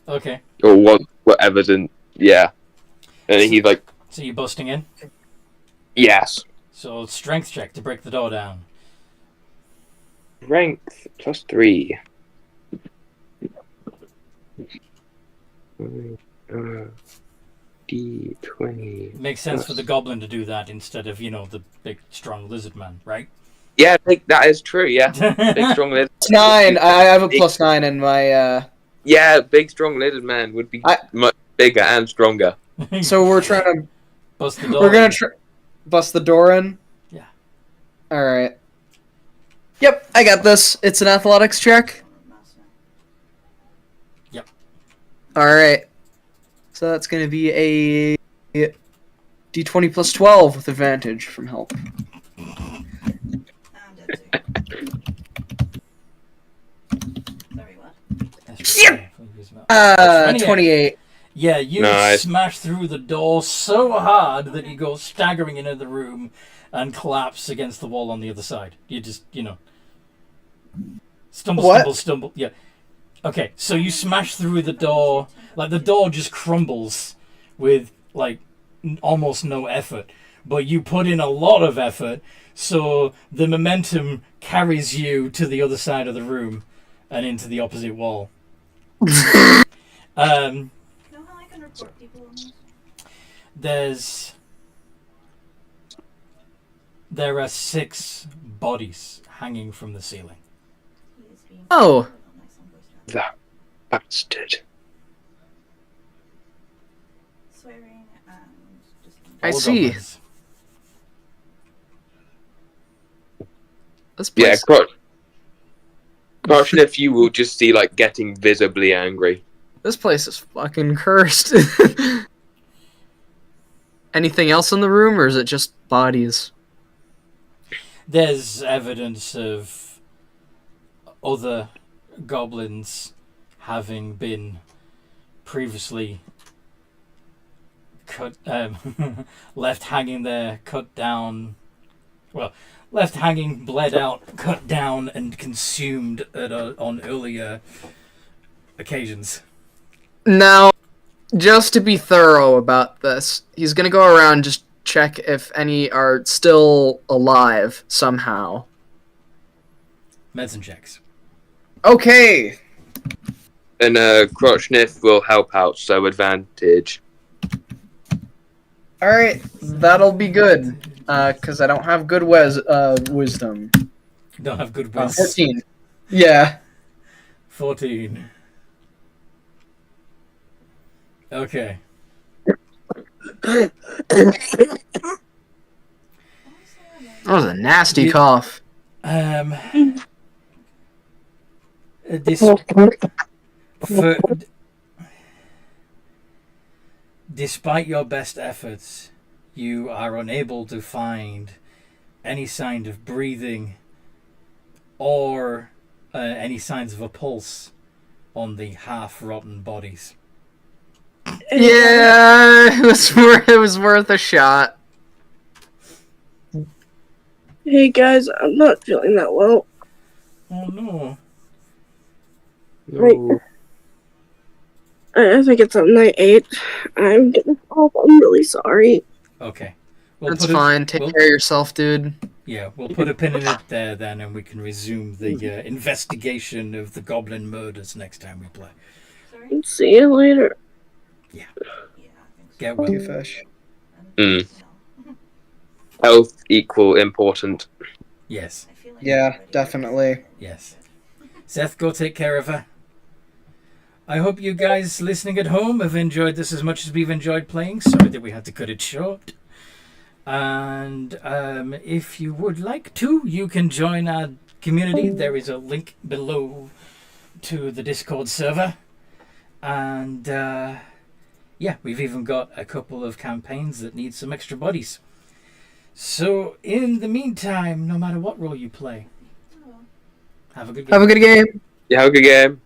Okay. Or whatever's in. Yeah, and he's like. So you busting in? Yes. So strength check to break the door down. Strength +3. D20. Makes sense for the goblin to do that instead of, the big strong lizard man, right? Yeah, that is true. Yeah, big strong lizard. +9. I have a +9 in my. Yeah, big strong lizard man would be much bigger and stronger. So we're trying to bust the door. We're gonna bust the door in. Yeah. All right. Yep, I got this. It's an athletics check. Yep. All right. So that's gonna be a D20 +12 with advantage from help. Sorry, what? Yep. 28. Yeah, you Nice. smash through the door so hard that you go staggering into the room and collapse against the wall on the other side. You just, stumble. Yeah. Okay, so you smash through the door. Like, the door just crumbles with, almost no effort. But you put in a lot of effort, so the momentum carries you to the other side of the room and into the opposite wall. Report people on There this? are 6 bodies hanging from the ceiling. Oh. That bastard. Swearing and just. I All see. goblins. This Yeah, place. Kroshnev, you will just see getting visibly angry. This place is fucking cursed. Anything else in the room, or is it just bodies? There's evidence of other goblins having been previously cut, left hanging there, cut down. Well, left hanging, bled out, cut down, and consumed on earlier occasions. Now, just to be thorough about this, he's gonna go around just check if any are still alive somehow. Medicine checks. Okay. And crotch sniff will help out, so advantage. All right, that'll be good. Because I don't have good wisdom. Don't have good wisdom. 14. Yeah. 14. Okay. That was a nasty cough. Despite your best efforts, you are unable to find any sign of breathing or any signs of a pulse on the half-rotten bodies. Yeah, it was worth a shot. Hey guys, I'm not feeling that well. Oh no. Right. I think it's on night 8. I'm getting off. I'm really sorry. Okay. That's fine. Take care of yourself, dude. Yeah, we'll put a pin in it there then, and we can resume the investigation of the goblin murders next time we play. Sorry? See you later. Yeah. Yeah, I think so. Get well. You fish. No. Health equal important. Yes. I feel like Yeah, everybody definitely. Yes. Seth, go take care of her. I hope you guys listening at home have enjoyed this as much as we've enjoyed playing. Sorry that we had to cut it short. And if you would like to, you can join our community. There is a link below to the Discord server. And yeah, we've even got a couple of campaigns that need some extra bodies. So in the meantime, no matter what role you play, have a good game. Have a good game. Yeah, have a good game.